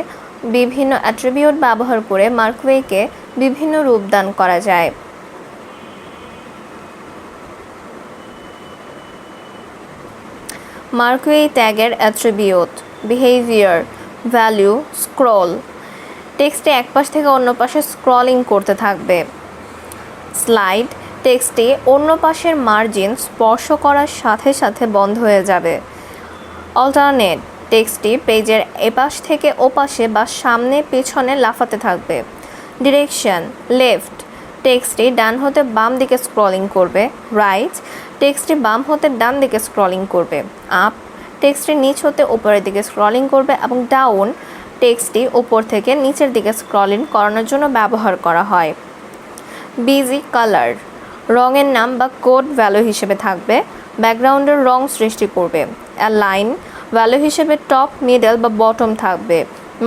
বিভিন্ন অ্যাট্রিবিউট ব্যবহার করে মার্কুইকে বিভিন্ন রূপদান করা যায়। মার্কুই ট্যাগের অ্যাট্রিবিউট: বিহেভিয়ার, ভ্যালু, স্ক্রল। টেক্সটে এক পাশ থেকে অন্য পাশে স্ক্রলিং করতে থাকবে। স্লাইড, টেক্সটে অন্য পাশের মার্জিন স্পর্শ করার সাথে সাথে বন্ধ হয়ে যাবে। অল্টারনেট, টেক্সটটি পেজের এপাশ থেকে ওপাশে বা সামনে পেছনে লাফাতে থাকবে। ডিরেকশন, লেফট, টেক্সটটি ডান হতে বাম দিকে স্ক্রলিং করবে। রাইট, টেক্সটটি বাম হতে ডান দিকে স্ক্রলিং করবে। আপ, টেক্সটটি নিচ হতে উপরের দিকে স্ক্রলিং করবে। এবং ডাউন, টেক্সটটি উপর থেকে নিচের দিকে স্ক্রলিং করানোর জন্য ব্যবহার করা হয়। বিজি কালার, রঙের নাম বা কোড ভ্যালু হিসেবে থাকবে। ব্যাকগ্রাউন্ডের রং সৃষ্টি করবে। অ্যালাইন, ভ্যালু হিসেবে টপ, মিডল বা বটম থাকবে।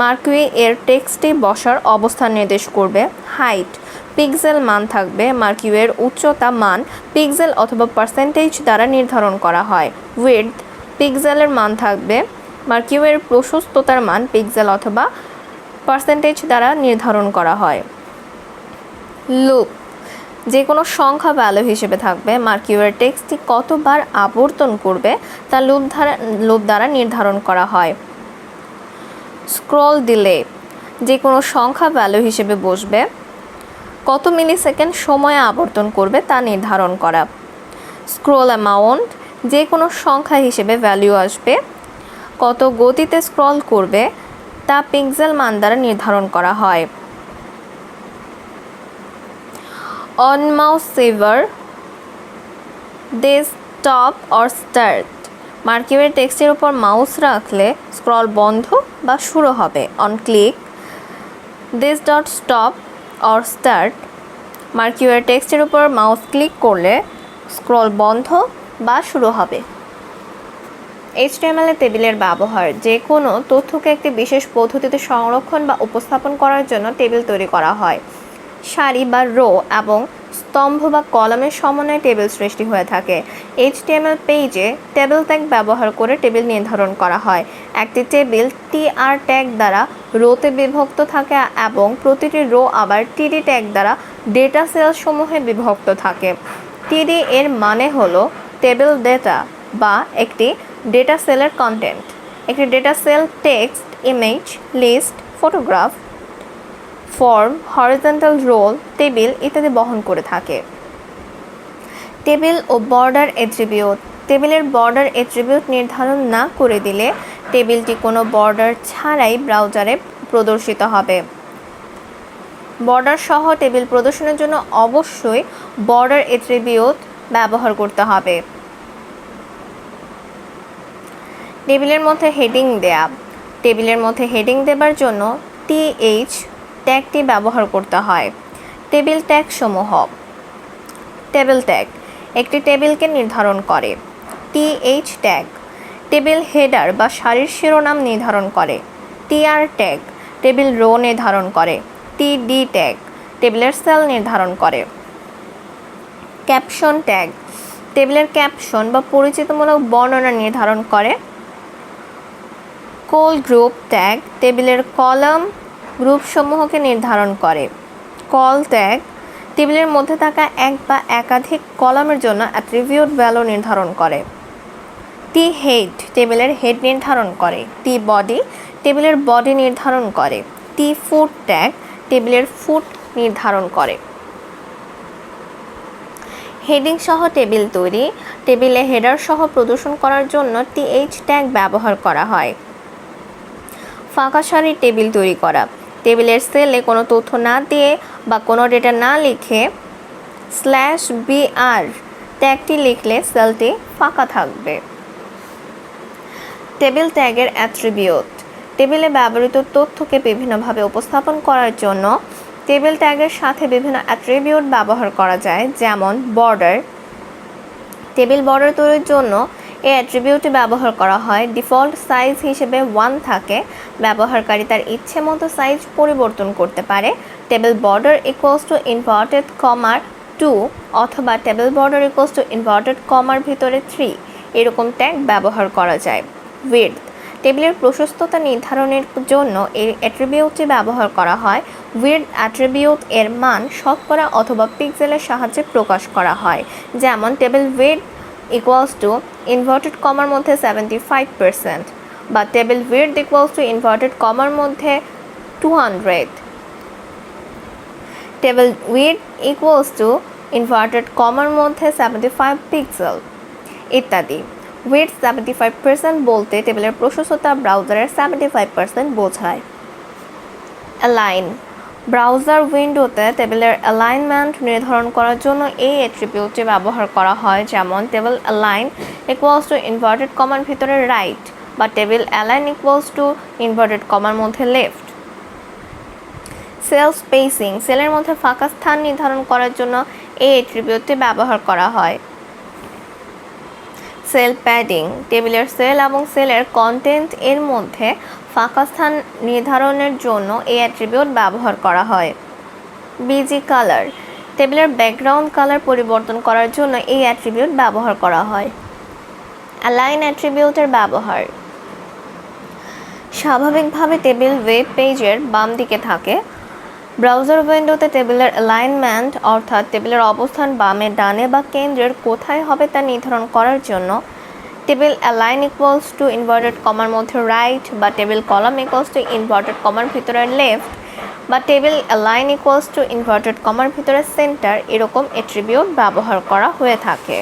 মার্কুই এর টেক্সটে বসার অবস্থান নির্দেশ করবে। হাইট, পিক্সেল মান থাকবে। মার্কুইয়ের উচ্চতা মান পিক্সেল অথবা পার্সেন্টেজ দ্বারা নির্ধারণ করা হয়। উইডথ, পিক্সেলের মান থাকবে। মার্কুইয়ের প্রশস্ততার মান পিক্সেল অথবা পার্সেন্টেজ দ্বারা নির্ধারণ করা হয়। লুপ, যে কোনো সংখ্যা ভ্যালু হিসেবে থাকবে। মার্কুইয়ের টেক্সটটি কতবার আবর্তন করবে তা লুপ দ্বারা নির্ধারণ করা হয়। স্ক্রল ডিলে, যে কোনো সংখ্যা ভ্যালু হিসেবে বসবে। কত মিলিসেকেন্ড সময়ে আবর্তন করবে তা নির্ধারণ করা। স্ক্রল অ্যামাউন্ট, যে কোনো সংখ্যা হিসেবে ভ্যালু আসবে। কত গতিতে স্ক্রল করবে তা পিক্সেল মান দ্বারা নির্ধারণ করা হয়। On mouse saver, they stop or start, মার্কুইয়ের টেক্সটের উপর মাউস রাখলে স্ক্রল বন্ধ বা শুরু হবে। On click, this dot stop or start, মার্কুইয়ের টেক্সটের উপর মাউস ক্লিক করলে স্ক্রল বন্ধ বা শুরু হবে। HTML টেবিলের ব্যবহার। যে কোনো তথ্যকে একটি বিশেষ পদ্ধতিতে সংরক্ষণ বা উপস্থাপন করার জন্য টেবিল তৈরি করা হয়। সারি বা রো এবং স্তম্ভ বা কলামের সমন্বয়ে টেবিল সৃষ্টি হয়ে থাকে। HTML পেজে টেবিল ট্যাগ ব্যবহার করে টেবিল নির্ধারণ করা হয়। একটি টেবিল TR ট্যাগ দ্বারা রোতে বিভক্ত থাকে এবং প্রতিটি রো আবার TD ট্যাগ দ্বারা ডেটা সেল সমূহে বিভক্ত থাকে। TD এর মানে হলো টেবিল ডেটা বা একটি ডেটা সেলের কন্টেন্ট। একটি data cell text, image, list, photograph, form, horizontal rule, table ইত্যাদি বহন করে থাকে। টেবিল ও বর্ডার অ্যাট্রিবিউট। টেবিলের বর্ডার অ্যাট্রিবিউট নির্ধারণ না করে দিলে টেবিলটি কোনো বর্ডার ছাড়াই ব্রাউজারে প্রদর্শিত হবে। বর্ডার সহ টেবিল প্রদর্শনের জন্য অবশ্যই বর্ডার অ্যাট্রিবিউট ব্যবহার করতে হবে। টেবিলের মধ্যে হেডিং দেয়া। টেবিলের মধ্যে হেডিং দেবার জন্য TH ট্যাগটি ব্যবহার করতে হয়। টেবিল ট্যাগ সমূহ। টেবিল ট্যাগ একটি টেবিলকে নির্ধারণ করে। TH ট্যাগ টেবিল হেডার বা সারির শিরোনাম নির্ধারণ করে। TR ট্যাগ টেবিল রো নির্ধারণ করে। TD ট্যাগ টেবিলের সেল নির্ধারণ করে। ক্যাপশন ট্যাগ টেবিলের ক্যাপশন বা পরিচিতিমূলক বর্ণনা নির্ধারণ করে। কল গ্রুপ ট্যাগ টেবিলের কলাম গ্রুপসমূহকে নির্ধারণ করে। কল ট্যাগ টেবিলের মধ্যে থাকা এক বা একাধিক কলামের জন্য অ্যাট্রিবিউট ভ্যালু নির্ধারণ করে। টি হেড টেবিলের হেড নির্ধারণ করে। টি বডি টেবিলের বডি নির্ধারণ করে। টি ফুট ট্যাগ টেবিলের ফুট নির্ধারণ করে। হেডিং সহ টেবিল তৈরি। টেবিলে হেডার সহ প্রদর্শন করার জন্য TH ট্যাগ ব্যবহার করা হয়। ফাঁকা সারির টেবিল তৈরি করা। টেবিলের সেলে কোনো তথ্য না দিয়ে বা কোনো ডেটা না লিখে /BR ট্যাগটি লিখলে সেলটি ফাঁকা থাকবে। টেবিল ট্যাগের অ্যাট্রিবিউট। টেবিলে ব্যবহৃত তথ্যকে বিভিন্নভাবে উপস্থাপন করার জন্য টেবিল ট্যাগের সাথে বিভিন্ন অ্যাট্রিবিউট ব্যবহার করা যায়, যেমন বর্ডার। টেবিল বর্ডার তৈরির জন্য এই অ্যাট্রিবিউটটি ব্যবহার করা হয়। ডিফল্ট সাইজ হিসেবে 1 থাকে। ব্যবহারকারী তার ইচ্ছে মতো সাইজ পরিবর্তন করতে পারে। Table border equals to inverted কমার 2 অথবা table border equals to inverted কমার ভিতরে 3 এরকম ট্যাগ ব্যবহার করা যায়। উইডথ টেবিলের প্রশস্ততা নির্ধারণের জন্য এই অ্যাট্রিবিউটটি ব্যবহার করা হয়। উইডথ অ্যাট্রিবিউট এর মান শতকরা অথবা পিক্সেলের সাহায্যে প্রকাশ করা হয়, যেমন table width equals to inverted কমার মধ্যে 75% বা table width equals to inverted কমার মধ্যে 200। Table width equals to inverted কমার মধ্যে 75 পিক্সেল ইত্যাদি। উইডথ 75% বলতে টেবিলের প্রশস্ততা ব্রাউজারের 75% বোঝায়। অ্যালাইন ব্রাউজার উইন্ডোতে টেবিলের অ্যালাইনমেন্ট নির্ধারণ করার জন্য এই অ্যাট্রিবিউটটি ব্যবহার করা হয়, যেমন table align equals to inverted কমার ভিতরে রাইট বা table align equals to inverted কমার মধ্যে লেফট। সেল স্পেসিং সেলের মধ্যে ফাঁকা স্থান নির্ধারণ করার জন্য এই অ্যাট্রিবিউটটি ব্যবহার করা হয়। সেল প্যাডিং টেবিলের সেল এবং সেলের কন্টেন্ট এর মধ্যে ফাঁকা স্থান নির্ধারণের জন্য এই অ্যাট্রিবিউট ব্যবহার করা হয়। বিজি কালার টেবিলের ব্যাকগ্রাউন্ড কালার পরিবর্তন করার জন্য এই অ্যাট্রিবিউট ব্যবহার করা হয়। অ্যালাইন অ্যাট্রিবিউটের ব্যবহার স্বাভাবিকভাবে টেবিল ওয়েব পেজের বাম দিকে থাকে। ব্রাউজার উইন্ডোতে টেবিলের অ্যালাইনমেন্ট অর্থাৎ টেবিলের অবস্থান বামে, ডানে বা কেন্দ্রের কোথায় হবে তা নির্ধারণ করার জন্য table align equals to inverted কমার মধ্যে রাইট বা table column equals to inverted কমার ভিতরে লেফট বা table align equals to inverted কমার ভিতরে সেন্টার এরকম অ্যাট্রিবিউট ব্যবহার করা হয়ে থাকে।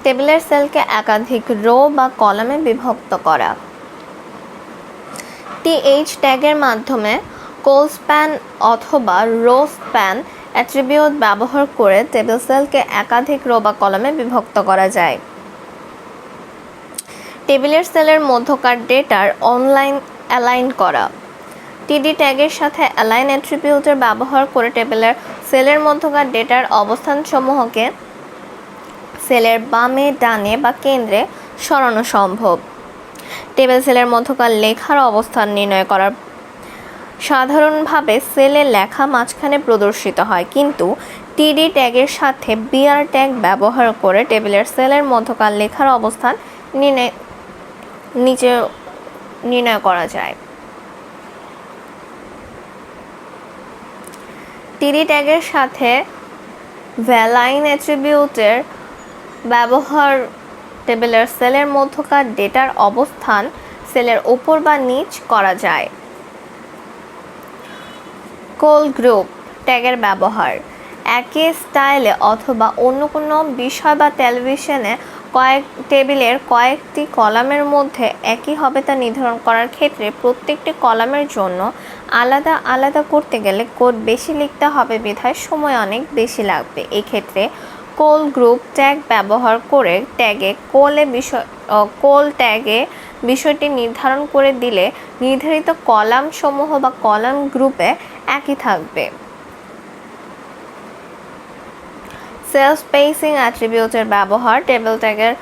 টেবিলের সেলকে একাধিক রো বা কলামে বিভক্ত করা। টিএইচ ট্যাগের মাধ্যমে কোল স্প্যান অথবা রো স্প্যান অ্যাট্রিবিউট ব্যবহার করে টেবিল সেলকে একাধিক রো বা কলামে বিভক্ত করা যায়। টেবিলের সেলের মধ্যকার ডেটার অনলাইন অ্যালাইন করা। টিডি ট্যাগের সাথে অ্যালাইন অ্যাট্রিবিউটের ব্যবহার করে টেবিলের সেলের মধ্যকার ডেটার অবস্থানসমূহকে সেলের বামে, ডানে বা কেন্দ্রে সরানো সম্ভব। টেবিল সেলের মধ্যকার লেখার অবস্থান নির্ণয় করার সাধারণভাবে সেলে লেখা মাঝখানে প্রদর্শিত হয়, কিন্তু টিডি ট্যাগের সাথে বিআর ট্যাগ ব্যবহার করে টেবিলের সেলের মধ্যকার লেখার অবস্থান নিচে নির্ণয় করা যায়। টিডি ট্যাগের সাথে ভ্যালাইন অ্যাট্রিবিউটের ব্যবহার টেবিলের সেলের মধ্যকার ডেটার অবস্থান সেলের উপর বা নিচ করা যায়। কোল গ্রুপ ট্যাগের ব্যবহার একই স্টাইলে অথবা অন্য কোনো বিষয় বা টেলিভিশনে টেবিলের কয়েকটি কলামের মধ্যে একই হবে তা নির্ধারণ করার ক্ষেত্রে প্রত্যেকটি কলামের জন্য আলাদা আলাদা করতে গেলে কোড বেশি লিখতে হবে বিধায় সময় অনেক বেশি লাগবে। এই ক্ষেত্রে কোল গ্রুপ ট্যাগ ব্যবহার করে ট্যাগে কোল ট্যাগে বিষয়টি নির্ধারণ করে দিলে নির্ধারিত কলাম সমূহ বা কলাম গ্রুপে একই থাকবে। সেল স্পেসিং অ্যাট্রিবিউটের ব্যবহার টেবিল ট্যাগের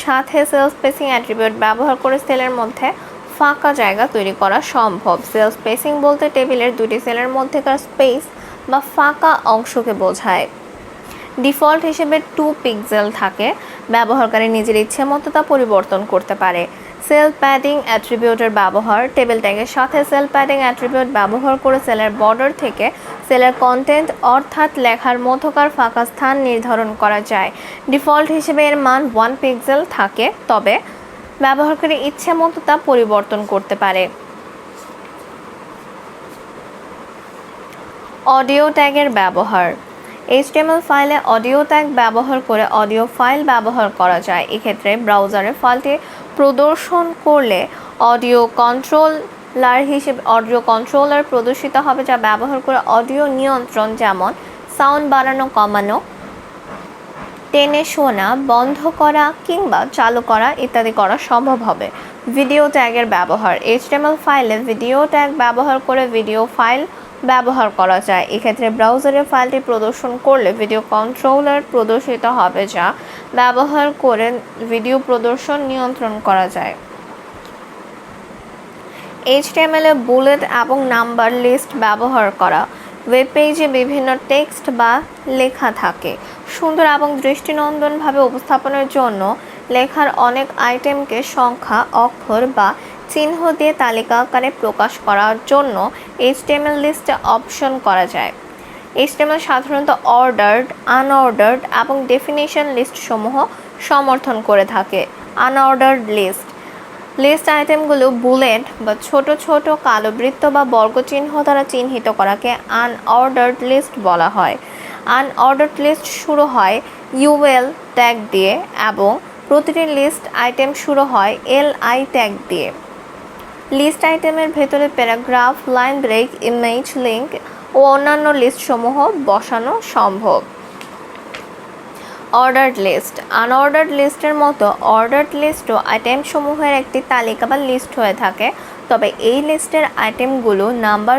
সাথে সেল স্পেসিং অ্যাট্রিবিউট ব্যবহার করে সেলের মধ্যে ফাঁকা জায়গা তৈরি করা সম্ভব। সেল স্পেসিং বলতে টেবিলের দুটি সেলের মধ্যেকার স্পেস বা ফাঁকা অংশকে বোঝায়। ডিফল্ট হিসেবে 2 পিক্সেল থাকে। ব্যবহারকারী নিজের ইচ্ছে মতো তা পরিবর্তন করতে পারে। সেল প্যাডিং অ্যাট্রিবিউটের ব্যবহার টেবিল ট্যাগের সাথে সেল প্যাডিং অ্যাট্রিবিউট ব্যবহার করে সেলের বর্ডার থেকে সেলের কন্টেন্ট অর্থাৎ লেখার মধ্যকার ফাঁকা স্থান নির্ধারণ করা যায়। ডিফল্ট হিসেবে এর মান 1 পিক্সেল থাকে, তবে ব্যবহারকারী ইচ্ছে মতো তা পরিবর্তন করতে পারে। অডিও ট্যাগের ব্যবহার HTML ফাইলে অডিও ট্যাগ ব্যবহার করে অডিও ফাইল ব্যবহার করা যায়। এক্ষেত্রে ব্রাউজারে ফাইলটি প্রদর্শন করলে অডিও কন্ট্রোলার প্রদর্শিত হবে, যা ব্যবহার করে অডিও নিয়ন্ত্রণ যেমন সাউন্ড বাড়ানো কমানো টেনে শোনা, বন্ধ করা কিংবা চালু করা ইত্যাদি করা সম্ভব হবে। ভিডিও ট্যাগের ব্যবহার। HTML ফাইলে ভিডিও ট্যাগ ব্যবহার করে ভিডিও ফাইল ব্যবহার করা যায়। এক্ষেত্রে ব্রাউজারে ফাইলটি প্রদর্শন করলে ভিডিও কন্ট্রোলার প্রদর্শিত হবে, যা ব্যবহার করে ভিডিও প্রদর্শন নিয়ন্ত্রণ করা যায়। HTML এ বুলেট এবং নাম্বার লিস্ট ব্যবহার করা। ওয়েব পেজে বিভিন্ন টেক্সট বা লেখা থাকে। সুন্দর এবং দৃষ্টিনন্দনভাবে উপস্থাপনের জন্য লেখার অনেক আইটেমকে সংখ্যা, অক্ষর বা চিহ্ন দিয়ে তালিকা আকারে প্রকাশ করার জন্য HTML লিস্টে অপশন করা যায়। HTML সাধারণত অর্ডার্ড, আনঅর্ডার্ড এবং ডেফিনিশন লিস্ট সমূহ সমর্থন করে থাকে। আনঅর্ডার্ড লিস্ট আইটেমগুলো বুলেট বা ছোট ছোট কালো বৃত্ত বা বর্গচিহ্ন দ্বারা চিহ্নিত করাকে আনঅর্ডার্ড লিস্ট বলা হয়। আনঅর্ডার্ড লিস্ট শুরু হয় UL ট্যাগ দিয়ে এবং প্রতিটি লিস্ট আইটেম শুরু হয় LI ট্যাগ দিয়ে। লিস্ট আইটেমের ভেতরে paragraph, line break, image, link ও অন্যান্য লিস্ট সমূহ বসানো সম্ভব। Ordered list. আনঅর্ডার্ড লিস্টের মতো অর্ডার্ড লিস্টও আইটেম সমূহের একটি তালিকা বা লিস্ট হয়ে থাকে, তবে এই লিস্টের আইটেমগুলো নাম্বার,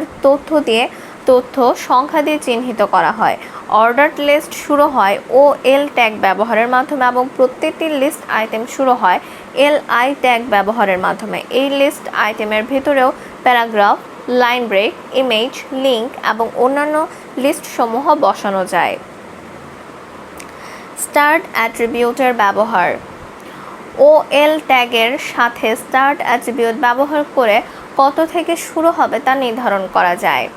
তথ্য সংখ্যা দিয়ে চিহ্নিত করা হয়। অর্ডার্ড লিস্ট শুরু হয় OL ট্যাগ ব্যবহারের মাধ্যমে এবং প্রত্যেকটি লিস্ট আইটেম শুরু হয় LI ট্যাগ ব্যবহারের মাধ্যমে। এই লিস্ট আইটেমের ভেতরেও paragraph, line break, image, link এবং অন্যান্য লিস্ট সমূহ বসানো যায়। স্টার্ট অ্যাট্রিবিউটের ব্যবহার। OL ট্যাগের সাথে স্টার্ট অ্যাট্রিবিউট ব্যবহার করে কত থেকে শুরু হবে তা নির্ধারণ করা যায়।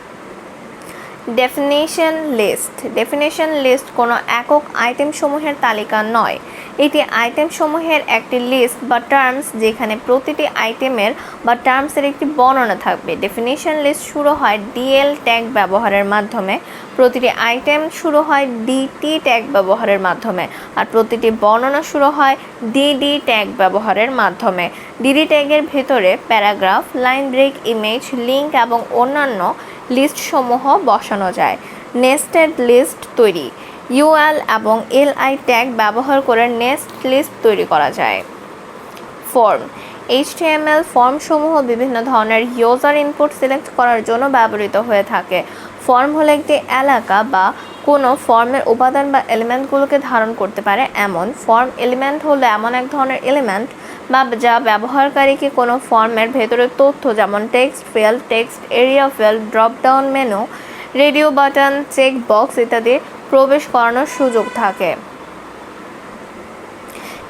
ডেফিনিশন লিস্ট কোনো একক আইটেম সমূহের তালিকা নয়, এটি আইটেম সমূহের একটি লিস্ট বা টার্মস, যেখানে প্রতিটি আইটেমের বা টার্মসের একটি বর্ণনা থাকবে। ডেফিনিশন লিস্ট শুরু হয় DL ট্যাগ ব্যবহারের মাধ্যমে, প্রতিটি আইটেম শুরু হয় DT ট্যাগ ব্যবহারের মাধ্যমে, আর প্রতিটি বর্ণনা শুরু হয় DD ট্যাগ ব্যবহারের মাধ্যমে। DD ট্যাগের ভেতরে paragraph, line break, image, link এবং অন্যান্য লিস্ট সমূহ বসানো যায়। নেস্টেড লিস্ট তৈরি। UL এবং LI ট্যাগ ব্যবহার করে নেস্ট লিস্ট তৈরি করা যায়। ফর্ম। HTML ফর্ম সমূহ বিভিন্ন ধরনের ইউজার ইনপুট সিলেক্ট করার জন্য ব্যবহৃত হয়ে থাকে। ফর্ম হলো একটি এলাকা বা কোনো ফর্মের উপাদান বা এলিমেন্টগুলোকে ধারণ করতে পারে এমন। ফর্ম এলিমেন্ট হলো এমন এক ধরনের এলিমেন্ট বা যা ব্যবহারকারীকে কোনো ফর্মের ভেতরে তথ্য যেমন text field, text area field, drop down menu, radio button, check box ইত্যাদি প্রবেশ করানোর সুযোগ থাকে।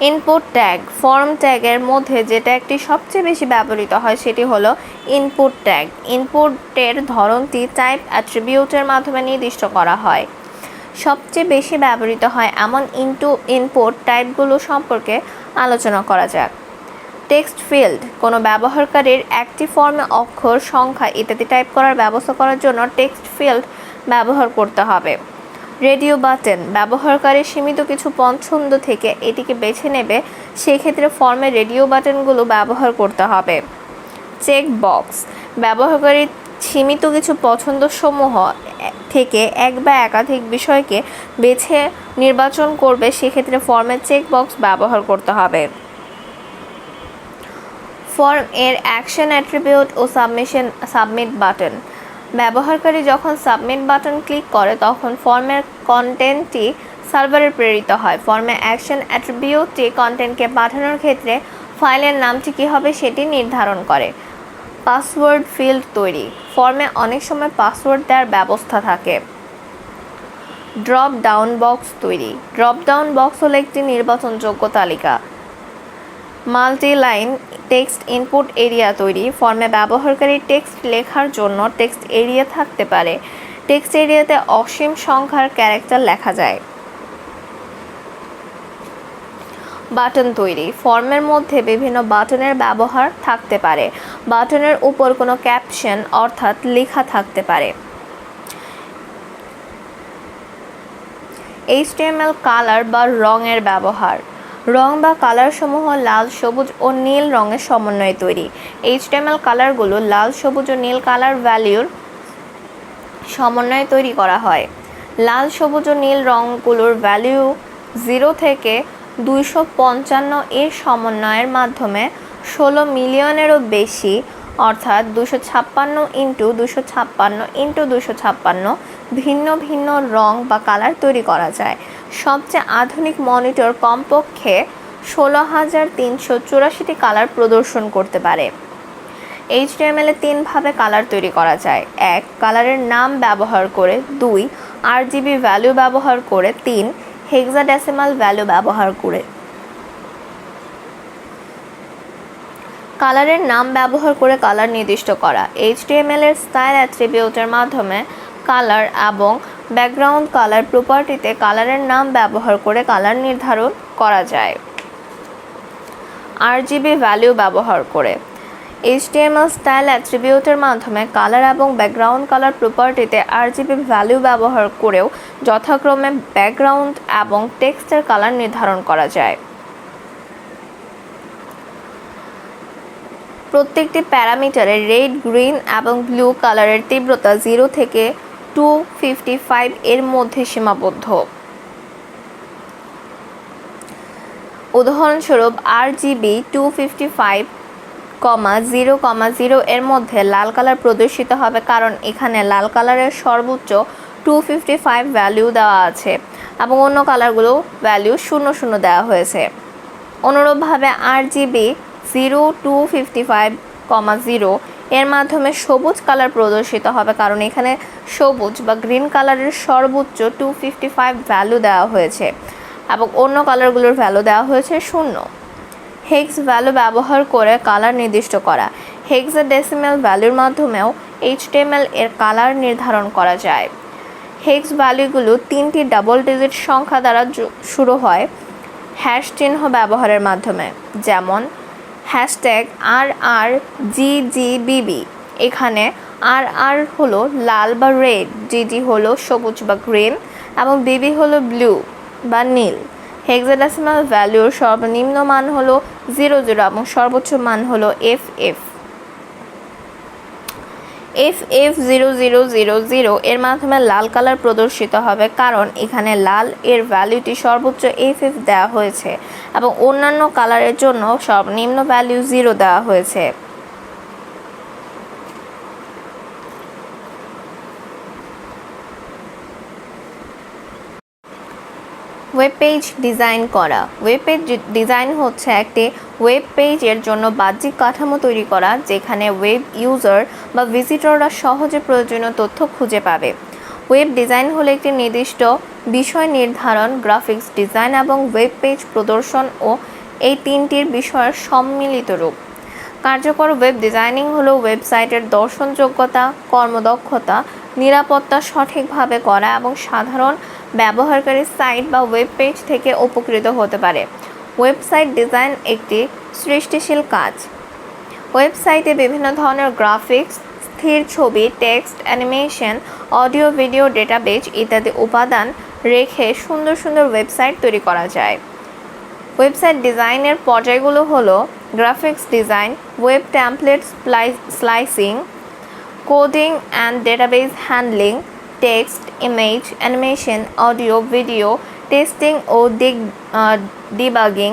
Input tag. ফর্ম ট্যাগের মধ্যে যে ট্যাগটি সবচেয়ে বেশি ব্যবহৃত হয় সেটি হলো ইনপুট ট্যাগ। ইনপুটের ধরনটি টাইপ অ্যাট্রিবিউটের মাধ্যমে নির্দিষ্ট করা হয়। সবচেয়ে বেশি ব্যবহৃত হয় এমন ইনপুট টাইপগুলো সম্পর্কে আলোচনা করা যাক। Text field. কোনো ব্যবহারকারীর একটি ফর্মে অক্ষর, সংখ্যা ইত্যাদি টাইপ করার ব্যবস্থা করার জন্য টেক্সট ফিল্ড ব্যবহার করতে হবে। Radio button. ব্যবহারকারী সীমিত কিছু পছন্দ থেকে এটিকে বেছে নেবে, সেক্ষেত্রে ফর্মে রেডিও বাটনগুলো ব্যবহার করতে হবে। Check box. ব্যবহারকারী সীমিত কিছু পছন্দসমূহ থেকে এক বা একাধিক বিষয়কে বেছে নির্বাচন করবে, সেক্ষেত্রে ফর্মে চেক বক্স ব্যবহার করতে হবে। ফর্ম এর অ্যাকশন অ্যাট্রিবিউট ও সাবমিট বাটন। ব্যবহারকারী যখন সাবমিট বাটন ক্লিক করে তখন ফর্মের কন্টেন্টটি সার্ভারে প্রেরিত হয়। ফর্মে অ্যাকশন অ্যাট্রিবিউটটি কন্টেন্টকে পাঠানোর ক্ষেত্রে ফাইলের নামটি কী হবে সেটি নির্ধারণ করে। পাসওয়ার্ড ফিল্ড তৈরি। ফর্মে অনেক সময় পাসওয়ার্ড দেওয়ার ব্যবস্থা থাকে। ড্রপ ডাউন বক্স তৈরি। ড্রপ ডাউন বক্স হলো একটি নির্বাচনযোগ্য তালিকা। Multi line text input area তৈরি। ফর্মে ব্যবহারকারী টেক্সট লেখার জন্য টেক্সট এরিয়া থাকতে পারে। টেক্সট এরিয়াতে অসীম সংখ্যার ক্যারেক্টার লেখা যায়। বাটন তৈরি। ফর্মের মধ্যে বিভিন্ন বাটনের ব্যবহার থাকতে পারে। বাটনের উপর কোনো ক্যাপশন অর্থাৎ লেখা থাকতে পারে। HTML কালার বা রঙের ব্যবহার। রং বা কালার সমূহ লাল, সবুজ ও নীল রঙের সমন্বয়ে তৈরি। HTML কালারগুলো লাল, সবুজ ও নীল কালার ভ্যালুর সমন্বয়ে তৈরি করা হয়। লাল, সবুজ ও নীল রঙগুলোর ভ্যালু 0 থেকে 255 এর সমন্বয়ের মাধ্যমে 16 মিলিয়নেরও বেশি অর্থাৎ 256 ইন্টু 256 ইন্টু 256 ভিন্ন ভিন্ন রং বা কালার তৈরি করা যায়। সবচেয়ে আধুনিক মনিটর কমপক্ষে 16,384টি কালার প্রদর্শন করতে পারে। HTML-এ 3ভাবে কালার তৈরি করা যায়। 1. কালারের নাম ব্যবহার করে। 2. RGB ভ্যালু ব্যবহার করে। 3. হেক্সাডেসিমাল ভ্যালু ব্যবহার করে। কালারের নাম ব্যবহার করে কালার নির্দিষ্ট করা। HTML-এর স্টাইল অ্যাট্রিবিউটের মাধ্যমে কালার এবং ব্যাকগ্রাউন্ড কালার প্রপার্টিতে কালারের নাম ব্যবহার করে কালার নির্ধারণ করা যায়। RGB ভ্যালু ব্যবহার করে। HTML স্টাইল অ্যাট্রিবিউটের মাধ্যমে কালার এবং ব্যাকগ্রাউন্ড কালার প্রপার্টিতে RGB ভ্যালু ব্যবহার করেও যথাক্রমে ব্যাকগ্রাউন্ড এবং টেক্সটের কালার নির্ধারণ করা যায়। প্রত্যেকটি প্যারামিটারে রেড, গ্রিন এবং ব্লু কালারের তীব্রতা 0 থেকে 255 এর মধ্যে সীমাবদ্ধ। উদাহরণস্বরূপ RGB 255,0,0 এর মধ্যে লাল কালার প্রদর্শিত হবে, কারণ এখানে লাল কালারের সর্বোচ্চ 255 ভ্যালু দেওয়া আছে এবং অন্য কালারগুলো ভ্যালু 00 দেওয়া হয়েছে। অনুরূপভাবে RGB 0255,0 এর মাধ্যমে সবুজ কালার প্রদর্শিত হবে, কারণ এখানে সবুজ বা গ্রিন কালারের সর্বোচ্চ 255 ভ্যালু দেওয়া হয়েছে এবং অন্য কালারগুলোর ভ্যালু দেওয়া হয়েছে 0। হেক্স ভ্যালু ব্যবহার করে কালার নির্দিষ্ট করা। হেক্সাডেসিমাল ভ্যালুর মাধ্যমেও HTML এর কালার নির্ধারণ করা যায়। হেক্স ভ্যালুগুলো 3টি ডাবল ডিজিট সংখ্যা দ্বারা শুরু হয় হ্যাশ চিহ্ন ব্যবহারের মাধ্যমে, যেমন #RRGGBB। এখানে RR হলো লাল বা রেড, GG হলো সবুজ বা গ্রিন এবং BB হলো ব্লু বা নীল। হেক্সাডেসিমাল ভ্যালুর সর্বনিম্ন মান হলো 00 এবং সর্বোচ্চ মান হলো FF। FF0000 এর মাধ্যমে লাল কালার প্রদর্শিত হবে, কারণ এখানে লাল এর ভ্যালুটি সর্বোচ্চ FF দেওয়া হয়েছে এবং অন্যান্য কালারের জন্য সর্বনিম্ন ভ্যালু 0 দেওয়া হয়েছে। ওয়েব পেজ ডিজাইন করা। ওয়েব পেজ ডিজাইন হচ্ছে একটি ওয়েব পেজের জন্য বাহ্যিক কাঠামো তৈরি করা, যেখানে ওয়েব ইউজার বা ভিজিটররা সহজে প্রয়োজনীয় তথ্য খুঁজে পাবে। ওয়েব ডিজাইন হলো একটি নির্দিষ্ট বিষয় নির্ধারণ, গ্রাফিক্স ডিজাইন এবং ওয়েব পেজ প্রদর্শন ও এই তিনটির বিষয়ের সম্মিলিত রূপ। কার্যকর ওয়েব ডিজাইনিং হলো ওয়েবসাইটের দর্শনযোগ্যতা, কর্মদক্ষতা, নিরাপত্তা সঠিকভাবে করা এবং সাধারণ ব্যবহারকারী সাইট বা ওয়েব পেজ থেকে উপকৃত হতে পারে। ওয়েবসাইট ডিজাইন একটি সৃষ্টিশীল কাজ। ওয়েবসাইটে বিভিন্ন ধরনের গ্রাফিক্স, স্থির ছবি, text, animation, audio, video, database ইত্যাদি উপাদান রেখে সুন্দর সুন্দর ওয়েবসাইট তৈরি করা যায়। ওয়েবসাইট ডিজাইনের পর্যায়গুলো হলো graphics design, web template slicing, coding and database handling, text, image, animation, audio, video, testing ও ডিবাগিং,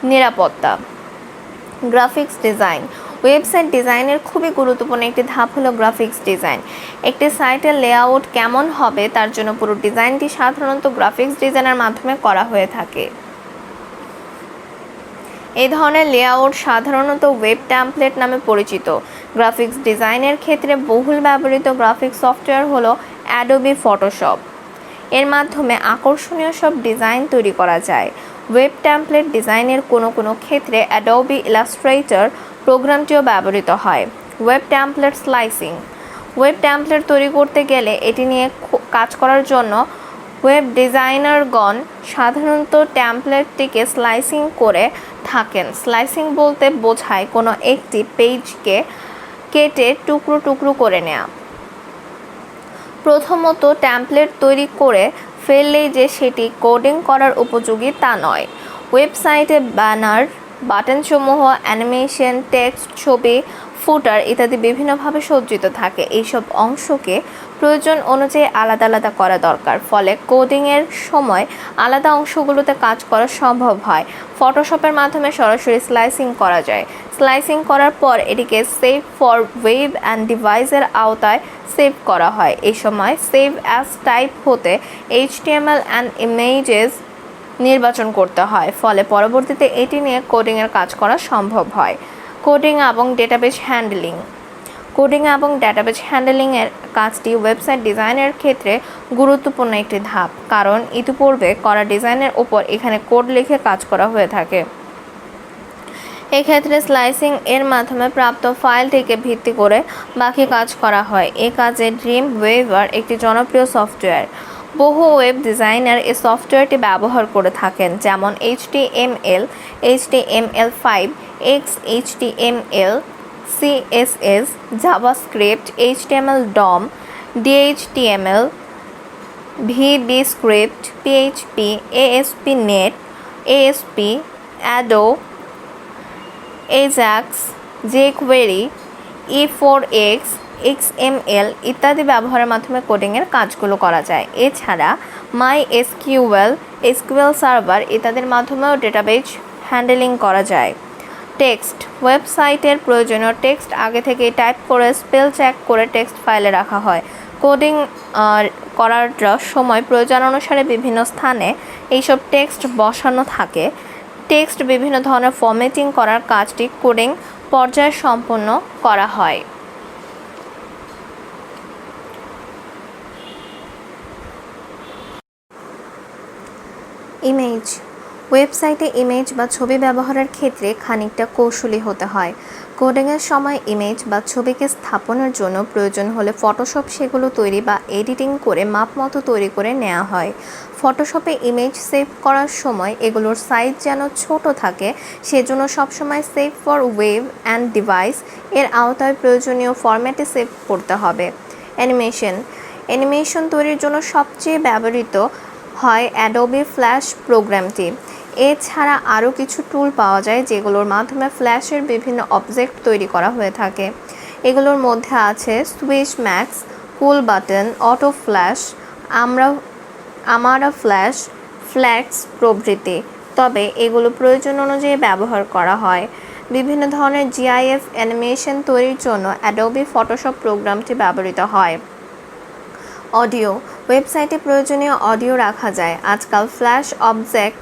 নিরাপত্তা। Graphics design. ওয়েবসাইট ডিজাইনের খুবই গুরুত্বপূর্ণ একটি ধাপ হলো গ্রাফিক্স ডিজাইন। একটি সাইটের লেআউট কেমন হবে তার জন্য পুরো ডিজাইনটি সাধারণত গ্রাফিক্স ডিজাইনের মাধ্যমে করা হয়ে থাকে। এই ধরনের লেআউট সাধারণত ওয়েব টেমপ্লেট নামে পরিচিত। গ্রাফিক্স ডিজাইনের ক্ষেত্রে বহুল ব্যবহৃত গ্রাফিক্স সফটওয়্যার হলো অ্যাডোবি ফটোশপ। এর মাধ্যমে আকর্ষণীয় সব ডিজাইন তৈরি করা যায়। ওয়েব টেমপ্লেট ডিজাইনের কোনো ক্ষেত্রে অ্যাডোবি ইলাস্ট্রেটর প্রোগ্রামটিও ব্যবহৃত হয়। Web template slicing. Web template তৈরি করতে গেলে এটি নিয়ে কাজ করার জন্য ওয়েব ডিজাইনারগণ সাধারণত টেমপ্লেটটিকে স্লাইসিং করে থাকেন। স্লাইসিং বলতে বোঝায় কোনো একটি পেজকে কেটে টুকরো টুকরো করে নেওয়া। প্রথমত টেমপ্লেট তৈরি করে ফেললেই যে সেটি কোডিং করার উপযোগী তা নয়। ওয়েবসাইটে ব্যানার, বাটনসমূহ, অ্যানিমেশন, টেক্সট, ছবি, ফুটার ইত্যাদি বিভিন্নভাবে সজ্জিত থাকে। এইসব অংশকে প্রয়োজন অনুযায়ী আলাদা আলাদা করা দরকার, ফলে কোডিংয়ের সময় আলাদা অংশগুলোতে কাজ করা সম্ভব হয়। ফটোশপের মাধ্যমে সরাসরি স্লাইসিং করা যায়। স্লাইসিং করার পর এটিকে সেভ ফর ওয়েব অ্যান্ড ডিভাইসের আওতায় সেভ করা হয়। এই সময় সেভ অ্যাজ টাইপ হতে HTML অ্যান্ড ইমেজেস নির্বাচন করতে হয়, ফলে পরবর্তীতে এটি নিয়ে কোডিংয়ের কাজ করা সম্ভব হয়। কোডিং এবং ডেটাবেজ হ্যান্ডলিং। কোডিং এবং ডেটাবেজ হ্যান্ডলিংয়ের কাজটি ওয়েবসাইট ডিজাইনের ক্ষেত্রে গুরুত্বপূর্ণ একটি ধাপ, কারণ ইতিপূর্বে করা ডিজাইনের উপর এখানে কোড লিখে কাজ করা হয়ে থাকে। এক্ষেত্রে স্লাইসিং এর মাধ্যমে প্রাপ্ত ফাইলটিকে ভিত্তি করে বাকি কাজ করা হয়। এ কাজে ড্রিমওয়েভার একটি জনপ্রিয় সফটওয়্যার। বহু ওয়েব ডিজাইনার এই সফটওয়্যারটি ব্যবহার করে থাকেন, যেমন HTML, HTML5, XHTML, CSS, JavaScript, HTML DOM, DHTML, VBScript, PHP, ASP.NET, ASP, Adobe, Ajax, jQuery, E4X, XML ইত্যাদি ব্যবহারের মাধ্যমে কোডিংয়ের কাজগুলো করা যায়। এছাড়া MySQL, SQL সার্ভার ইত্যাদির মাধ্যমেও ডেটাবেজ হ্যান্ডলিং করা যায়। টেক্সট। ওয়েবসাইটের প্রয়োজনীয় টেক্সট আগে থেকেই টাইপ করে স্পেল চেক করে টেক্সট ফাইলে রাখা হয়। কোডিং করার সময় প্রয়োজন অনুসারে বিভিন্ন স্থানে এইসব টেক্সট বসানো থাকে। টেক্সট বিভিন্ন ধরনের ফরম্যাটিং করার কাজটি কোডিং পর্যায়ে সম্পন্ন করা হয়। ইমেজ। ওয়েবসাইটে ইমেজ বা ছবি ব্যবহারের ক্ষেত্রে খানিকটা কৌশলী হতে হয়। কোডিংয়ের সময় ইমেজ বা ছবিকে স্থাপনের জন্য প্রয়োজন হলে ফটোশপ সেগুলো তৈরি বা এডিটিং করে মাপমতো তৈরি করে নেওয়া হয়। ফটোশপে ইমেজ সেভ করার সময় এগুলোর সাইজ যেন ছোট থাকে, সেজন্য সবসময় save for web and device এর আওতায় প্রয়োজনীয় ফরম্যাটে সেভ করতে হবে। অ্যানিমেশন তৈরির জন্য সবচেয়ে ব্যবহৃত হয় অ্যাডোবি ফ্ল্যাশ প্রোগ্রামটি। এছাড়া আরও কিছু টুল পাওয়া যায় যেগুলোর মাধ্যমে ফ্ল্যাশের বিভিন্ন অবজেক্ট তৈরি করা হয়ে থাকে। এগুলোর মধ্যে আছে সুইচ ম্যাক্স, কুল বাটন, অটো ফ্ল্যাশ, আমারা ফ্ল্যাশ, ফ্ল্যাক্স প্রভৃতি। তবে এগুলো প্রয়োজন অনুযায়ী ব্যবহার করা হয়। বিভিন্ন ধরনের GIF অ্যানিমেশন তৈরির জন্য অ্যাডোবি ফটোশপ প্রোগ্রামটি ব্যবহৃত হয়। অডিও। ওয়েবসাইটে প্রয়োজনীয় অডিও রাখা যায়। আজকাল ফ্ল্যাশ অবজেক্ট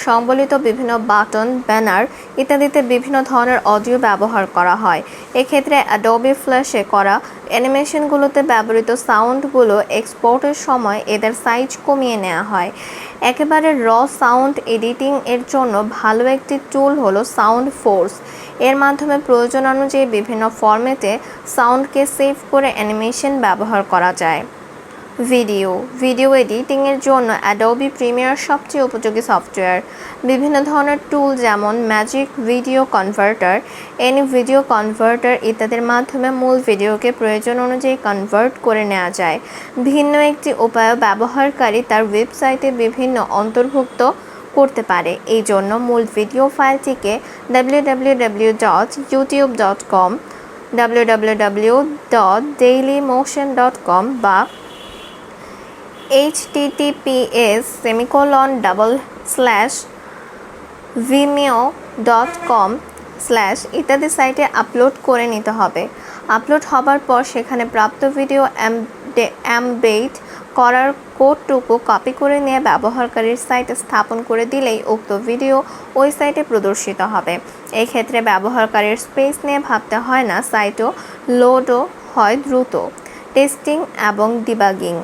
সংবলিত বিভিন্ন বাটন, ব্যানার ইত্যাদিতে বিভিন্ন ধরনের অডিও ব্যবহার করা হয়। এক্ষেত্রে অ্যাডোবি ফ্ল্যাশে করা অ্যানিমেশনগুলোতে ব্যবহৃত সাউন্ডগুলো এক্সপোর্টের সময় এদের সাইজ কমিয়ে নেওয়া হয়। একেবারে র সাউন্ড এডিটিং এর জন্য ভালো একটি টুল হলো সাউন্ড ফোর্স। এর মাধ্যমে প্রয়োজন অনুযায়ী বিভিন্ন ফরম্যাটে সাউন্ডকে সেভ করে অ্যানিমেশন ব্যবহার করা যায়। ভিডিও এডিটিংয়ের জন্য অ্যাডোবি প্রিমিয়ার সবচেয়ে উপযোগী সফটওয়্যার। বিভিন্ন ধরনের টুল যেমন magic video converter, any video converter ইত্যাদির মাধ্যমে মূল ভিডিওকে প্রয়োজন অনুযায়ী কনভার্ট করে নেওয়া যায়। ভিন্ন একটি উপায় ব্যবহারকারী তার ওয়েবসাইটে বিভিন্ন অন্তর্ভুক্ত করতে পারে। এই জন্য মূল ভিডিও ফাইলটিকে www.youtube.com, www.dailymotion.com বা https://vimeo.com/ ইত্যাদি সাইটে আপলোড করে নিতে হবে। আপলোড হবার পর সেখানে প্রাপ্ত ভিডিও এমবেড করার কোডটুকু কপি করে নিয়ে ব্যবহারকারীর সাইটে স্থাপন করে দিলেই উক্ত ভিডিও ওই সাইটে প্রদর্শিত হবে। এই ক্ষেত্রে ব্যবহারকারীর স্পেস নিয়ে ভাবতে হয় না, সাইটও লোডও হয় দ্রুত। টেস্টিং এবং ডিবাগিং।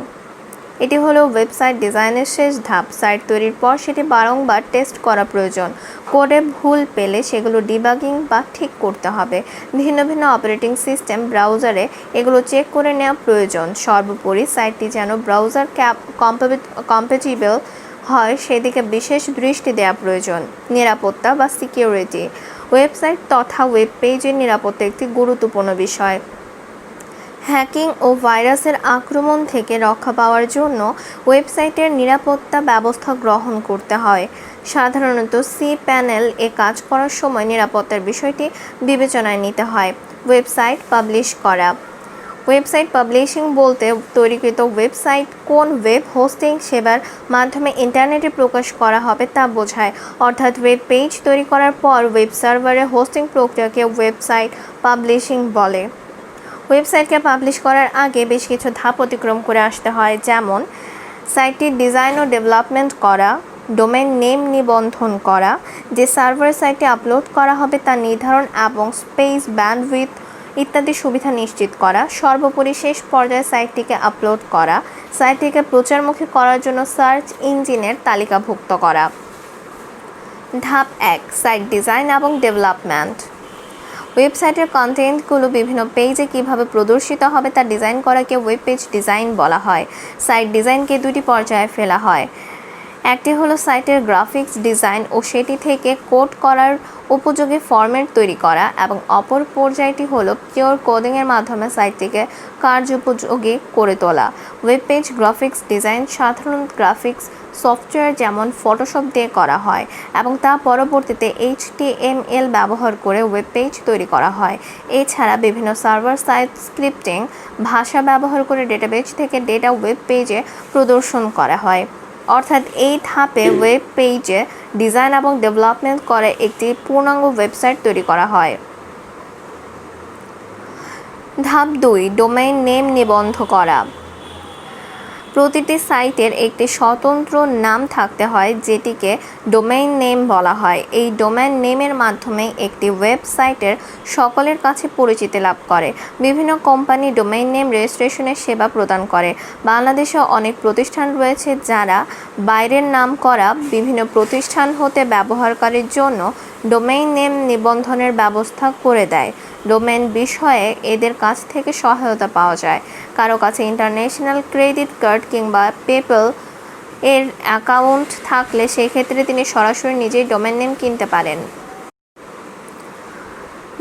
এটি হলো ওয়েবসাইট ডিজাইনের শেষ ধাপ। সাইট তৈরির পর সেটি বারংবার টেস্ট করা প্রয়োজন। কোডে ভুল পেলে সেগুলো ডিবাগিং বা ঠিক করতে হবে। ভিন্ন ভিন্ন অপারেটিং সিস্টেম, ব্রাউজারে এগুলো চেক করে নেওয়া প্রয়োজন। সর্বোপরি সাইটটি যেন ব্রাউজার কম্প্যাটিবল হয় সেদিকে বিশেষ দৃষ্টি দেওয়া প্রয়োজন। নিরাপত্তা বা সিকিউরিটি। ওয়েবসাইট তথা ওয়েব পেজের নিরাপত্তা একটি গুরুত্বপূর্ণ বিষয়। হ্যাকিং ও ভাইরাসের আক্রমণ থেকে রক্ষা পাওয়ার জন্য ওয়েবসাইটের নিরাপত্তা ব্যবস্থা গ্রহণ করতে হয়। সাধারণত cPanel এ কাজ করার সময় নিরাপত্তার বিষয়টি বিবেচনায় নিতে হয়। ওয়েবসাইট পাবলিশ করা। ওয়েবসাইট পাবলিশিং বলতে তৈরিকৃত ওয়েবসাইট কোন ওয়েব হোস্টিং সেবার মাধ্যমে ইন্টারনেটে প্রকাশ করা হবে তা বোঝায়। অর্থাৎ ওয়েব পেজ তৈরি করার পর ওয়েব সার্ভারে হোস্টিং প্রক্রিয়াকে ওয়েবসাইট পাবলিশিং বলে। ওয়েবসাইটকে পাবলিশ করার আগে বেশ কিছু ধাপ অতিক্রম করে আসতে হয়, যেমন সাইটটির ডিজাইন ও ডেভেলপমেন্ট করা, ডোমেইন নেম নিবন্ধন করা, যে সার্ভার সাইটে আপলোড করা হবে তা নির্ধারণ এবং স্পেস, ব্যান্ডউইথ ইত্যাদি সুবিধা নিশ্চিত করা, সর্বোপরি শেষ পর্যায়ে সাইটটিকে আপলোড করা, সাইটটিকে প্রচারমুখী করার জন্য সার্চ ইঞ্জিনের তালিকাভুক্ত করা। ধাপ 1, সাইট ডিজাইন এবং ডেভেলপমেন্ট। ওয়েবসাইটের কন্টেন্টগুলো বিভিন্ন পেজে কিভাবে প্রদর্শিত হবে তা ডিজাইন করাকে ওয়েব পেজ ডিজাইন বলা হয়। সাইট ডিজাইনকে দুটি পর্যায়ে ফেলা হয়। একটি হলো সাইটের গ্রাফিক্স ডিজাইন ও সেটি থেকে কোড করার উপযোগী ফরম্যাট তৈরি করা, এবং অপর পর্যায়টি হলো পিওর কোডিংয়ের মাধ্যমে সাইটটিকে কার্যোপযোগী করে তোলা। ওয়েব পেজ গ্রাফিক্স ডিজাইন সাধারণত গ্রাফিক্স সফটওয়্যার যেমন ফটোশপ দিয়ে করা হয় এবং তা পরবর্তীতে HTML ব্যবহার করে ওয়েব পেজ তৈরি করা হয়। এছাড়া বিভিন্ন সার্ভার সাইড স্ক্রিপ্টিং ভাষা ব্যবহার করে ডেটাবেজ থেকে ডেটা ওয়েব পেজে প্রদর্শন করা হয়। অর্থাৎ এই ধাপে ওয়েব পেজে ডিজাইন এবং ডেভেলপমেন্ট করে একটি পূর্ণাঙ্গ ওয়েবসাইট তৈরি করা হয়। ধাপ 2, ডোমেইন নেম নিবন্ধ করা। প্রতিটি সাইটের একটি স্বতন্ত্র নাম থাকতে হয়, যেটিকে ডোমেইন নেম বলা হয়। এই ডোমেইন নেমের মাধ্যমে একটি ওয়েবসাইটের সকলের কাছে পরিচিতি লাভ করে। বিভিন্ন কোম্পানি ডোমেইন নেম রেজিস্ট্রেশনের সেবা প্রদান করে। বাংলাদেশে অনেক প্রতিষ্ঠান রয়েছে যারা বাইরের নাম করা বিভিন্ন প্রতিষ্ঠান হতে ব্যবহারকারীর জন্য ডোমেইন নেম নিবন্ধনের ব্যবস্থা করে দেয়। ডোমেইন বিষয়ে এদের কাছ থেকে সহায়তা পাওয়া যায়। কারো কাছে ইন্টারন্যাশনাল ক্রেডিট কার্ড কিংবা পেপ্যাল এর অ্যাকাউন্ট থাকলে সেক্ষেত্রে তিনি সরাসরি নিজেই ডোমেইন নেম কিনতে পারেন।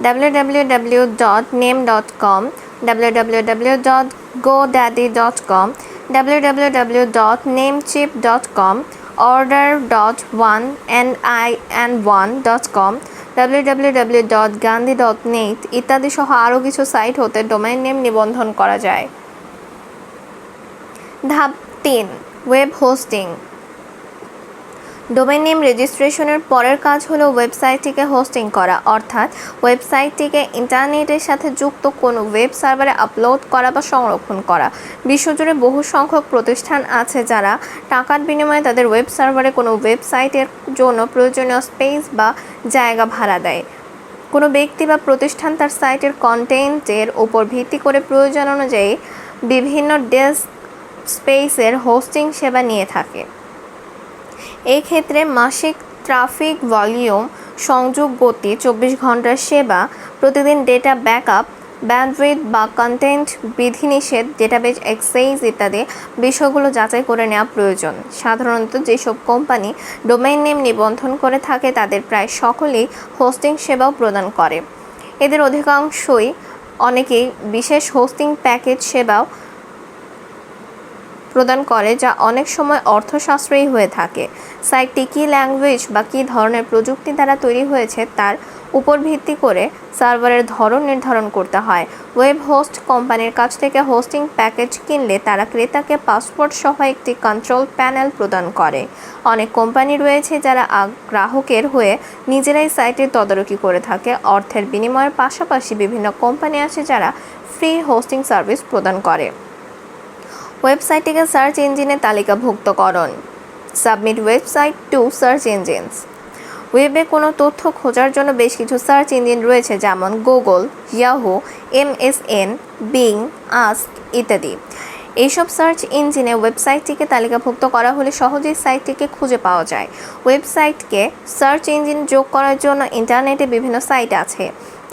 www.name.com, www.godaddy.com, www.namecheap.com, order.1and1.com, www.gandhi.net ইত্যাদি সহ আরও কিছু সাইট হতে ডোমেইন নেম নিবন্ধন করা যায়। ধাপ 3, ওয়েব হোস্টিং। ডোমেইন নেম রেজিস্ট্রেশনের পরের কাজ হলো ওয়েবসাইটটিকে হোস্টিং করা, অর্থাৎ ওয়েবসাইটটিকে ইন্টারনেটের সাথে যুক্ত কোনো ওয়েব সার্ভারে আপলোড করা বা সংরক্ষণ করা। বিশ্বজুড়ে বহু সংখ্যক প্রতিষ্ঠান আছে যারা টাকার বিনিময়ে তাদের ওয়েব সার্ভারে কোনো ওয়েবসাইটের জন্য প্রয়োজনীয় স্পেস বা জায়গা ভাড়া দেয়। কোনো ব্যক্তি বা প্রতিষ্ঠান তার সাইটের কন্টেন্টের উপর ভিত্তি করে প্রয়োজন অনুযায়ী বিভিন্ন ডেস্ক স্পেসের হোস্টিং সেবা নিয়ে থাকে। এই ক্ষেত্রে মাসিক ট্রাফিক ভলিউম, সংযোগ গতি, 24 ঘন্টার সেবা, প্রতিদিন ডেটা ব্যাকআপ, ব্যান্ডউইথ বা কন্টেন্ট বিধিনিষেধ, ডেটাবেজ অ্যাক্সেস ইত্যাদি বিষয়গুলো যাচাই করে নেওয়া প্রয়োজন। সাধারণত যেসব কোম্পানি ডোমেইন নেম নিবন্ধন করে থাকে তাদের প্রায় সকলেই হোস্টিং সেবাও প্রদান করে। এদের অধিকাংশই অনেকেই বিশেষ হোস্টিং প্যাকেজ সেবাও প্রদান করে, যা অনেক সময় অর্থ সাশ্রয়ী হয়ে থাকে। সাইটটি কী ল্যাঙ্গুয়েজ বা কী ধরনের প্রযুক্তি দ্বারা তৈরি হয়েছে তার উপর ভিত্তি করে সার্ভারের ধরন নির্ধারণ করতে হয়। ওয়েব হোস্ট কোম্পানির কাছ থেকে হোস্টিং প্যাকেজ কিনলে তারা ক্রেতাকে পাসওয়ার্ড সহ একটি কন্ট্রোল প্যানেল প্রদান করে। অনেক কোম্পানি রয়েছে যারা গ্রাহকের হয়ে নিজেরাই সাইটের তদারকি করে থাকে। অর্থের বিনিময়ের পাশাপাশি বিভিন্ন কোম্পানি আছে যারা ফ্রি হোস্টিং সার্ভিস প্রদান করে। ওয়েবসাইটটিকে সার্চ ইঞ্জিনে তালিকাভুক্তকরণ। Submit website to search engines. ওয়েবে কোনো তথ্য খোঁজার জন্য বেশ কিছু সার্চ ইঞ্জিন রয়েছে, যেমন Google, Yahoo, MSN, being, ask ইত্যাদি। এইসব সার্চ ইঞ্জিনে ওয়েবসাইটটিকে তালিকাভুক্ত করা হলে সহজেই সাইটটিকে খুঁজে পাওয়া যায়। ওয়েবসাইটকে সার্চ ইঞ্জিন যোগ করার জন্য ইন্টারনেটে বিভিন্ন সাইট আছে।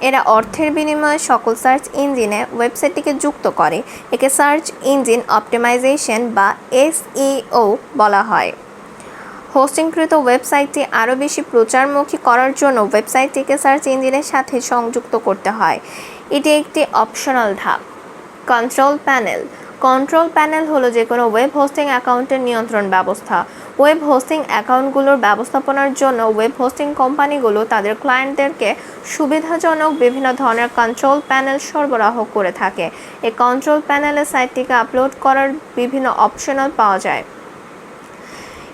এরা অর্থের বিনিময়ে সকল সার্চ ইঞ্জিনে ওয়েবসাইটটিকে যুক্ত করে। একে সার্চ ইঞ্জিন অপটিমাইজেশন বা SEO বলা হয়। হোস্টিংকৃত ওয়েবসাইটটি আরও বেশি প্রচারমুখী করার জন্য ওয়েবসাইটটিকে সার্চ ইঞ্জিনের সাথে সংযুক্ত করতে হয়। এটি একটি অপশনাল ধাপ। Control panel. কন্ট্রোল প্যানেল হলো যে কোনো ওয়েব হোস্টিং অ্যাকাউন্টের নিয়ন্ত্রণ ব্যবস্থা। ওয়েব হোস্টিং অ্যাকাউন্টগুলোর ব্যবস্থাপনার জন্য ওয়েব হোস্টিং কোম্পানিগুলো তাদের ক্লায়েন্টদেরকে সুবিধাজনক বিভিন্ন ধরনের কন্ট্রোল প্যানেল সরবরাহ করে থাকে। এই কন্ট্রোল প্যানেলে সাইটটিকে আপলোড করার বিভিন্ন অপশনাল পাওয়া যায়।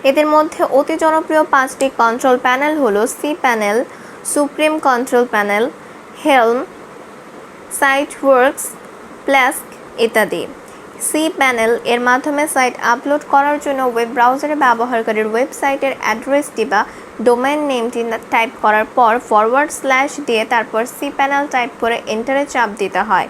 এদের মধ্যে অতি জনপ্রিয় 5টি কন্ট্রোল প্যানেল হলো C panel, supreme control panel, Helm, SiteWorks, Plesk ইত্যাদি। সি প্যানেল এর মাধ্যমে সাইট আপলোড করার জন্য ওয়েব ব্রাউজারে ব্যবহারকারীর ওয়েবসাইটের অ্যাড্রেসটি বা ডোমেইন নেমটি টাইপ করার পর ফরওয়ার্ড স্ল্যাশ দিয়ে তারপর সি প্যানেল টাইপ করে এন্টারে চাপ দিতে হয়।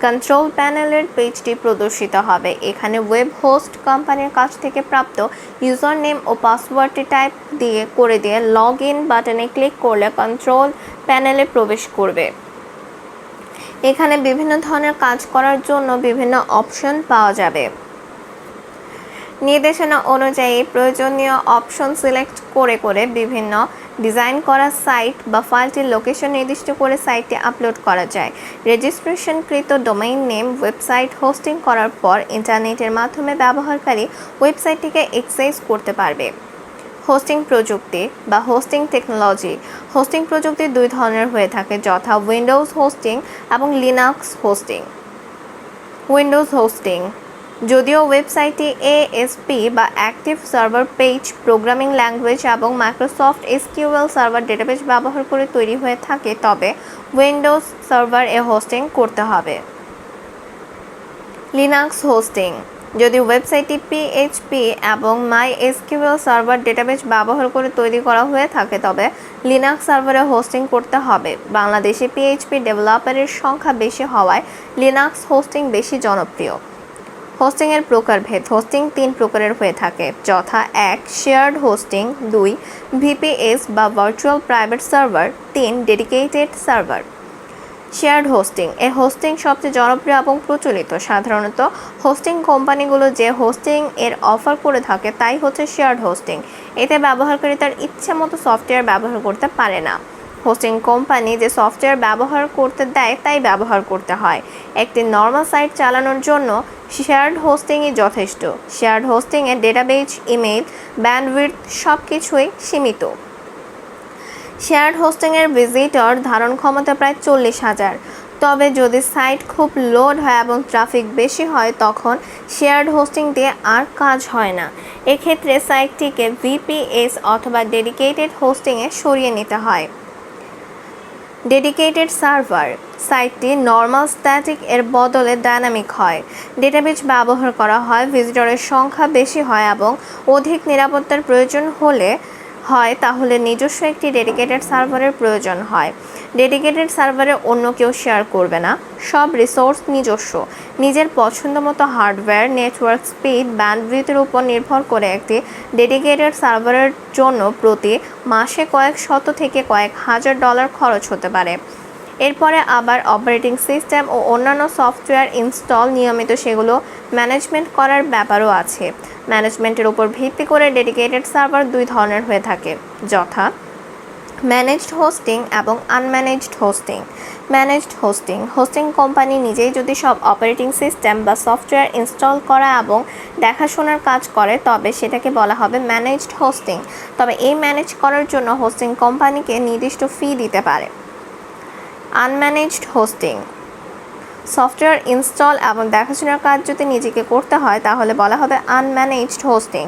কন্ট্রোল প্যানেলের পেজটি প্রদর্শিত হবে। এখানে ওয়েব হোস্ট কোম্পানির কাছ থেকে প্রাপ্ত ইউজার নেম ও পাসওয়ার্ডটি টাইপ দিয়ে লগ ইন বাটনে ক্লিক করলে কন্ট্রোল প্যানেলে প্রবেশ করবে। এখানে বিভিন্ন ধরনের কাজ করার জন্য বিভিন্ন অপশন পাওয়া যাবে। নির্দেশনা অনুযায়ী প্রয়োজনীয় অপশন সিলেক্ট করে বিভিন্ন ডিজাইন করা সাইট বা ফাইলটির লোকেশন নির্দিষ্ট করে সাইটটি আপলোড করা যায়। রেজিস্ট্রেশনকৃত ডোমেইন নেম ওয়েবসাইট হোস্টিং করার পর ইন্টারনেটের মাধ্যমে ব্যবহারকারী ওয়েবসাইটটিকে অ্যাক্সেস করতে পারবে। হোস্টিং প্রযুক্তি বা হোস্টিং টেকনোলজি। হোস্টিং প্রযুক্তি দুই ধরনের হয়ে থাকে, যথা উইন্ডোজ হোস্টিং এবং লিনাক্স হোস্টিং। উইন্ডোজ হোস্টিং, যদিও ওয়েবসাইটটি ASP বা active server page programming language এবং মাইক্রোসফট SQL সার্ভার ডেটাবেস ব্যবহার করে তৈরি হয়ে থাকে, তবে উইন্ডোজ সার্ভার হোস্টিং করতে হবে। লিনাক্স হোস্টিং, যদি ওয়েবসাইটটি PHP এবং MySQL সার্ভার ডেটাবেস ব্যবহার করে তৈরি করা হয়ে থাকে তবে লিনাক্স সার্ভারে হোস্টিং করতে হবে। বাংলাদেশে PHP ডেভেলপারের সংখ্যা বেশি হওয়ায় লিনাক্স হোস্টিং বেশি জনপ্রিয়। হোস্টিংয়ের প্রকারভেদ। হোস্টিং 3 প্রকারের হয়ে থাকে, যথা 1 শেয়ার্ড হোস্টিং, 2 VPS বা virtual private server, 3 dedicated server. Shared hosting, এই হোস্টিং সবচেয়ে জনপ্রিয় এবং প্রচলিত। সাধারণত হোস্টিং কোম্পানিগুলো যে হোস্টিং এর অফার করে থাকে তাই হচ্ছে শেয়ার্ড হোস্টিং। এতে ব্যবহারকারী তার ইচ্ছে মতো সফটওয়্যার ব্যবহার করতে পারে না। হোস্টিং কোম্পানি যে সফটওয়্যার ব্যবহার করতে দেয় তাই ব্যবহার করতে হয়। একটি নর্মাল সাইট চালানোর জন্য শেয়ার্ড হোস্টিংই যথেষ্ট। শেয়ার্ড হোস্টিংয়ে ডেটাবেজ, ইমেল, ব্যান্ডউইডথ সব কিছুই সীমিত। শেয়ার্ড হোস্টিংয়ের ভিজিটর ধারণ ক্ষমতা প্রায় 40,000। তবে যদি সাইট খুব লোড হয় এবং ট্রাফিক বেশি হয় তখন শেয়ার্ড হোস্টিং দিয়ে আর কাজ হয় না। এক্ষেত্রে সাইটটিকে VPS অথবা ডেডিকেটেড হোস্টিংয়ে সরিয়ে নিতে হয়। ডেডিকেটেড সার্ভার, সাইটটি নর্মাল স্ট্যাটিক এর বদলে ডায়নামিক হয়। ডেটাবেজ ব্যবহার করা হয়, ভিজিটরের সংখ্যা বেশি হয় এবং অধিক নিরাপত্তার প্রয়োজন তাহলে নিজস্ব একটি ডেডিকেটেড সার্ভারের প্রয়োজন হয়। ডেডিকেটেড সার্ভারে অন্য কেউ শেয়ার করবে না, সব রিসোর্স নিজস্ব। নিজের পছন্দ মতো হার্ডওয়্যার, নেটওয়ার্ক স্পিড, ব্যান্ডউইথের উপর নির্ভর করে একটি ডেডিকেটেড সার্ভারের জন্য প্রতি মাসে কয়েক শত থেকে কয়েক হাজার ডলার খরচ হতে পারে। এরপরে আবার অপারেটিং সিস্টেম ও অন্যান্য সফটওয়্যার ইনস্টল, নিয়মিত সেগুলো ম্যানেজমেন্ট করার ব্যাপারও আছে। ম্যানেজমেন্টের উপর ভিত্তি করে ডেডিকেটেড সার্ভার 2 ধরনের হয়ে থাকে, যথা ম্যানেজড হোস্টিং এবং unmanaged hosting. Managed hosting, hosting company নিজেই যদি সব অপারেটিং সিস্টেম বা সফটওয়্যার ইনস্টল করা এবং দেখাশোনার কাজ করে তবে সেটাকে বলা হবে ম্যানেজড হোস্টিং। তবে এই ম্যানেজ করার জন্য হোস্টিং কোম্পানিকে নির্দিষ্ট ফি দিতে পারে। আনম্যানেজড হোস্টিং, সফটওয়্যার ইনস্টল এবং দেখাশোনার কাজ যদি নিজেকে করতে হয় তাহলে বলা হবে আনম্যানেজড হোস্টিং।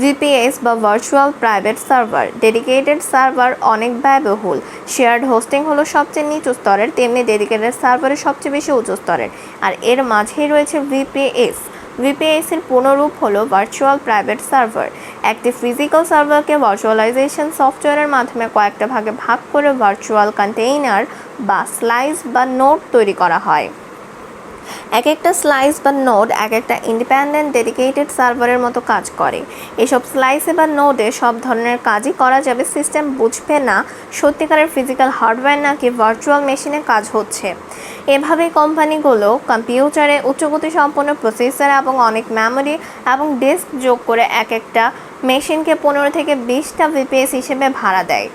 VPS বা virtual private server, dedicated server অনেক ব্যয়বহুল। শেয়ার্ড হোস্টিং হলো সবচেয়ে নিচু স্তরের, তেমনি ডেডিকেটেড সার্ভারের সবচেয়ে বেশি উঁচু স্তরের, আর এর মাঝেই রয়েছে VPS। VPS এর পুনরূপ হলো ভার্চুয়াল প্রাইভেট সার্ভার। একটি ফিজিক্যাল সার্ভারকে ভার্চুয়ালাইজেশন সফটওয়্যারের মাধ্যমে কয়েকটা ভাগে ভাগ করে ভার্চুয়াল কন্টেইনার বা স্লাইস বা নোড তৈরি করা হয়। এক একটা স্লাইস বা নোড এক একটা ইন্ডিপেন্ডেন্ট ডেডিকেটেড সার্ভারের মতো কাজ করে। এসব স্লাইসে বা নোডে সব ধরনের কাজই করা যাবে। সিস্টেম বুঝবে না সত্যিকারের ফিজিক্যাল হার্ডওয়্যার নাকি ভার্চুয়াল মেশিনে কাজ হচ্ছে। এভাবে কোম্পানিগুলো কম্পিউটারে উচ্চগতি সম্পন্ন প্রসেসর এবং অনেক মেমোরি এবং ডিস্ক যোগ করে এক একটা মেশিনকে 15 থেকে 20টা VPS হিসেবে ভাড়া দেয়।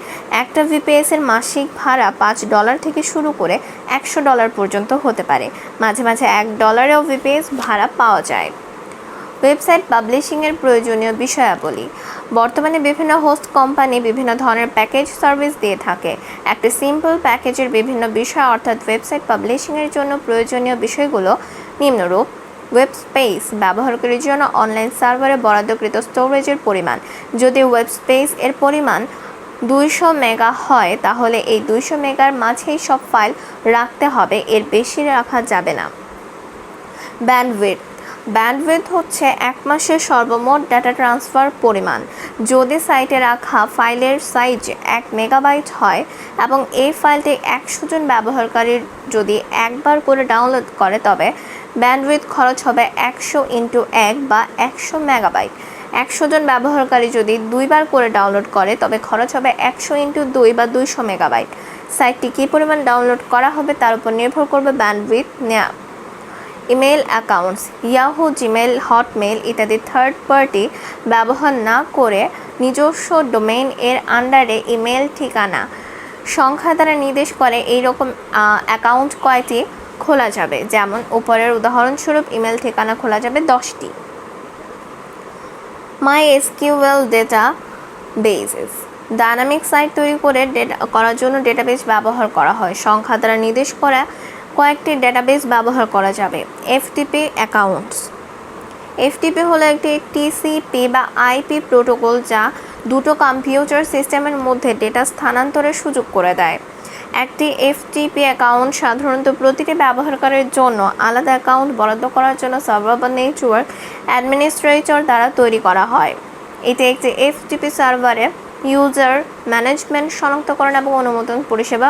একটা VPS এর মাসিক ভাড়া $5 থেকে শুরু করে $100 পর্যন্ত হতে পারে। মাঝে মাঝে $1 VPS ভাড়া পাওয়া যায়। ওয়েবসাইট পাবলিশিংয়ের প্রয়োজনীয় বিষয়াবলী। বর্তমানে বিভিন্ন হোস্ট কোম্পানি বিভিন্ন ধরনের প্যাকেজ সার্ভিস দিয়ে থাকে। একটি সিম্পল প্যাকেজের বিভিন্ন বিষয় অর্থাৎ ওয়েবসাইট পাবলিশিংয়ের জন্য প্রয়োজনীয় বিষয়গুলো নিম্নরূপ: ওয়েব স্পেস, ব্যবহারকারীর জন্য অনলাইন সার্ভারে বরাদ্দকৃত স্টোরেজের পরিমাণ। যদি ওয়েব স্পেস এর পরিমাণ 200 মেগা হয় তাহলে এই 200 মেগার মাঝেই সব ফাইল রাখতে হবে, এর বেশি রাখা যাবে না। ব্যান্ডউইথ, ব্যান্ডউইথ হচ্ছে এক মাসের সর্বমোট ডাটা ট্রান্সফার পরিমাণ। যদি সাইটে রাখা ফাইলের সাইজ 1 মেগাবাইট হয় এবং এই ফাইলটি 100 জন ব্যবহারকারীর যদি একবার করে ডাউনলোড করে তবে ব্যান্ডউইথ খরচ হবে 100x1 বা 100 মেগাবাইট। 100 জন ব্যবহারকারী যদি দুইবার করে ডাউনলোড করে তবে খরচ হবে 100x2 বা 200 মেগাবাইট। সাইটটি কী পরিমাণ ডাউনলোড করা হবে তার উপর নির্ভর করবে ব্যান্ডউইথ নেওয়া। Email accounts, Yahoo, Gmail, Hotmail ইত্যাদি থার্ড পার্টি ব্যবহার না করে নিজস্ব ডোমেইন এর আন্ডারে ইমেল ঠিকানা সংখ্যা দ্বারা নির্দেশ করে এই রকম অ্যাকাউন্ট কয়টি খোলা যাবে। যেমন উপরের উদাহরণস্বরূপ ইমেল ঠিকানা খোলা যাবে 10টি। MySQL ডেটাবেসেস, ডায়নামিক সাইট তৈরি করে করার জন্য ডেটাবেস ব্যবহার করা হয়। সংখ্যা দ্বারা নির্দেশ করা কয়েকটি ডেটাবেস ব্যবহার করা যাবে। FTP অ্যাকাউন্টস, FTP হলো একটি TCP বা IP প্রোটোকল যা দুটো কম্পিউটার সিস্টেমের মধ্যে ডেটা স্থানান্তরের সুযোগ করে দেয়। একটি FTP অ্যাকাউন্ট সাধারণত প্রতিটি ব্যবহারকারীর জন্য আলাদা অ্যাকাউন্ট বরাদ্দ করার জন্য সার্ভার বা নেটওয়ার্ক অ্যাডমিনিস্ট্রেটর দ্বারা তৈরি করা হয়। এটি একটি FTP সার্ভারে ইউজার ম্যানেজমেন্ট, শনাক্তকরণ এবং অনুমোদন পরিষেবা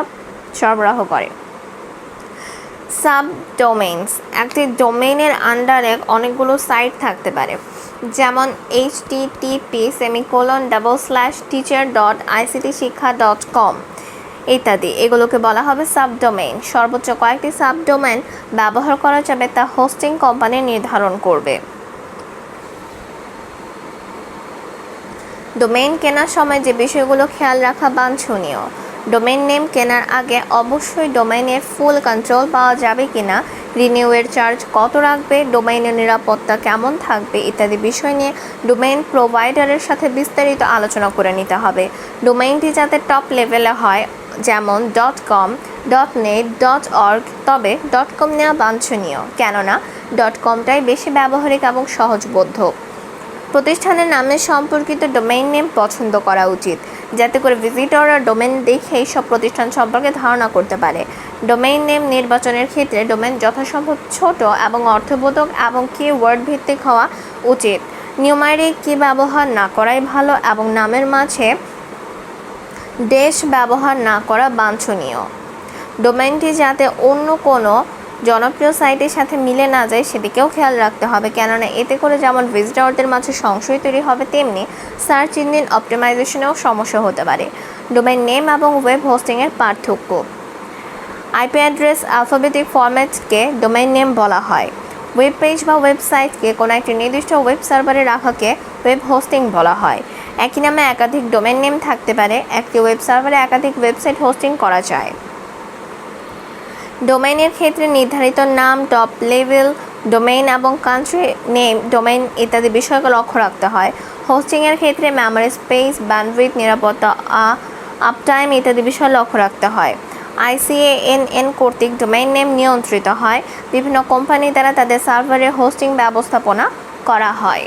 সরবরাহ করে। সাবডোমেইনস, একটি ডোমেইনের আন্ডারে অনেকগুলো সাইট থাকতে পারে, যেমন http://teacher.ict-শিক্ষা.com ইত্যাদি। এগুলোকে বলা হবে সাবডোমেইন। সর্বোচ্চ কয়েকটি সাবডোমেইন ব্যবহার করা যাবে তা হোস্টিং কোম্পানি নির্ধারণ করবে। ডোমেইন কেনার সময় যে বিষয়গুলো খেয়াল রাখা বাঞ্ছনীয়: ডোমেইন নেম কেনার আগে অবশ্যই ডোমেইনের ফুল কন্ট্রোল পাওয়া যাবে কিনা, রিনিউয়ের চার্জ কত রাখবে, ডোমেইনের নিরাপত্তা কেমন থাকবে ইত্যাদি বিষয় নিয়ে ডোমেইন প্রোভাইডারের সাথে বিস্তারিত আলোচনা করে নিতে হবে। ডোমেইনটি যাতে টপ লেভেলে হয়, যেমন .com, .net, .org, তবে .com নেওয়া বাঞ্ছনীয়, কেননা .comটাই বেশি ব্যবহারিক এবং সহজবোধ্য। প্রতিষ্ঠানের নামের সম্পর্কিত ডোমেইন নেম পছন্দ করা উচিত, যাতে করে ভিজিটররা ডোমেইন দেখেই সব প্রতিষ্ঠান সম্পর্কে ধারণা করতে পারে। ডোমেইন নেম নির্বাচনের ক্ষেত্রে ডোমেইন যথাসম্ভব ছোট এবং অর্থবোধক এবং কিওয়ার্ড ভিত্তিক হওয়া উচিত। নিউমারিক কি ব্যবহার না করাই ভালো এবং নামের মাঝে ড্যাশ ব্যবহার না করা বাঞ্ছনীয়। ডোমেইনটি যাতে অন্য কোনো জনপ্রিয় সাইটের সাথে মিলে না যায় সেদিকেও খেয়াল রাখতে হবে, কেননা এতে করে যেমন ভিজিটরদের মাঝে সংশয় তৈরি হবে তেমনি সার্চ ইঞ্জিন অপটিমাইজেশনেও সমস্যা হতে পারে। ডোমেইন নেম এবং ওয়েব হোস্টিংয়ের পার্থক্য: আইপি অ্যাড্রেস অ্যালফাবেটিক ফরম্যাটকে ডোমেইন নেম বলা হয়। ওয়েব পেজ বা ওয়েবসাইটকে কোনো একটি নির্দিষ্ট ওয়েব সার্ভারে রাখাকে ওয়েব হোস্টিং বলা হয়। একই নামে একাধিক ডোমেইন নেম থাকতে পারে। একটি ওয়েব সার্ভারে একাধিক ওয়েবসাইট হোস্টিং করা যায়। ডোমেইনের ক্ষেত্রে নির্ধারিত নাম, টপ লেভেল ডোমেইন এবং কান্ট্রি নেম ডোমেইন ইত্যাদি বিষয়কে লক্ষ্য রাখতে হয়। হোস্টিংয়ের ক্ষেত্রে মেমোরি স্পেস, ব্যান্ডউইথ, নিরাপত্তা, আপটাইম ইত্যাদি বিষয় লক্ষ্য রাখতে হয়। ICANN কর্তৃক ডোমেইন নেম নিয়ন্ত্রিত হয়। বিভিন্ন কোম্পানি দ্বারা তাদের সার্ভারের হোস্টিং ব্যবস্থাপনা করা হয়।